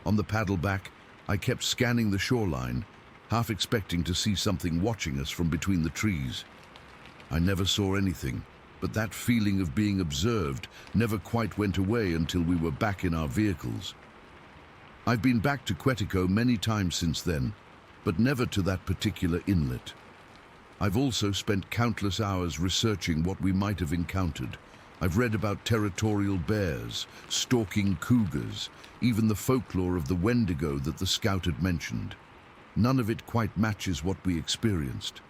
On the paddle back, I kept scanning the shoreline, half expecting to see something watching us from between the trees. I never saw anything, but that feeling of being observed never quite went away until we were back in our vehicles. I've been back to Quetico many times since then, but never to that particular inlet. I've also spent countless hours researching what we might have encountered. I've read about territorial bears, stalking cougars, even the folklore of the Wendigo that the scout had mentioned. None of it quite matches what we experienced.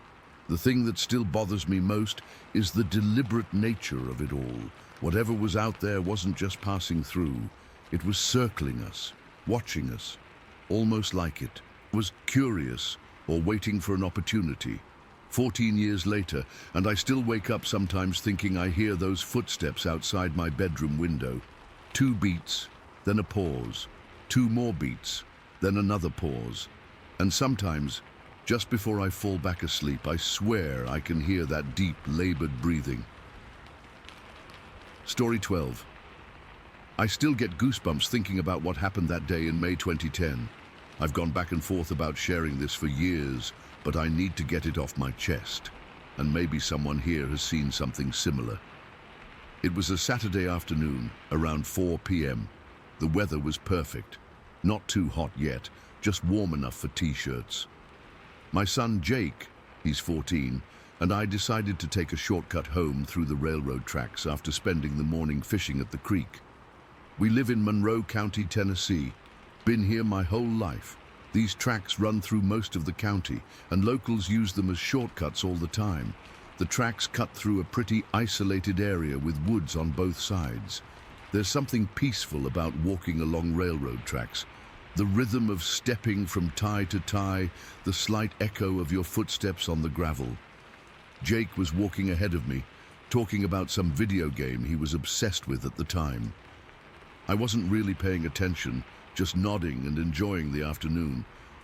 The thing that still bothers me most is the deliberate nature of it all. Whatever was out there wasn't just passing through. It was circling us, watching us, almost like it was curious or waiting for an opportunity. 14 years later, and I still wake up sometimes thinking I hear those footsteps outside my bedroom window. 2 beats, then a pause. 2 more beats, then another pause. And sometimes, just before I fall back asleep, I swear I can hear that deep, labored breathing. Story 12. I still get goosebumps thinking about what happened that day in May 2010. I've gone back and forth about sharing this for years, but I need to get it off my chest. And maybe someone here has seen something similar. It was a Saturday afternoon, around 4 p.m. The weather was perfect. Not too hot yet, just warm enough for t-shirts. My son Jake, he's 14, and I decided to take a shortcut home through the railroad tracks after spending the morning fishing at the creek. We live in Monroe County, Tennessee. Been here my whole life. These tracks run through most of the county, and locals use them as shortcuts all the time. The tracks cut through a pretty isolated area with woods on both sides. There's something peaceful about walking along railroad tracks. The rhythm of stepping from tie to tie, the slight echo of your footsteps on the gravel. Jake was walking ahead of me, talking about some video game he was obsessed with at the time. I wasn't really paying attention, just nodding and enjoying the afternoon.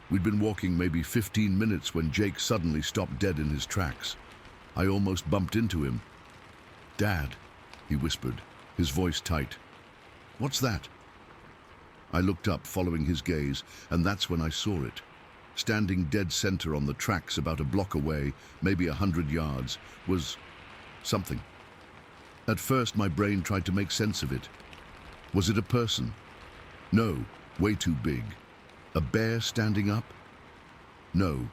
We'd been walking maybe 15 minutes when Jake suddenly stopped dead in his tracks. I almost bumped into him. "Dad," he whispered, his voice tight. "What's that?" I looked up, following his gaze, and that's when I saw it. Standing dead center on the tracks about a block away, maybe 100 yards, was something. At first, my brain tried to make sense of it. Was it a person? No, way too big. A bear standing up? No,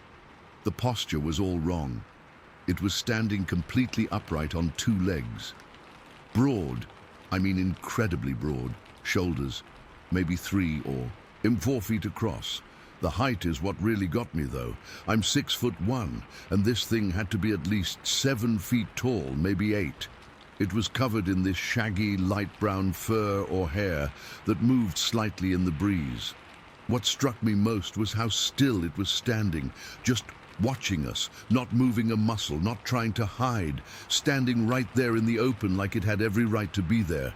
the posture was all wrong. It was standing completely upright on 2 legs. Broad, I mean incredibly broad, shoulders, maybe 3 or 4 feet across. The height is what really got me though. I'm 6'1", and this thing had to be at least 7 feet tall, maybe 8. It was covered in this shaggy, light brown fur or hair that moved slightly in the breeze. What struck me most was how still it was standing, just watching us, not moving a muscle, not trying to hide, standing right there in the open like it had every right to be there.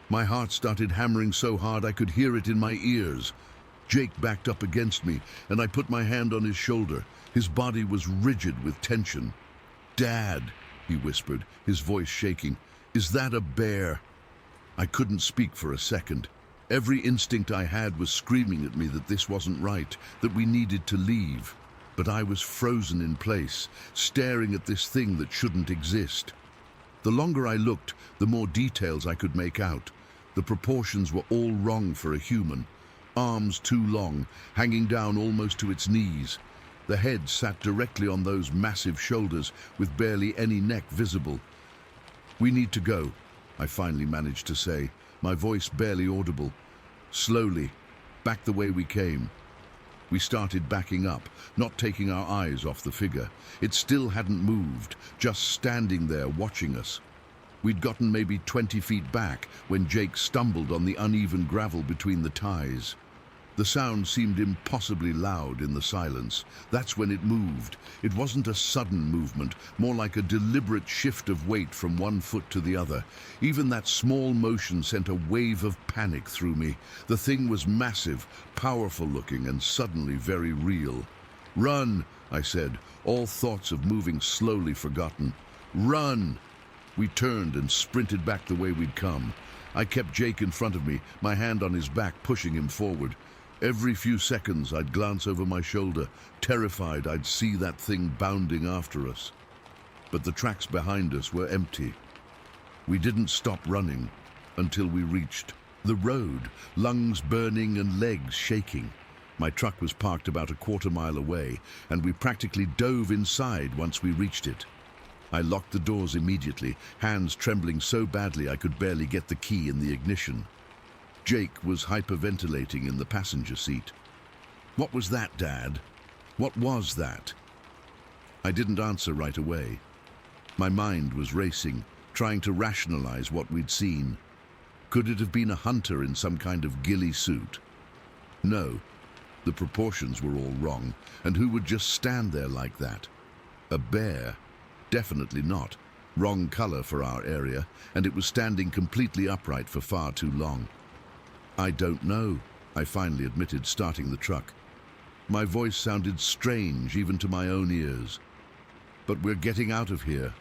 My heart started hammering so hard I could hear it in my ears. Jake backed up against me, and I put my hand on his shoulder. His body was rigid with tension. "Dad," he whispered, his voice shaking, "is that a bear?" I couldn't speak for a second. Every instinct I had was screaming at me that this wasn't right, that we needed to leave. but I was frozen in place, staring at this thing that shouldn't exist. The longer I looked, the more details I could make out. The proportions were all wrong for a human. Arms too long, hanging down almost to its knees. The head sat directly on those massive shoulders with barely any neck visible. "We need to go," I finally managed to say, my voice barely audible. "Slowly, back the way we came." We started backing up, not taking our eyes off the figure. It still hadn't moved, just standing there watching us. We'd gotten maybe 20 feet back when Jake stumbled on the uneven gravel between the ties. The sound seemed impossibly loud in the silence. That's when it moved. It wasn't a sudden movement, more like a deliberate shift of weight from one foot to the other. Even that small motion sent a wave of panic through me. The thing was massive, powerful looking, and suddenly very real. "Run," I said, all thoughts of moving slowly forgotten. "Run!" We turned and sprinted back the way we'd come. I kept Jake in front of me, my hand on his back, pushing him forward. Every few seconds I'd glance over my shoulder, terrified I'd see that thing bounding after us. But the tracks behind us were empty. We didn't stop running until we reached the road, lungs burning and legs shaking. My truck was parked about a quarter-mile away, and we practically dove inside once we reached it. I locked the doors immediately, hands trembling so badly I could barely get the key in the ignition. Jake was hyperventilating in the passenger seat. "What was that, Dad? What was that?" I didn't answer right away. My mind was racing, trying to rationalize what we'd seen. Could it have been a hunter in some kind of ghillie suit? No, the proportions were all wrong, and who would just stand there like that? A bear? Definitely not. Wrong color for our area, and it was standing completely upright for far too long. "I don't know," I finally admitted, starting the truck. My voice sounded strange even to my own ears. "But we're getting out of here."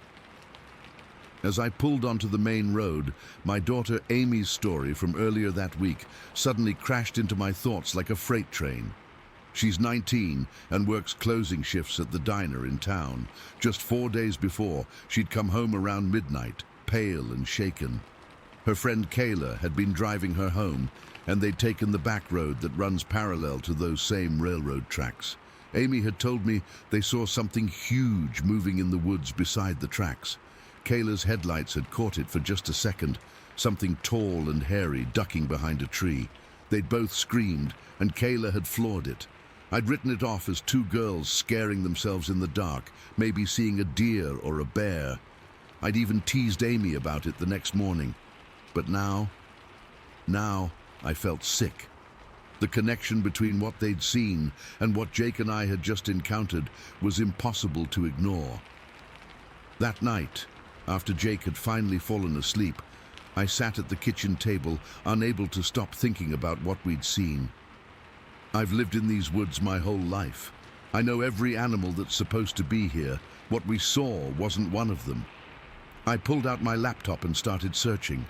As I pulled onto the main road, my daughter Amy's story from earlier that week suddenly crashed into my thoughts like a freight train. She's 19 and works closing shifts at the diner in town. Just 4 days before, she'd come home around midnight, pale and shaken. Her friend Kayla had been driving her home, and they'd taken the back road that runs parallel to those same railroad tracks. Amy had told me they saw something huge moving in the woods beside the tracks. Kayla's headlights had caught it for just a second, something tall and hairy ducking behind a tree. They'd both screamed, and Kayla had floored it. I'd written it off as two girls scaring themselves in the dark, maybe seeing a deer or a bear. I'd even teased Amy about it the next morning. But now I felt sick. The connection between what they'd seen and what Jake and I had just encountered was impossible to ignore. That night, after Jake had finally fallen asleep, I sat at the kitchen table, unable to stop thinking about what we'd seen. I've lived in these woods my whole life. I know every animal that's supposed to be here. What we saw wasn't one of them. I pulled out my laptop and started searching.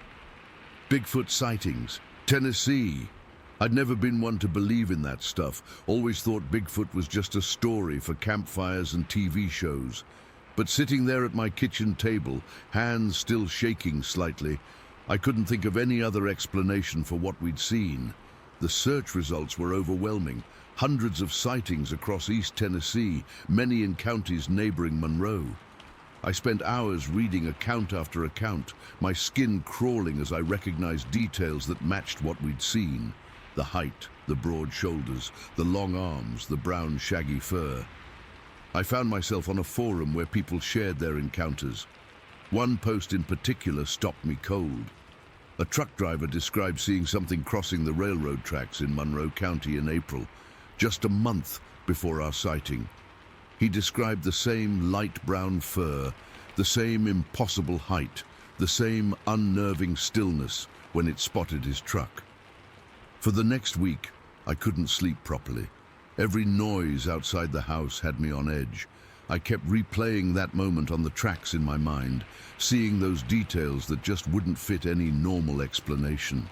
Bigfoot sightings, Tennessee. I'd never been one to believe in that stuff, always thought Bigfoot was just a story for campfires and TV shows. But sitting there at my kitchen table, hands still shaking slightly, I couldn't think of any other explanation for what we'd seen. The search results were overwhelming. Hundreds of sightings across East Tennessee, many in counties neighboring Monroe. I spent hours reading account after account, my skin crawling as I recognized details that matched what we'd seen. The height, the broad shoulders, the long arms, the brown shaggy fur. I found myself on a forum where people shared their encounters. One post in particular stopped me cold. A truck driver described seeing something crossing the railroad tracks in Monroe County in April, just a month before our sighting. He described the same light brown fur, the same impossible height, the same unnerving stillness when it spotted his truck. For the next week, I couldn't sleep properly. Every noise outside the house had me on edge. I kept replaying that moment on the tracks in my mind, seeing those details that just wouldn't fit any normal explanation.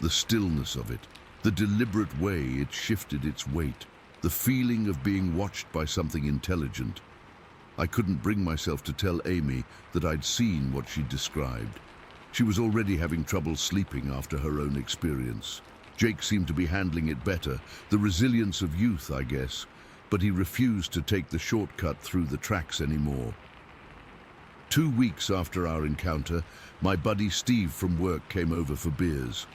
The stillness of it, the deliberate way it shifted its weight. the feeling of being watched by something intelligent. I couldn't bring myself to tell Amy that I'd seen what she described. She was already having trouble sleeping after her own experience. Jake seemed to be handling it better, the resilience of youth, I guess, but he refused to take the shortcut through the tracks anymore. 2 weeks after our encounter, my buddy Steve from work came over for beers.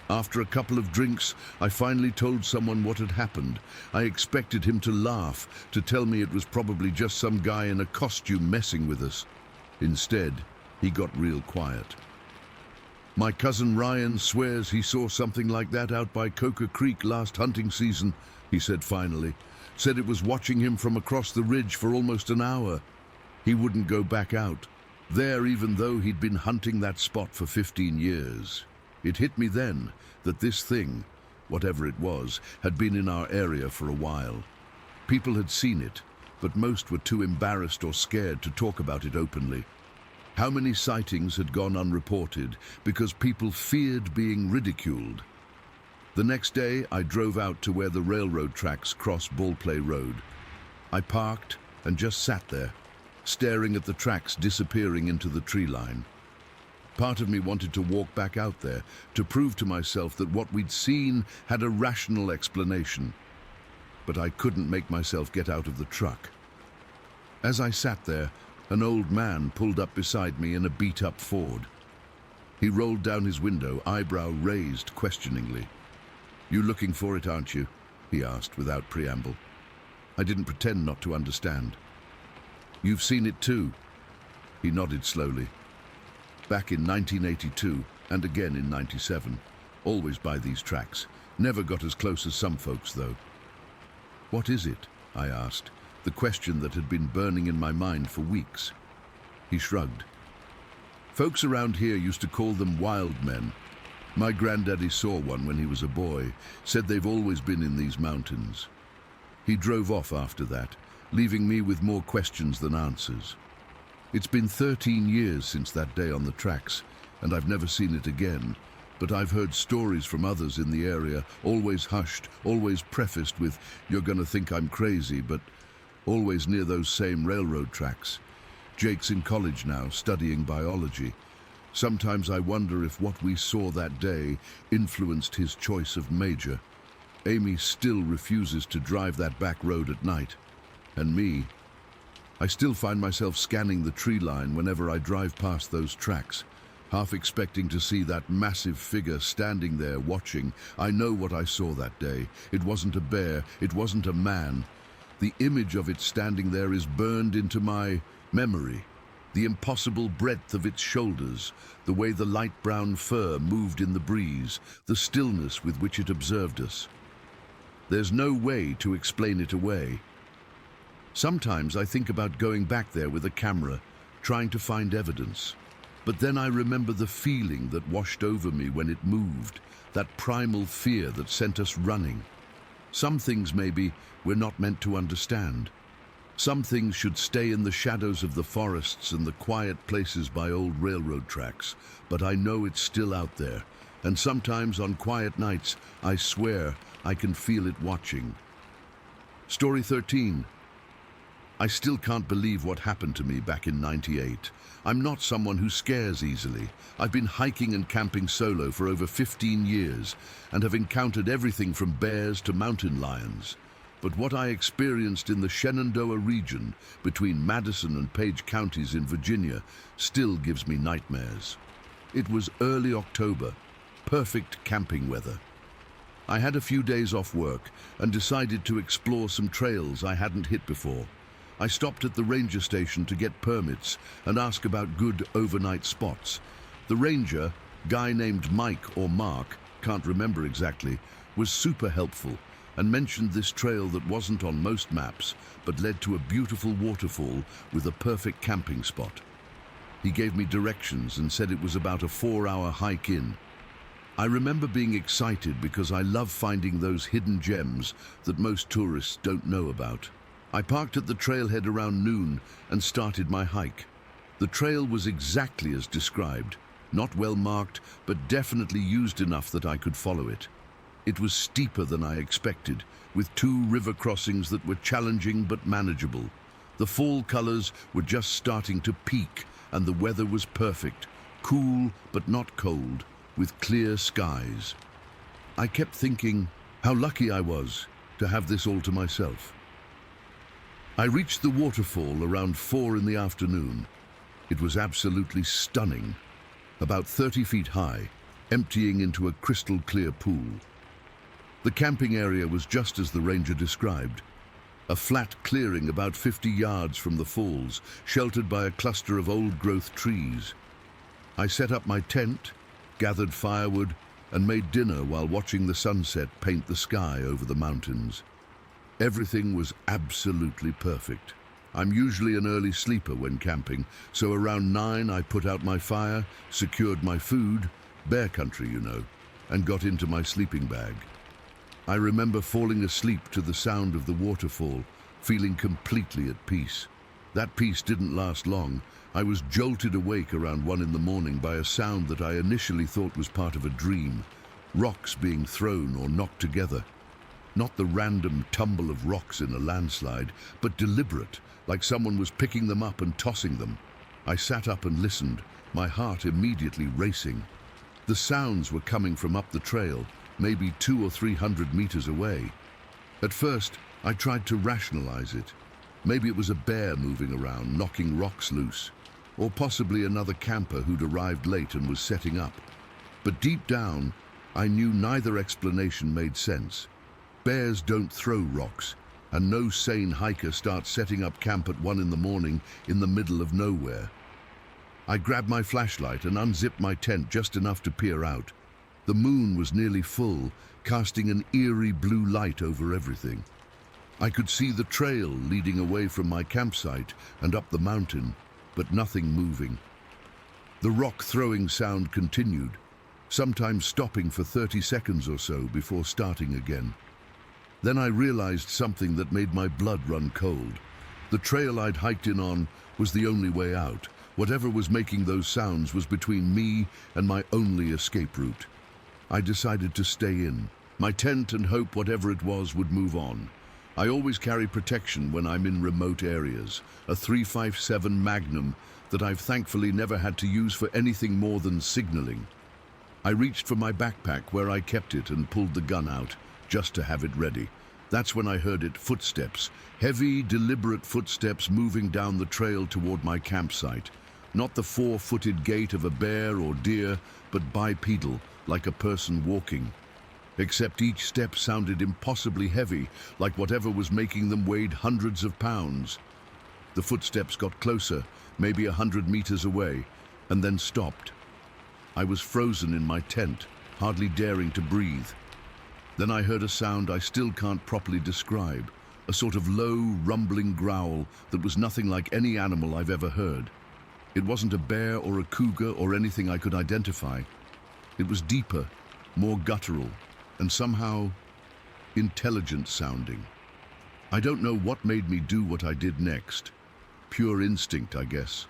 After a couple of drinks, I finally told someone what had happened. I expected him to laugh, to tell me it was probably just some guy in a costume messing with us. Instead, he got real quiet. My cousin Ryan swears he saw something like that out by Coca Creek last hunting season, he said finally. Said it was watching him from across the ridge for almost an hour. He wouldn't go back out there, even though he'd been hunting that spot for 15 years. It hit me then that this thing, whatever it was, had been in our area for a while. People had seen it, but most were too embarrassed or scared to talk about it openly. How many sightings had gone unreported because people feared being ridiculed? The next day, I drove out to where the railroad tracks cross Ballplay Road. I parked and just sat there, staring at the tracks disappearing into the tree line. Part of me wanted to walk back out there, to prove to myself that what we'd seen had a rational explanation. But I couldn't make myself get out of the truck. As I sat there, an old man pulled up beside me in a beat-up Ford. He rolled down his window, eyebrow raised questioningly. "You looking for it, aren't you?" he asked without preamble. I didn't pretend not to understand. "You've seen it too?" He nodded slowly. "Back in 1982 and again in 97. Always by these tracks. Never got as close as some folks, though." "What is it?" I asked, the question that had been burning in my mind for weeks. He shrugged. "Folks around here used to call them wild men. My granddaddy saw one when he was a boy, said they've always been in these mountains." He drove off after that, leaving me with more questions than answers. It's been 13 years since that day on the tracks, and I've never seen it again, but I've heard stories from others in the area, always hushed, always prefaced with, "You're gonna think I'm crazy," but always near those same railroad tracks. Jake's in college now, studying biology. Sometimes I wonder if what we saw that day influenced his choice of major. Amy still refuses to drive that back road at night. And me, I still find myself scanning the tree line whenever I drive past those tracks, half expecting to see that massive figure standing there watching. I know what I saw that day. It wasn't a bear, it wasn't a man. The image of it standing there is burned into my memory. The impossible breadth of its shoulders, the way the light brown fur moved in the breeze, the stillness with which it observed us. There's no way to explain it away. Sometimes I think about going back there with a camera, trying to find evidence. But then I remember the feeling that washed over me when it moved, that primal fear that sent us running. Some things maybe we're not meant to understand. Some things should stay in the shadows of the forests and the quiet places by old railroad tracks, but I know it's still out there, and sometimes on quiet nights, I swear I can feel it watching. Story 13. I still can't believe what happened to me back in '98. I'm not someone who scares easily. I've been hiking and camping solo for over 15 years and have encountered everything from bears to mountain lions. But what I experienced in the Shenandoah region between Madison and Page counties in Virginia still gives me nightmares. It was early October, perfect camping weather. I had a few days off work and decided to explore some trails I hadn't hit before. I stopped at the ranger station to get permits and ask about good overnight spots. The ranger, guy named Mike or Mark, can't remember exactly, was super helpful and mentioned this trail that wasn't on most maps but led to a beautiful waterfall with a perfect camping spot. He gave me directions and said it was about a 4-hour hike in. I remember being excited because I love finding those hidden gems that most tourists don't know about. I parked at the trailhead around noon and started my hike. The trail was exactly as described, not well marked, but definitely used enough that I could follow it. It was steeper than I expected, with 2 river crossings that were challenging but manageable. The fall colors were just starting to peak, and the weather was perfect, cool but not cold, with clear skies. I kept thinking how lucky I was to have this all to myself. I reached the waterfall around 4 in the afternoon. It was absolutely stunning, about 30 feet high, emptying into a crystal clear pool. The camping area was just as the ranger described, a flat clearing about 50 yards from the falls, sheltered by a cluster of old-growth trees. I set up my tent, gathered firewood, and made dinner while watching the sunset paint the sky over the mountains. Everything was absolutely perfect. I'm usually an early sleeper when camping, so around 9 I put out my fire, secured my food, bear country, you know, and got into my sleeping bag. I remember falling asleep to the sound of the waterfall, feeling completely at peace. That peace didn't last long. I was jolted awake around 1 in the morning by a sound that I initially thought was part of a dream, rocks being thrown or knocked together. Not the random tumble of rocks in a landslide, but deliberate, like someone was picking them up and tossing them. I sat up and listened, my heart immediately racing. The sounds were coming from up the trail, maybe 200 or 300 meters away. At first, I tried to rationalize it. Maybe it was a bear moving around, knocking rocks loose, or possibly another camper who'd arrived late and was setting up. But deep down, I knew neither explanation made sense. Bears don't throw rocks, and no sane hiker starts setting up camp at 1 in the morning in the middle of nowhere. I grabbed my flashlight and unzipped my tent just enough to peer out. The moon was nearly full, casting an eerie blue light over everything. I could see the trail leading away from my campsite and up the mountain, but nothing moving. The rock-throwing sound continued, sometimes stopping for 30 seconds or so before starting again. Then I realized something that made my blood run cold. The trail I'd hiked in on was the only way out. Whatever was making those sounds was between me and my only escape route. I decided to stay in my tent and hope whatever it was would move on. I always carry protection when I'm in remote areas, a .357 Magnum that I've thankfully never had to use for anything more than signaling. I reached for my backpack where I kept it and pulled the gun out, just to have it ready. That's when I heard it, footsteps, heavy, deliberate footsteps moving down the trail toward my campsite. Not the 4-footed gait of a bear or deer, but bipedal, like a person walking. Except each step sounded impossibly heavy, like whatever was making them weighed hundreds of pounds. The footsteps got closer, maybe 100 meters away, and then stopped. I was frozen in my tent, hardly daring to breathe. Then I heard a sound I still can't properly describe, a sort of low, rumbling growl that was nothing like any animal I've ever heard. It wasn't a bear or a cougar or anything I could identify. It was deeper, more guttural, and somehow intelligent sounding. I don't know what made me do what I did next. Pure instinct, I guess.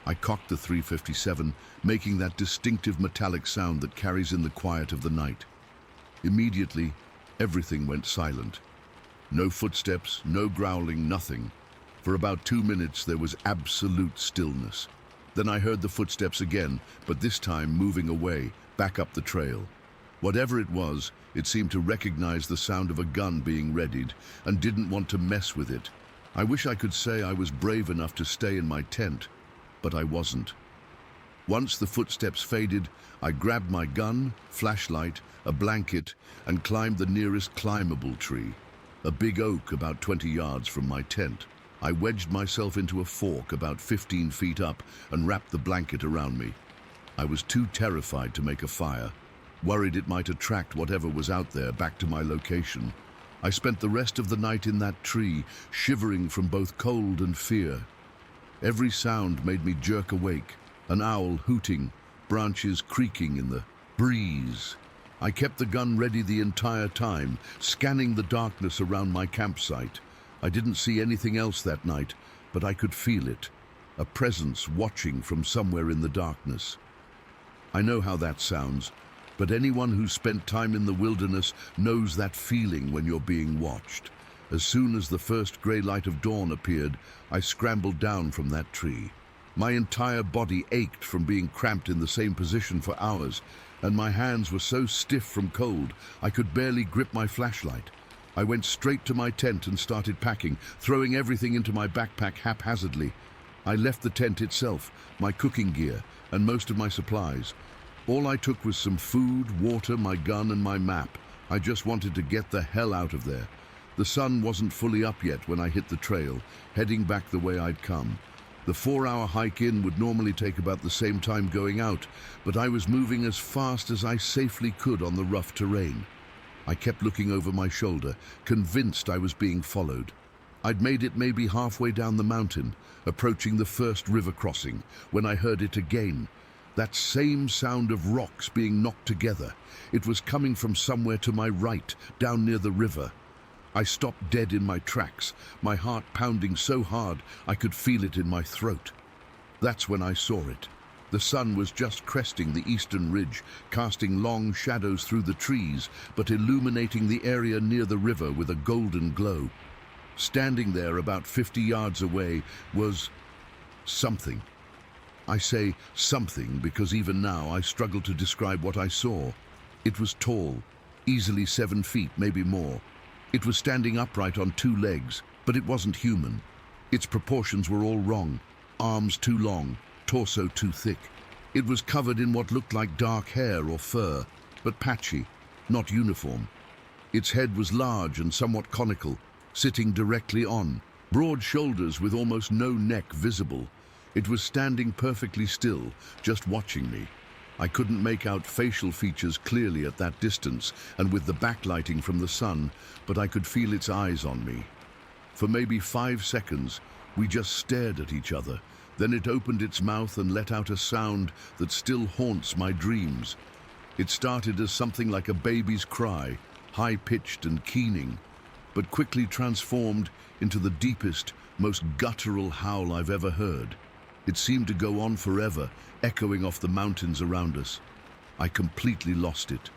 I cocked the .357, making that distinctive metallic sound that carries in the quiet of the night. Immediately, everything went silent. No footsteps, no growling, nothing. For about 2 minutes, there was absolute stillness. Then I heard the footsteps again, but this time moving away, back up the trail. Whatever it was, it seemed to recognize the sound of a gun being readied and didn't want to mess with it. I wish I could say I was brave enough to stay in my tent, but I wasn't. Once the footsteps faded, I grabbed my gun, flashlight, a blanket, and climbed the nearest climbable tree, a big oak about 20 yards from my tent. I wedged myself into a fork about 15 feet up and wrapped the blanket around me. I was too terrified to make a fire, worried it might attract whatever was out there back to my location. I spent the rest of the night in that tree, shivering from both cold and fear. Every sound made me jerk awake, an owl hooting, branches creaking in the breeze. I kept the gun ready the entire time, scanning the darkness around my campsite. I didn't see anything else that night, but I could feel it, a presence watching from somewhere in the darkness. I know how that sounds, but anyone who's spent time in the wilderness knows that feeling when you're being watched. As soon as the first grey light of dawn appeared, I scrambled down from that tree. My entire body ached from being cramped in the same position for hours, and my hands were so stiff from cold I could barely grip my flashlight. I went straight to my tent and started packing, throwing everything into my backpack haphazardly. I left the tent itself, my cooking gear, and most of my supplies. All I took was some food, water, my gun, and my map. I just wanted to get the hell out of there. The sun wasn't fully up yet when I hit the trail, heading back the way I'd come. The 4-hour hike in would normally take about the same time going out, but I was moving as fast as I safely could on the rough terrain. I kept looking over my shoulder, convinced I was being followed. I'd made it maybe halfway down the mountain, approaching the first river crossing, when I heard it again. That same sound of rocks being knocked together. It was coming from somewhere to my right, down near the river. I stopped dead in my tracks, my heart pounding so hard I could feel it in my throat. That's when I saw it. The sun was just cresting the eastern ridge, casting long shadows through the trees, but illuminating the area near the river with a golden glow. Standing there about 50 yards away was something. I say something because even now I struggle to describe what I saw. It was tall, easily 7 feet, maybe more. It was standing upright on 2 legs, but it wasn't human. Its proportions were all wrong. Arms too long, torso too thick. It was covered in what looked like dark hair or fur, but patchy, not uniform. Its head was large and somewhat conical, sitting directly on, broad shoulders with almost no neck visible. It was standing perfectly still, just watching me. I couldn't make out facial features clearly at that distance and with the backlighting from the sun, but I could feel its eyes on me. For maybe 5 seconds, we just stared at each other. Then it opened its mouth and let out a sound that still haunts my dreams. It started as something like a baby's cry, high-pitched and keening, but quickly transformed into the deepest, most guttural howl I've ever heard. It seemed to go on forever, echoing off the mountains around us. I completely lost it.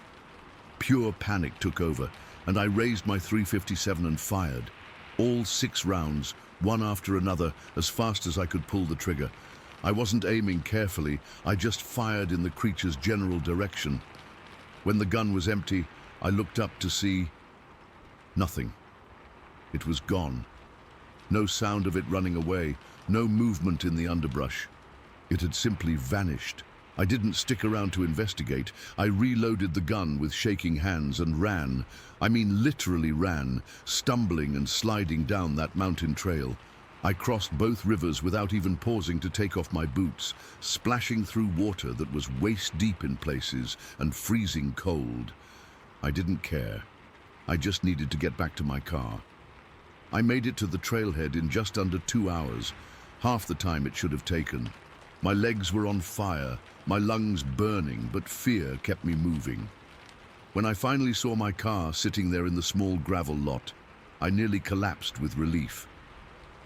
Pure panic took over, and I raised my .357 and fired. All 6 rounds, one after another, as fast as I could pull the trigger. I wasn't aiming carefully, I just fired in the creature's general direction. When the gun was empty, I looked up to see nothing. It was gone. No sound of it running away, no movement in the underbrush. It had simply vanished. I didn't stick around to investigate. I reloaded the gun with shaking hands and ran. I mean literally ran, stumbling and sliding down that mountain trail. I crossed both rivers without even pausing to take off my boots, splashing through water that was waist-deep in places and freezing cold. I didn't care. I just needed to get back to my car. I made it to the trailhead in just under 2 hours, half the time it should have taken. My legs were on fire, my lungs burning, but fear kept me moving. When I finally saw my car sitting there in the small gravel lot, I nearly collapsed with relief.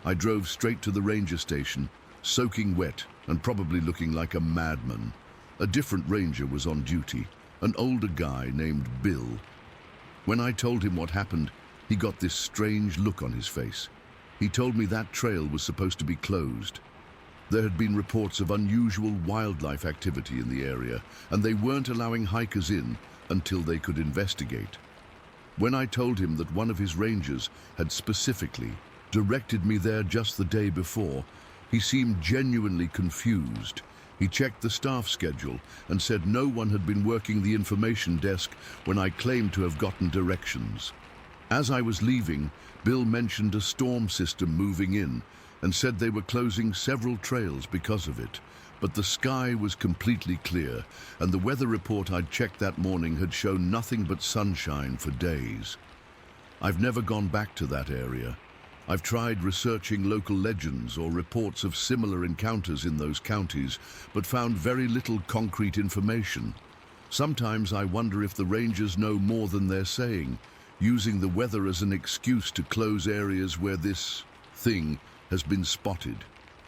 I drove straight to the ranger station, soaking wet and probably looking like a madman. A different ranger was on duty, an older guy named Bill. When I told him what happened, he got this strange look on his face. He told me that trail was supposed to be closed. There had been reports of unusual wildlife activity in the area, and they weren't allowing hikers in until they could investigate. When I told him that one of his rangers had specifically directed me there just the day before, he seemed genuinely confused. He checked the staff schedule and said no one had been working the information desk when I claimed to have gotten directions. As I was leaving, Bill mentioned a storm system moving in and said they were closing several trails because of it. But the sky was completely clear, and the weather report I'd checked that morning had shown nothing but sunshine for days. I've never gone back to that area. I've tried researching local legends or reports of similar encounters in those counties, but found very little concrete information. Sometimes I wonder if the rangers know more than they're saying, using the weather as an excuse to close areas where this thing has been spotted.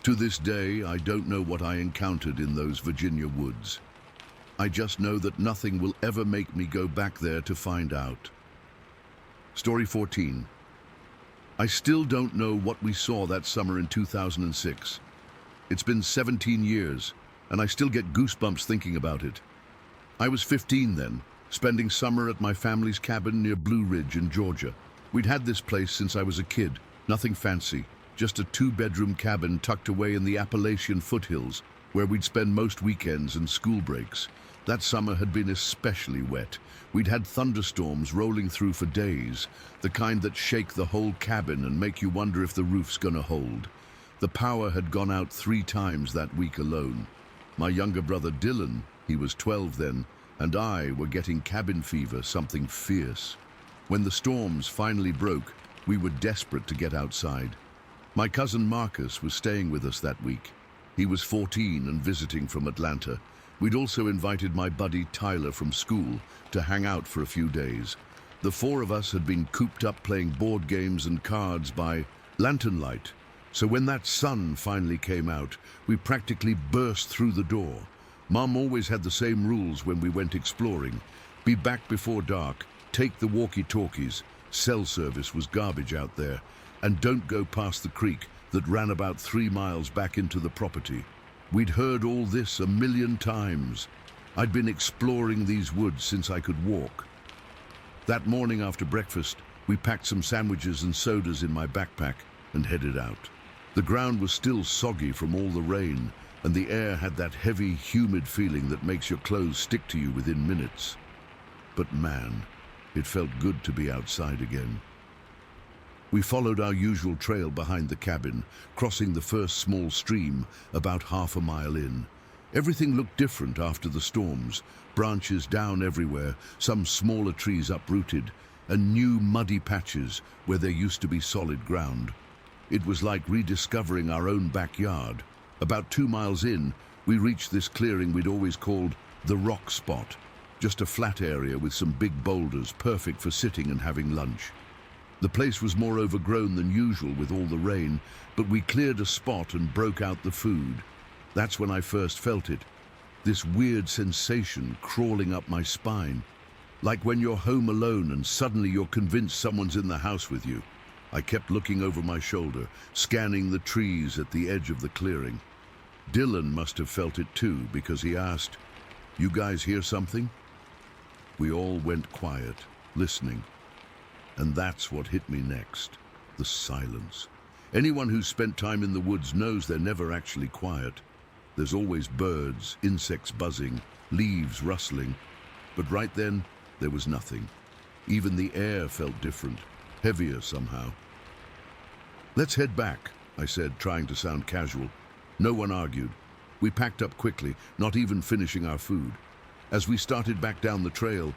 To this day, I don't know what I encountered in those Virginia woods. I just know that nothing will ever make me go back there to find out. Story 14. I still don't know what we saw that summer in 2006. It's been 17 years, and I still get goosebumps thinking about it. I was 15 then, spending summer at my family's cabin near Blue Ridge in Georgia. We'd had this place since I was a kid, nothing fancy, just a 2-bedroom cabin tucked away in the Appalachian foothills, where we'd spend most weekends and school breaks. That summer had been especially wet. We'd had thunderstorms rolling through for days, the kind that shake the whole cabin and make you wonder if the roof's gonna hold. The power had gone out 3 times that week alone. My younger brother Dylan, he was 12 then, and I were getting cabin fever, something fierce. When the storms finally broke, we were desperate to get outside. My cousin Marcus was staying with us that week. He was 14 and visiting from Atlanta. We'd also invited my buddy Tyler from school to hang out for a few days. The 4 of us had been cooped up playing board games and cards by lantern light. So when that sun finally came out, we practically burst through the door. Mom always had the same rules when we went exploring. Be back before dark, take the walkie-talkies, cell service was garbage out there, and don't go past the creek that ran about 3 miles back into the property. We'd heard all this a million times. I'd been exploring these woods since I could walk. That morning after breakfast, we packed some sandwiches and sodas in my backpack and headed out. The ground was still soggy from all the rain, and the air had that heavy, humid feeling that makes your clothes stick to you within minutes. But man, it felt good to be outside again. We followed our usual trail behind the cabin, crossing the first small stream about half a mile in. Everything looked different after the storms, branches down everywhere, some smaller trees uprooted, and new muddy patches where there used to be solid ground. It was like rediscovering our own backyard. About 2 miles in, we reached this clearing we'd always called the rock spot, just a flat area with some big boulders, perfect for sitting and having lunch. The place was more overgrown than usual with all the rain, but we cleared a spot and broke out the food. That's when I first felt it, this weird sensation crawling up my spine, like when you're home alone and suddenly you're convinced someone's in the house with you. I kept looking over my shoulder, scanning the trees at the edge of the clearing. Dylan must have felt it too, because he asked, "You guys hear something?" We all went quiet, listening. And that's what hit me next, the silence. Anyone who's spent time in the woods knows they're never actually quiet. There's always birds, insects buzzing, leaves rustling. But right then, there was nothing. Even the air felt different, heavier somehow. "Let's head back," I said, trying to sound casual. No one argued. We packed up quickly, not even finishing our food. As we started back down the trail,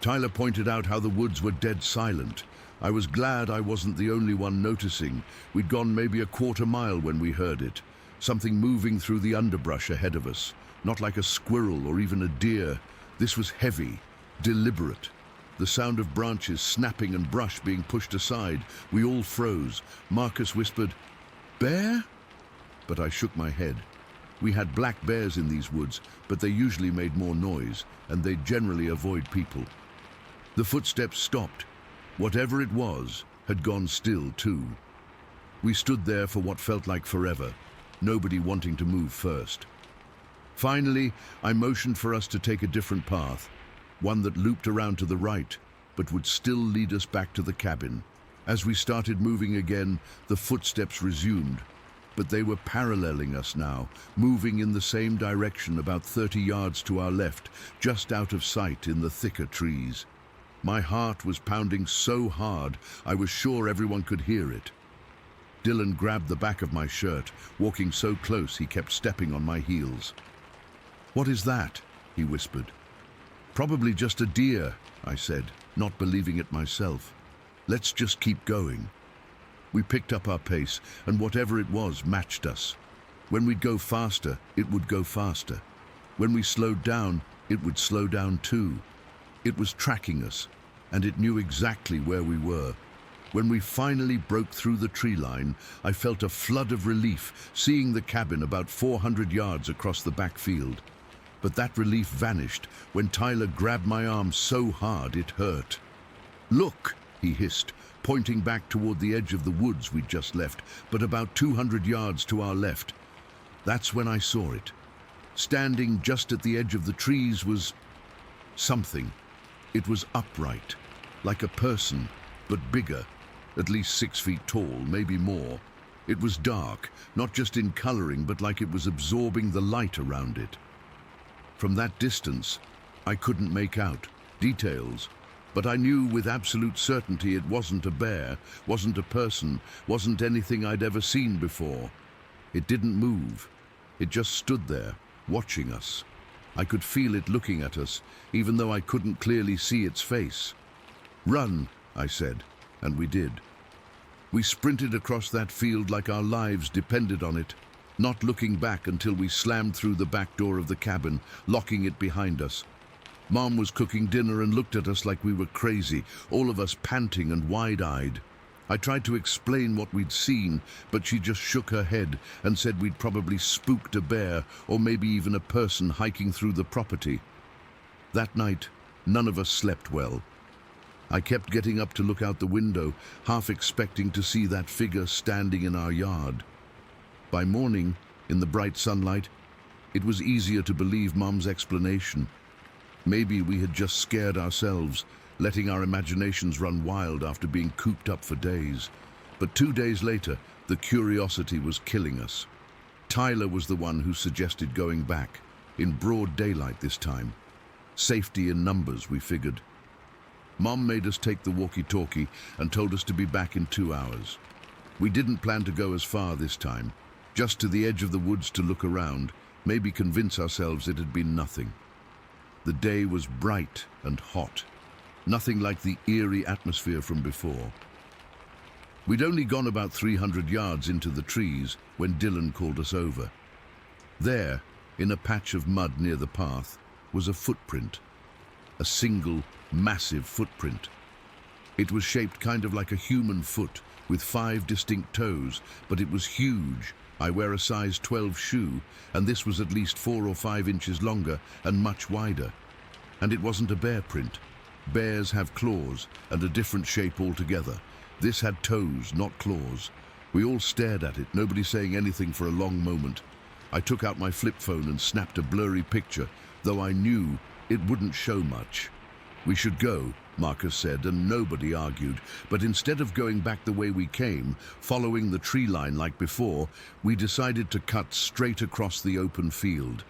Tyler pointed out how the woods were dead silent. I was glad I wasn't the only one noticing. We'd gone maybe a quarter mile when we heard it. Something moving through the underbrush ahead of us. Not like a squirrel or even a deer. This was heavy, deliberate. The sound of branches snapping and brush being pushed aside. We all froze. Marcus whispered, "Bear?" But I shook my head. We had black bears in these woods, but they usually made more noise, and they generally avoid people. The footsteps stopped. Whatever it was had gone still too. We stood there for what felt like forever, nobody wanting to move first. Finally, I motioned for us to take a different path, one that looped around to the right, but would still lead us back to the cabin. As we started moving again, the footsteps resumed, but they were paralleling us now, moving in the same direction about 30 yards to our left, just out of sight in the thicker trees. My heart was pounding so hard, I was sure everyone could hear it. Dylan grabbed the back of my shirt, walking so close he kept stepping on my heels. "What is that?" he whispered. "Probably just a deer," I said, not believing it myself. "Let's just keep going." We picked up our pace, and whatever it was matched us. When we'd go faster, it would go faster. When we slowed down, it would slow down too. It was tracking us, and it knew exactly where we were. When we finally broke through the tree line, I felt a flood of relief, seeing the cabin about 400 yards across the back field. But that relief vanished when Tyler grabbed my arm so hard it hurt. "Look," he hissed, pointing back toward the edge of the woods we'd just left, but about 200 yards to our left. That's when I saw it. Standing just at the edge of the trees was something. It was upright, like a person, but bigger, at least 6 feet tall, maybe more. It was dark, not just in coloring, but like it was absorbing the light around it. From that distance, I couldn't make out details, but I knew with absolute certainty it wasn't a bear, wasn't a person, wasn't anything I'd ever seen before. It didn't move. It just stood there, watching us. I could feel it looking at us, even though I couldn't clearly see its face. "Run," I said, and we did. We sprinted across that field like our lives depended on it, not looking back until we slammed through the back door of the cabin, locking it behind us. Mom was cooking dinner and looked at us like we were crazy, all of us panting and wide-eyed. I tried to explain what we'd seen, but she just shook her head and said we'd probably spooked a bear or maybe even a person hiking through the property. That night, none of us slept well. I kept getting up to look out the window, half expecting to see that figure standing in our yard. By morning, in the bright sunlight, it was easier to believe Mom's explanation. Maybe we had just scared ourselves, letting our imaginations run wild after being cooped up for days. But 2 days later, the curiosity was killing us. Tyler was the one who suggested going back, in broad daylight this time. Safety in numbers, we figured. Mom made us take the walkie-talkie and told us to be back in 2 hours. We didn't plan to go as far this time, just to the edge of the woods to look around, maybe convince ourselves it had been nothing. The day was bright and hot, nothing like the eerie atmosphere from before. We'd only gone about 300 yards into the trees when Dylan called us over. There, in a patch of mud near the path, was a footprint. A single, massive footprint. It was shaped kind of like a human foot, with 5 distinct toes, but it was huge. I wear a size 12 shoe, and this was at least 4 or 5 inches longer and much wider. And it wasn't a bear print. Bears have claws, and a different shape altogether. This had toes, not claws. We all stared at it, nobody saying anything for a long moment. I took out my flip phone and snapped a blurry picture, though I knew it wouldn't show much. "We should go," Marcus said, and nobody argued. But instead of going back the way we came, following the tree line like before, we decided to cut straight across the open field.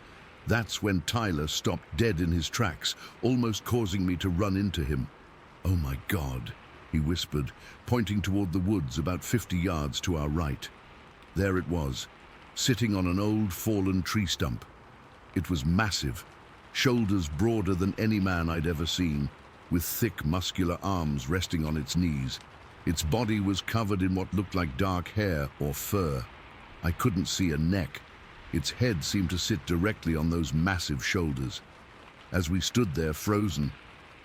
That's when Tyler stopped dead in his tracks, almost causing me to run into him. "Oh my God," he whispered, pointing toward the woods about 50 yards to our right. There it was, sitting on an old fallen tree stump. It was massive, shoulders broader than any man I'd ever seen, with thick, muscular arms resting on its knees. Its body was covered in what looked like dark hair or fur. I couldn't see a neck. Its head seemed to sit directly on those massive shoulders. As we stood there frozen,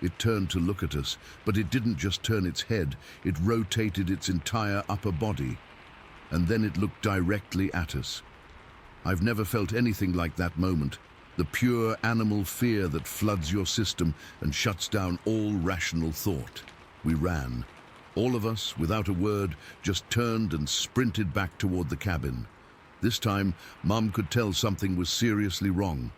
it turned to look at us, but it didn't just turn its head, it rotated its entire upper body. And then it looked directly at us. I've never felt anything like that moment. The pure animal fear that floods your system and shuts down all rational thought. We ran. All of us, without a word, just turned and sprinted back toward the cabin. This time, Mom could tell something was seriously wrong.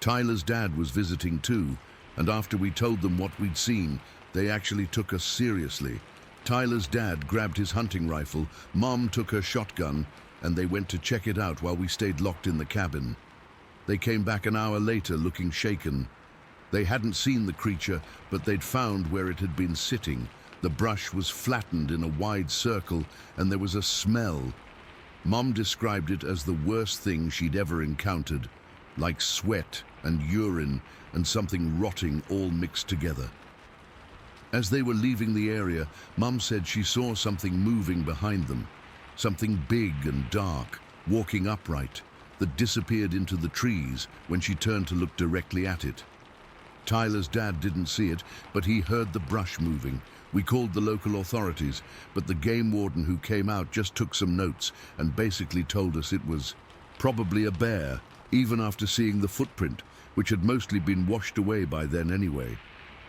Tyler's dad was visiting too, and after we told them what we'd seen, they actually took us seriously. Tyler's dad grabbed his hunting rifle, Mom took her shotgun, and they went to check it out while we stayed locked in the cabin. They came back an hour later looking shaken. They hadn't seen the creature, but they'd found where it had been sitting. The brush was flattened in a wide circle, and there was a smell. Mom described it as the worst thing she'd ever encountered, like sweat and urine and something rotting all mixed together. As they were leaving the area, Mom said she saw something moving behind them, something big and dark, walking upright, that disappeared into the trees when she turned to look directly at it. Tyler's dad didn't see it, but he heard the brush moving. We called the local authorities, but the game warden who came out just took some notes and basically told us it was probably a bear, even after seeing the footprint, which had mostly been washed away by then anyway.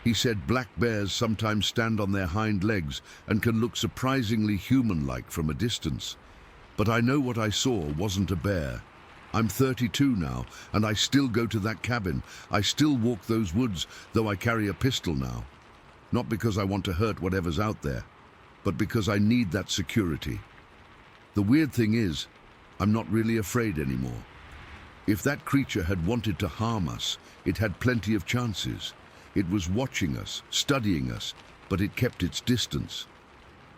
He said black bears sometimes stand on their hind legs and can look surprisingly human-like from a distance. But I know what I saw wasn't a bear. I'm 32 now, and I still go to that cabin. I still walk those woods, though I carry a pistol now. Not because I want to hurt whatever's out there, but because I need that security. The weird thing is, I'm not really afraid anymore. If that creature had wanted to harm us, it had plenty of chances. It was watching us, studying us, but it kept its distance.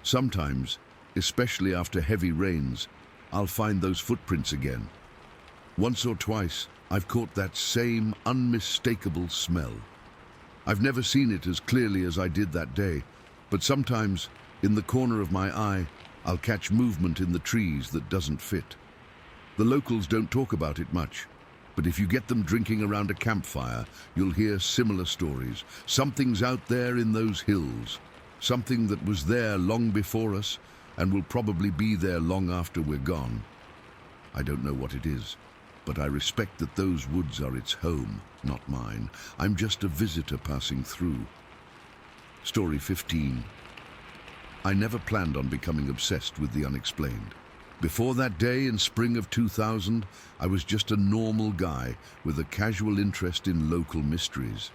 Sometimes, especially after heavy rains, I'll find those footprints again. Once or twice, I've caught that same unmistakable smell. I've never seen it as clearly as I did that day, but sometimes, in the corner of my eye, I'll catch movement in the trees that doesn't fit. The locals don't talk about it much, but if you get them drinking around a campfire, you'll hear similar stories. Something's out there in those hills, something that was there long before us and will probably be there long after we're gone. I don't know what it is, but I respect that those woods are its home, not mine. I'm just a visitor passing through. Story 15. I never planned on becoming obsessed with the unexplained. Before that day in spring of 2000, I was just a normal guy with a casual interest in local mysteries.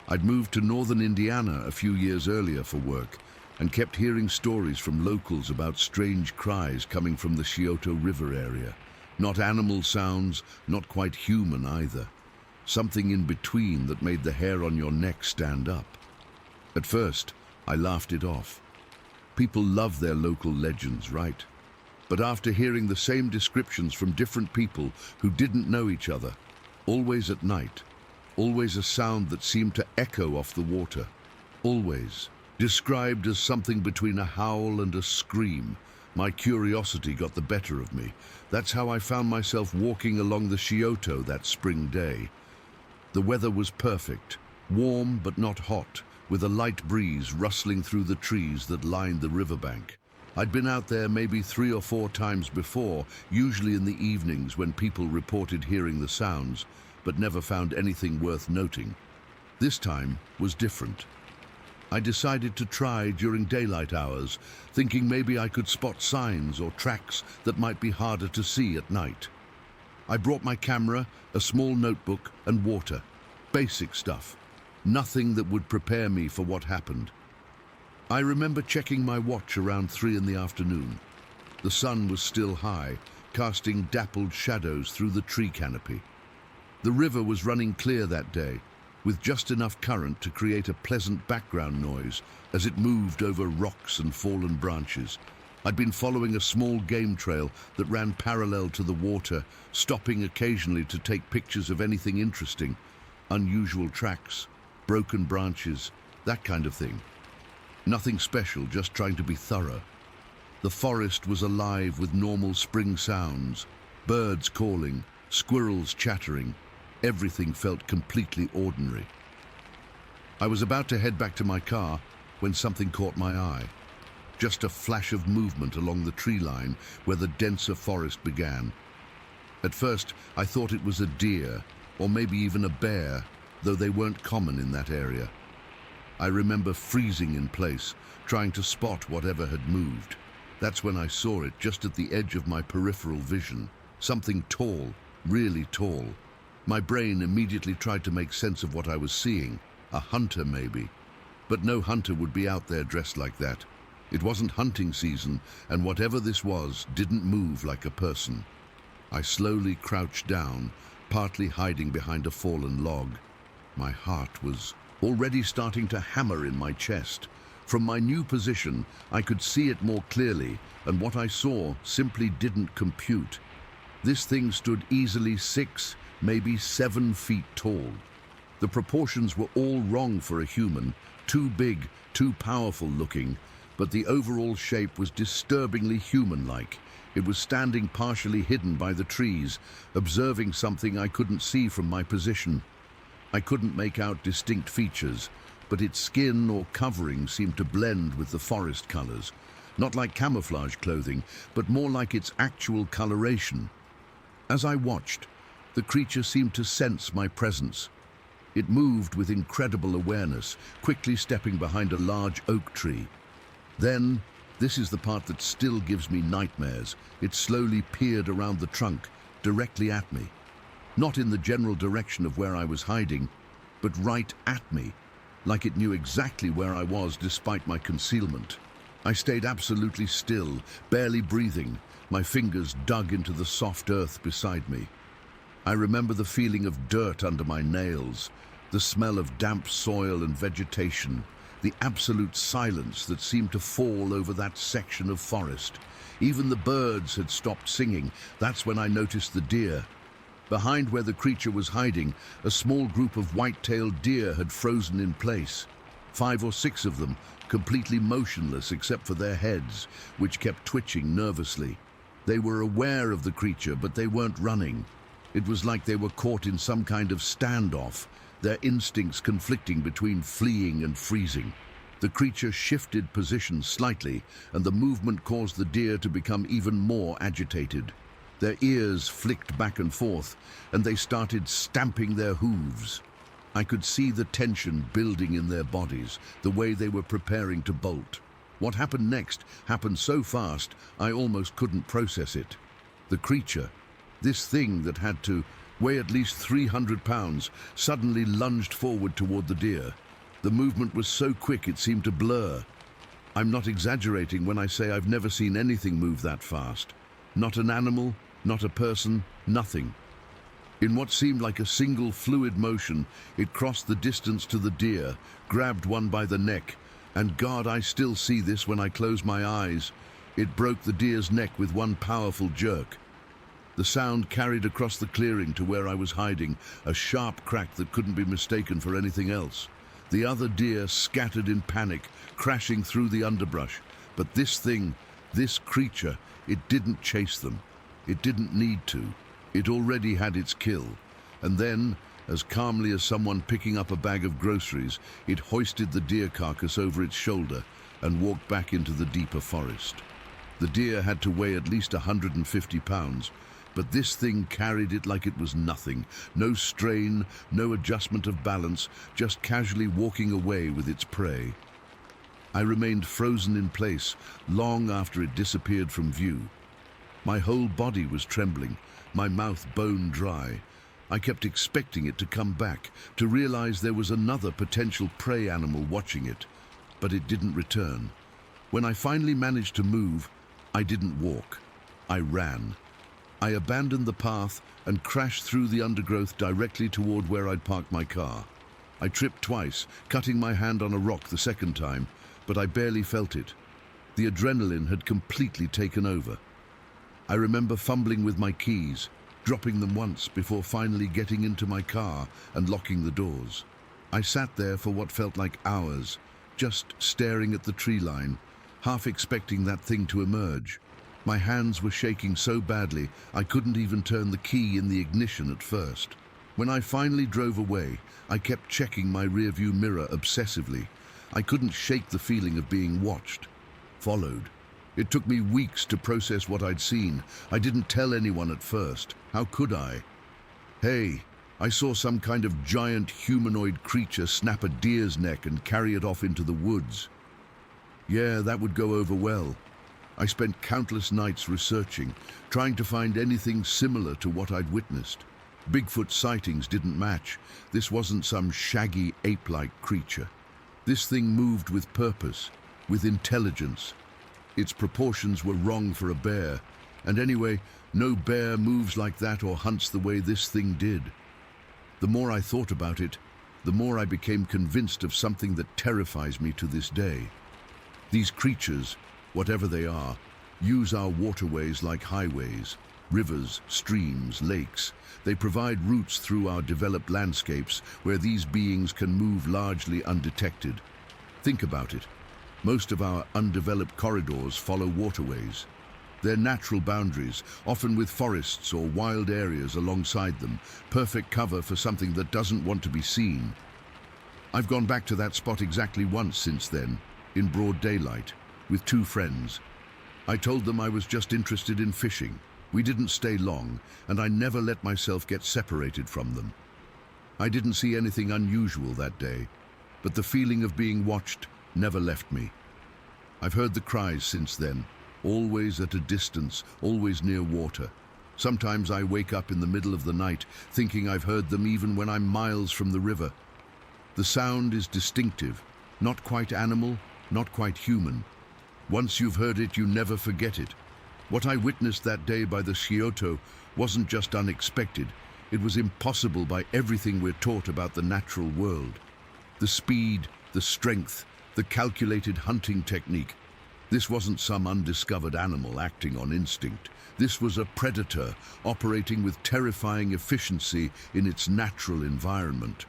I'd moved to northern Indiana a few years earlier for work and kept hearing stories from locals about strange cries coming from the Scioto River area. Not animal sounds, not quite human either. Something in between that made the hair on your neck stand up. At first, I laughed it off. People love their local legends, right? But after hearing the same descriptions from different people who didn't know each other, always at night, always a sound that seemed to echo off the water, always described as something between a howl and a scream, my curiosity got the better of me. That's how I found myself walking along the Scioto that spring day. The weather was perfect, warm but not hot, with a light breeze rustling through the trees that lined the riverbank. I'd been out there maybe 3 or 4 times before, usually in the evenings when people reported hearing the sounds, but never found anything worth noting. This time was different. I decided to try during daylight hours, thinking maybe I could spot signs or tracks that might be harder to see at night. I brought my camera, a small notebook, and water. Basic stuff. Nothing that would prepare me for what happened. I remember checking my watch around 3 in the afternoon. The sun was still high, casting dappled shadows through the tree canopy. The river was running clear that day, with just enough current to create a pleasant background noise as it moved over rocks and fallen branches. I'd been following a small game trail that ran parallel to the water, stopping occasionally to take pictures of anything interesting, unusual tracks, broken branches, that kind of thing. Nothing special, just trying to be thorough. The forest was alive with normal spring sounds, birds calling, squirrels chattering. Everything felt completely ordinary. I was about to head back to my car when something caught my eye. Just a flash of movement along the tree line where the denser forest began. At first, I thought it was a deer, or maybe even a bear, though they weren't common in that area. I remember freezing in place, trying to spot whatever had moved. That's when I saw it, just at the edge of my peripheral vision. Something tall, really tall. My brain immediately tried to make sense of what I was seeing. A hunter, maybe. But no hunter would be out there dressed like that. It wasn't hunting season, and whatever this was didn't move like a person. I slowly crouched down, partly hiding behind a fallen log. My heart was already starting to hammer in my chest. From my new position, I could see it more clearly, and what I saw simply didn't compute. This thing stood easily 6, maybe 7 feet tall. The proportions were all wrong for a human, too big, too powerful looking, but the overall shape was disturbingly human-like. It was standing partially hidden by the trees, observing something I couldn't see from my position. I couldn't make out distinct features, but its skin or covering seemed to blend with the forest colors, not like camouflage clothing, but more like its actual coloration. As I watched, The creature seemed to sense my presence. It moved with incredible awareness, quickly stepping behind a large oak tree. Then, this is the part that still gives me nightmares, it slowly peered around the trunk, directly at me. Not in the general direction of where I was hiding, but right at me, like it knew exactly where I was despite my concealment. I stayed absolutely still, barely breathing, my fingers dug into the soft earth beside me. I remember the feeling of dirt under my nails, the smell of damp soil and vegetation, the absolute silence that seemed to fall over that section of forest. Even the birds had stopped singing. That's when I noticed the deer. Behind where the creature was hiding, a small group of white-tailed deer had frozen in place. 5 or 6 of them, completely motionless except for their heads, which kept twitching nervously. They were aware of the creature, but they weren't running. It was like they were caught in some kind of standoff, their instincts conflicting between fleeing and freezing. The creature shifted position slightly, and the movement caused the deer to become even more agitated. Their ears flicked back and forth, and they started stamping their hooves. I could see the tension building in their bodies, the way they were preparing to bolt. What happened next happened so fast, I almost couldn't process it. The creature, this thing that had to weigh at least 300 pounds, suddenly lunged forward toward the deer. The movement was so quick it seemed to blur. I'm not exaggerating when I say I've never seen anything move that fast. Not an animal, not a person, nothing. In what seemed like a single fluid motion, it crossed the distance to the deer, grabbed one by the neck, and God, I still see this when I close my eyes. It broke the deer's neck with one powerful jerk. The sound carried across the clearing to where I was hiding, a sharp crack that couldn't be mistaken for anything else. The other deer scattered in panic, crashing through the underbrush. But this thing, this creature, it didn't chase them. It didn't need to. It already had its kill. And then, as calmly as someone picking up a bag of groceries, it hoisted the deer carcass over its shoulder and walked back into the deeper forest. The deer had to weigh at least 150 pounds, but this thing carried it like it was nothing. No strain, no adjustment of balance, just casually walking away with its prey. I remained frozen in place long after it disappeared from view. My whole body was trembling, my mouth bone dry. I kept expecting it to come back, to realize there was another potential prey animal watching it, but it didn't return. When I finally managed to move, I didn't walk. I ran. I abandoned the path and crashed through the undergrowth directly toward where I'd parked my car. I tripped twice, cutting my hand on a rock the second time, but I barely felt it. The adrenaline had completely taken over. I remember fumbling with my keys, dropping them once before finally getting into my car and locking the doors. I sat there for what felt like hours, just staring at the tree line, half expecting that thing to emerge. My hands were shaking so badly I couldn't even turn the key in the ignition at first. When I finally drove away, I kept checking my rearview mirror obsessively. I couldn't shake the feeling of being watched, followed. It took me weeks to process what I'd seen. I didn't tell anyone at first. How could I? Hey, I saw some kind of giant humanoid creature snap a deer's neck and carry it off into the woods. Yeah, that would go over well. I spent countless nights researching, trying to find anything similar to what I'd witnessed. Bigfoot sightings didn't match. This wasn't some shaggy ape-like creature. This thing moved with purpose, with intelligence. Its proportions were wrong for a bear, and anyway, no bear moves like that or hunts the way this thing did. The more I thought about it, the more I became convinced of something that terrifies me to this day. These creatures, whatever they are, use our waterways like highways, rivers, streams, lakes. They provide routes through our developed landscapes where these beings can move largely undetected. Think about it. Most of our undeveloped corridors follow waterways. They're natural boundaries, often with forests or wild areas alongside them, perfect cover for something that doesn't want to be seen. I've gone back to that spot exactly once since then, in broad daylight, with 2 friends. I told them I was just interested in fishing, We didn't stay long, and I never let myself get separated from them. I didn't see anything unusual that day, but the feeling of being watched never left me. I've heard the cries since then, always at a distance, always near water. Sometimes I wake up in the middle of the night thinking I've heard them even when I'm miles from the river. The sound is distinctive, not quite animal, not quite human. Once you've heard it, you never forget it. What I witnessed that day by the Quetico wasn't just unexpected, it was impossible by everything we're taught about the natural world. The speed, the strength, the calculated hunting technique. This wasn't some undiscovered animal acting on instinct. This was a predator operating with terrifying efficiency in its natural environment.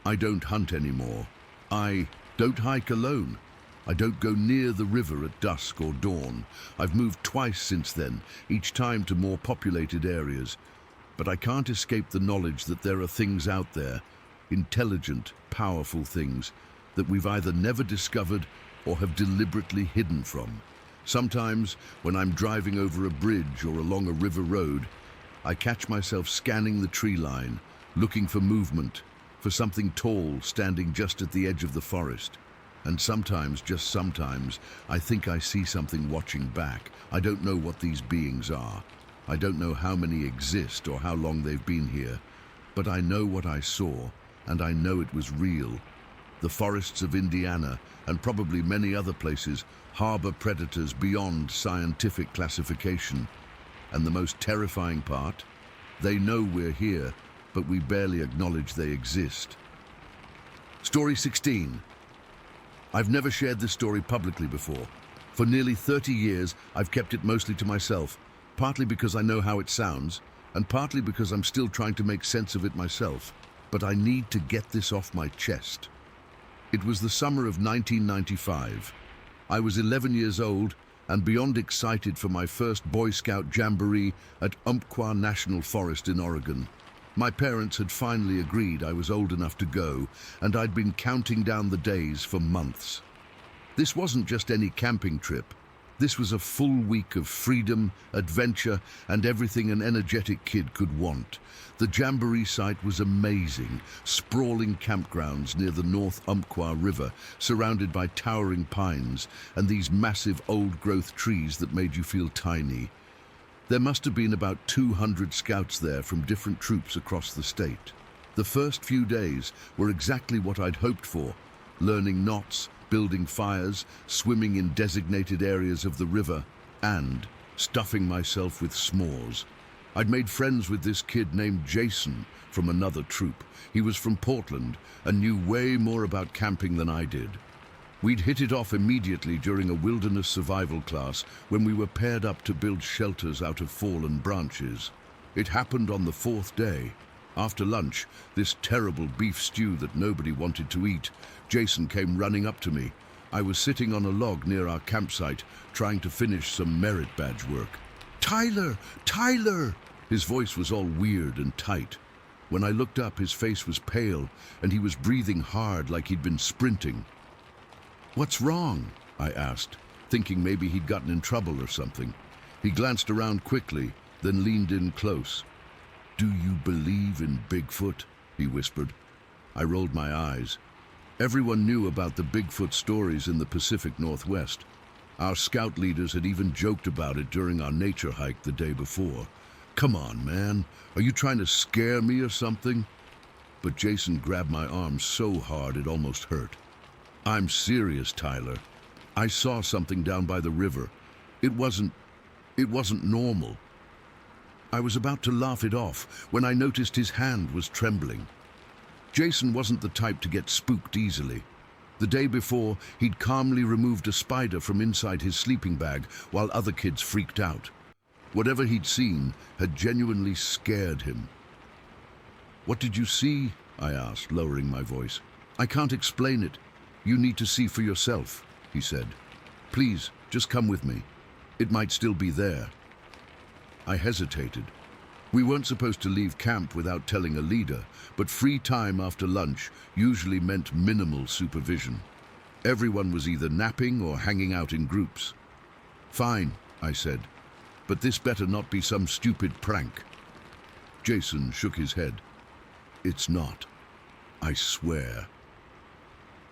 I don't hunt anymore. I don't hike alone. I don't go near the river at dusk or dawn. I've moved twice since then, each time to more populated areas. But I can't escape the knowledge that there are things out there, intelligent, powerful things, that we've either never discovered or have deliberately hidden from. Sometimes, when I'm driving over a bridge or along a river road, I catch myself scanning the tree line, looking for movement, for something tall standing just at the edge of the forest. And sometimes, just sometimes, I think I see something watching back. I don't know what these beings are. I don't know how many exist or how long they've been here. But I know what I saw, and I know it was real. The forests of Indiana, and probably many other places, harbor predators beyond scientific classification. And the most terrifying part? They know we're here, but we barely acknowledge they exist. Story 16. I've never shared this story publicly before. For nearly 30 years, I've kept it mostly to myself, partly because I know how it sounds, and partly because I'm still trying to make sense of it myself. But I need to get this off my chest. It was the summer of 1995. I was 11 years old and beyond excited for my first Boy Scout jamboree at Umpqua National Forest in Oregon. My parents had finally agreed I was old enough to go, and I'd been counting down the days for months. This wasn't just any camping trip. This was a full week of freedom, adventure, and everything an energetic kid could want. The jamboree site was amazing, sprawling campgrounds near the North Umpqua River, surrounded by towering pines and these massive old-growth trees that made you feel tiny. There must have been about 200 scouts there from different troops across the state. The first few days were exactly what I'd hoped for, learning knots, building fires, swimming in designated areas of the river, and stuffing myself with s'mores. I'd made friends with this kid named Jason from another troop. He was from Portland and knew way more about camping than I did. We'd hit it off immediately during a wilderness survival class when we were paired up to build shelters out of fallen branches. It happened on the fourth day. After lunch, this terrible beef stew that nobody wanted to eat, Jason came running up to me. I was sitting on a log near our campsite, trying to finish some merit badge work. "Tyler! Tyler!" His voice was all weird and tight. When I looked up, his face was pale, and he was breathing hard like he'd been sprinting. "What's wrong?" I asked, thinking maybe he'd gotten in trouble or something. He glanced around quickly, then leaned in close. "Do you believe in Bigfoot?" he whispered. I rolled my eyes. Everyone knew about the Bigfoot stories in the Pacific Northwest. Our scout leaders had even joked about it during our nature hike the day before. "Come on, man. Are you trying to scare me or something?" But Jason grabbed my arm so hard it almost hurt. "I'm serious, Tyler. I saw something down by the river. It wasn't normal." I was about to laugh it off when I noticed his hand was trembling. Jason wasn't the type to get spooked easily. The day before, he'd calmly removed a spider from inside his sleeping bag while other kids freaked out. Whatever he'd seen had genuinely scared him. "What did you see?" I asked, lowering my voice. "I can't explain it. You need to see for yourself," he said. "Please, just come with me. It might still be there." I hesitated. We weren't supposed to leave camp without telling a leader, but free time after lunch usually meant minimal supervision. Everyone was either napping or hanging out in groups. "Fine," I said. but this better not be some stupid prank. Jason shook his head. It's not. I swear.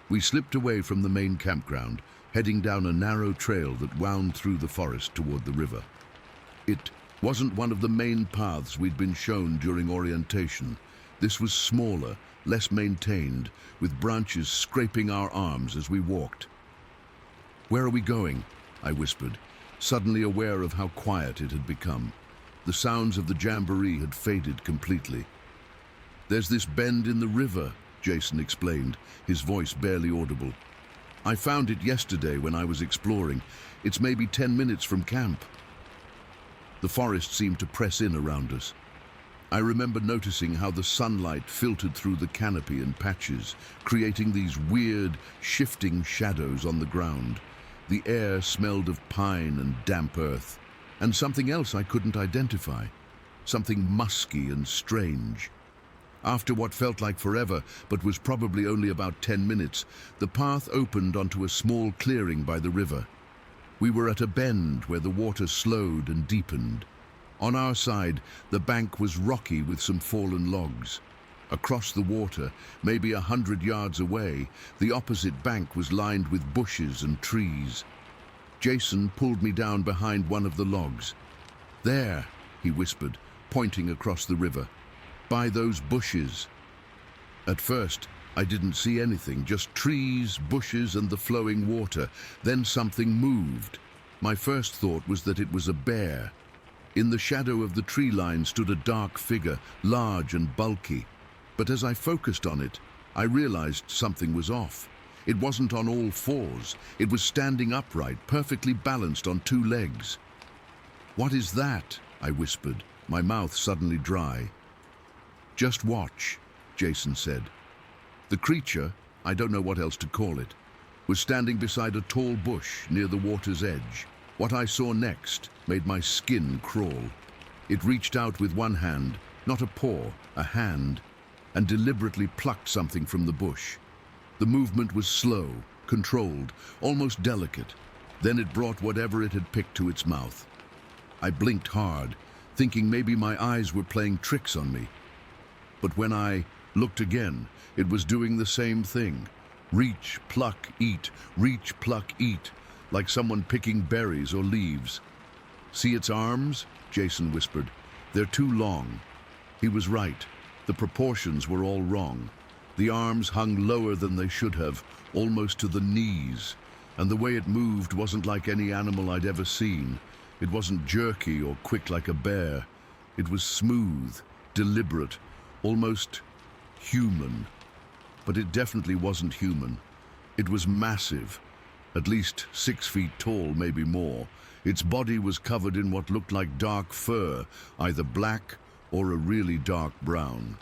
We slipped away from the main campground, heading down a narrow trail that wound through the forest toward the river. It wasn't one of the main paths we'd been shown during orientation. This was smaller, less maintained, with branches scraping our arms as we walked. "Where are we going?" I whispered, suddenly aware of how quiet it had become. The sounds of the jamboree had faded completely. "There's this bend in the river," Jason explained, his voice barely audible. "I found it yesterday when I was exploring. It's maybe 10 minutes from camp." The forest seemed to press in around us. I remember noticing how the sunlight filtered through the canopy in patches, creating these weird, shifting shadows on the ground. The air smelled of pine and damp earth, and something else I couldn't identify, something musky and strange. After what felt like forever, but was probably only about 10 minutes, the path opened onto a small clearing by the river. We were at a bend where the water slowed and deepened. On our side, the bank was rocky with some fallen logs. Across the water, maybe 100 yards away, the opposite bank was lined with bushes and trees. Jason pulled me down behind one of the logs. "There," he whispered, pointing across the river. "By those bushes." At first, I didn't see anything, just trees, bushes, and the flowing water. Then something moved. My first thought was that it was a bear. In the shadow of the tree line stood a dark figure, large and bulky. But as I focused on it, I realized something was off. It wasn't on all fours. It was standing upright, perfectly balanced on 2 legs. "What is that?" I whispered, my mouth suddenly dry. "Just watch," Jason said. The creature, I don't know what else to call it, was standing beside a tall bush near the water's edge. What I saw next made my skin crawl. It reached out with one hand, not a paw, a hand, and deliberately plucked something from the bush. The movement was slow, controlled, almost delicate. Then it brought whatever it had picked to its mouth. I blinked hard, thinking maybe my eyes were playing tricks on me. But when I looked again, it was doing the same thing. Reach, pluck, eat, reach, pluck, eat, like someone picking berries or leaves. "See its arms?" Jason whispered. "They're too long." He was right. The proportions were all wrong. The arms hung lower than they should have, almost to the knees, and the way it moved wasn't like any animal I'd ever seen. It wasn't jerky or quick like a bear. It was smooth, deliberate, almost human. But it definitely wasn't human. It was massive, at least 6 feet tall, maybe more. Its body was covered in what looked like dark fur, either black or a really dark brown.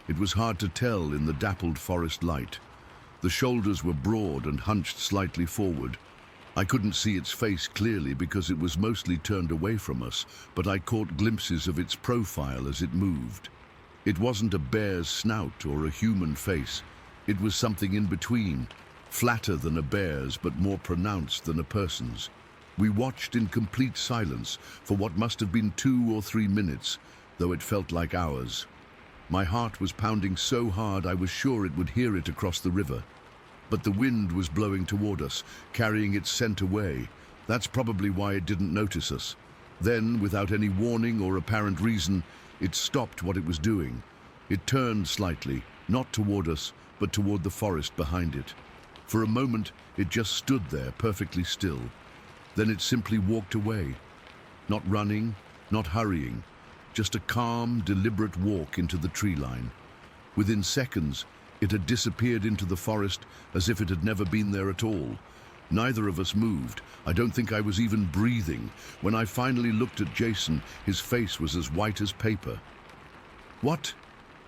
It was hard to tell in the dappled forest light. The shoulders were broad and hunched slightly forward. I couldn't see its face clearly because it was mostly turned away from us, but I caught glimpses of its profile as it moved. It wasn't a bear's snout or a human face. It was something in between, flatter than a bear's but more pronounced than a person's. We watched in complete silence for what must have been 2 or 3 minutes, though it felt like hours. My heart was pounding so hard I was sure it would hear it across the river. But the wind was blowing toward us, carrying its scent away. That's probably why it didn't notice us. Then, without any warning or apparent reason, it stopped what it was doing. It turned slightly, not toward us, but toward the forest behind it. For a moment, it just stood there, perfectly still. Then it simply walked away. Not running, not hurrying, just a calm, deliberate walk into the tree line. Within seconds, it had disappeared into the forest as if it had never been there at all. Neither of us moved. I don't think I was even breathing. When I finally looked at Jason, his face was as white as paper. "What?"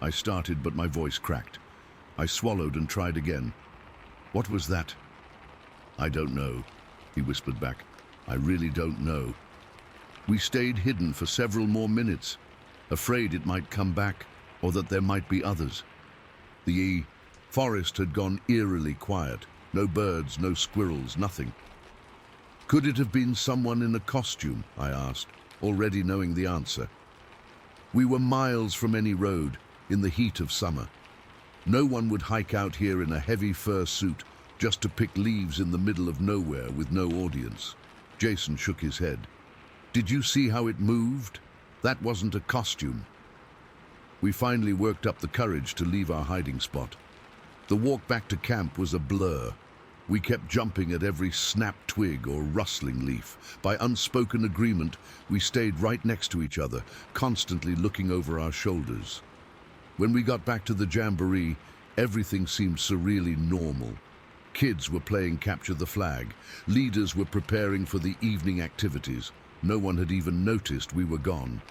I started, but my voice cracked. I swallowed and tried again. "What was that?" "I don't know," he whispered back. "I really don't know." We stayed hidden for several more minutes, afraid it might come back or that there might be others. The forest had gone eerily quiet. No birds, no squirrels, nothing. "Could it have been someone in a costume?" I asked. already knowing the answer. We were miles from any road in the heat of summer. No one would hike out here in a heavy fur suit just to pick leaves in the middle of nowhere with no audience. Jason shook his head. Did you see how it moved? That wasn't a costume. We finally worked up the courage to leave our hiding spot. The walk back to camp was a blur. We kept jumping at every snapped twig or rustling leaf. By unspoken agreement, we stayed right next to each other, constantly looking over our shoulders. When we got back to the jamboree, everything seemed surreally normal. Kids were playing capture the flag. Leaders were preparing for the evening activities. No one had even noticed we were gone.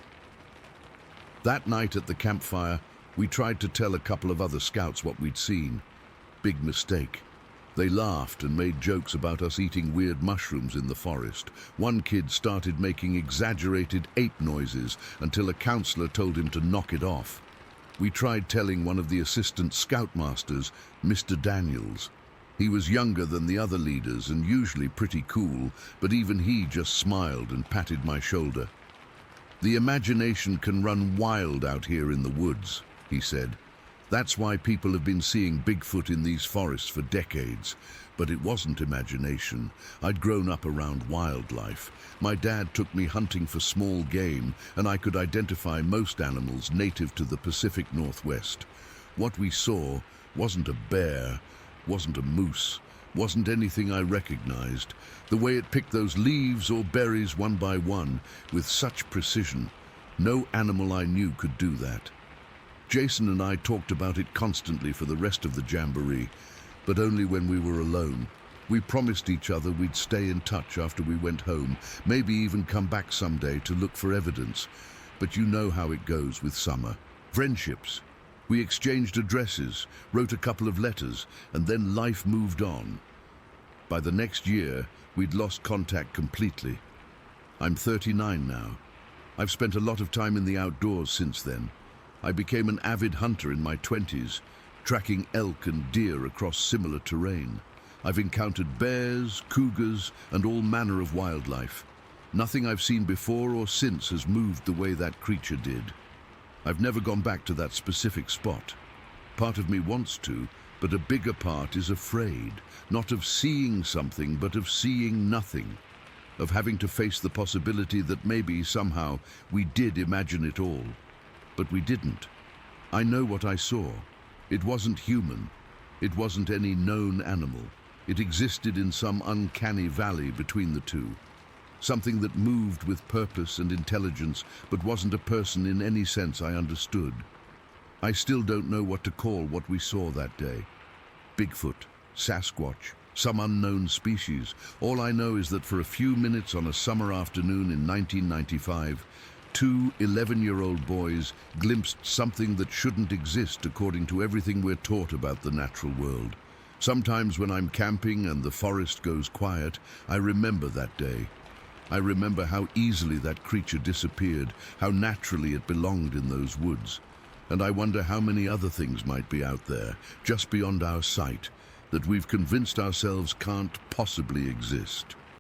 That night at the campfire, we tried to tell a couple of other scouts what we'd seen. Big mistake. They laughed and made jokes about us eating weird mushrooms in the forest. One kid started making exaggerated ape noises until a counselor told him to knock it off. We tried telling one of the assistant scoutmasters, Mr. Daniels. He was younger than the other leaders and usually pretty cool, but even he just smiled and patted my shoulder. The imagination can run wild out here in the woods, he said. That's why people have been seeing Bigfoot in these forests for decades. But it wasn't imagination. I'd grown up around wildlife. My dad took me hunting for small game, and I could identify most animals native to the Pacific Northwest. What we saw wasn't a bear, wasn't a moose, wasn't anything I recognized. The way it picked those leaves or berries one by one, with such precision, no animal I knew could do that. Jason and I talked about it constantly for the rest of the jamboree, but only when we were alone. We promised each other we'd stay in touch after we went home, maybe even come back someday to look for evidence. But you know how it goes with summer. Friendships. We exchanged addresses, wrote a couple of letters, and then life moved on. By the next year, we'd lost contact completely. I'm 39 now. I've spent a lot of time in the outdoors since then. I became an avid hunter in my 20s, tracking elk and deer across similar terrain. I've encountered bears, cougars, and all manner of wildlife. Nothing I've seen before or since has moved the way that creature did. I've never gone back to that specific spot. Part of me wants to, but a bigger part is afraid, not of seeing something, but of seeing nothing, of having to face the possibility that maybe somehow we did imagine it all. But we didn't. I know what I saw. It wasn't human. It wasn't any known animal. It existed in some uncanny valley between the two. Something that moved with purpose and intelligence, but wasn't a person in any sense I understood. I still don't know what to call what we saw that day. Bigfoot, Sasquatch, some unknown species. All I know is that for a few minutes on a summer afternoon in 1995, two 11-year-old boys glimpsed something that shouldn't exist according to everything we're taught about the natural world. Sometimes when I'm camping and the forest goes quiet, I remember that day. I remember how easily that creature disappeared, how naturally it belonged in those woods. And I wonder how many other things might be out there, just beyond our sight, that we've convinced ourselves can't possibly exist.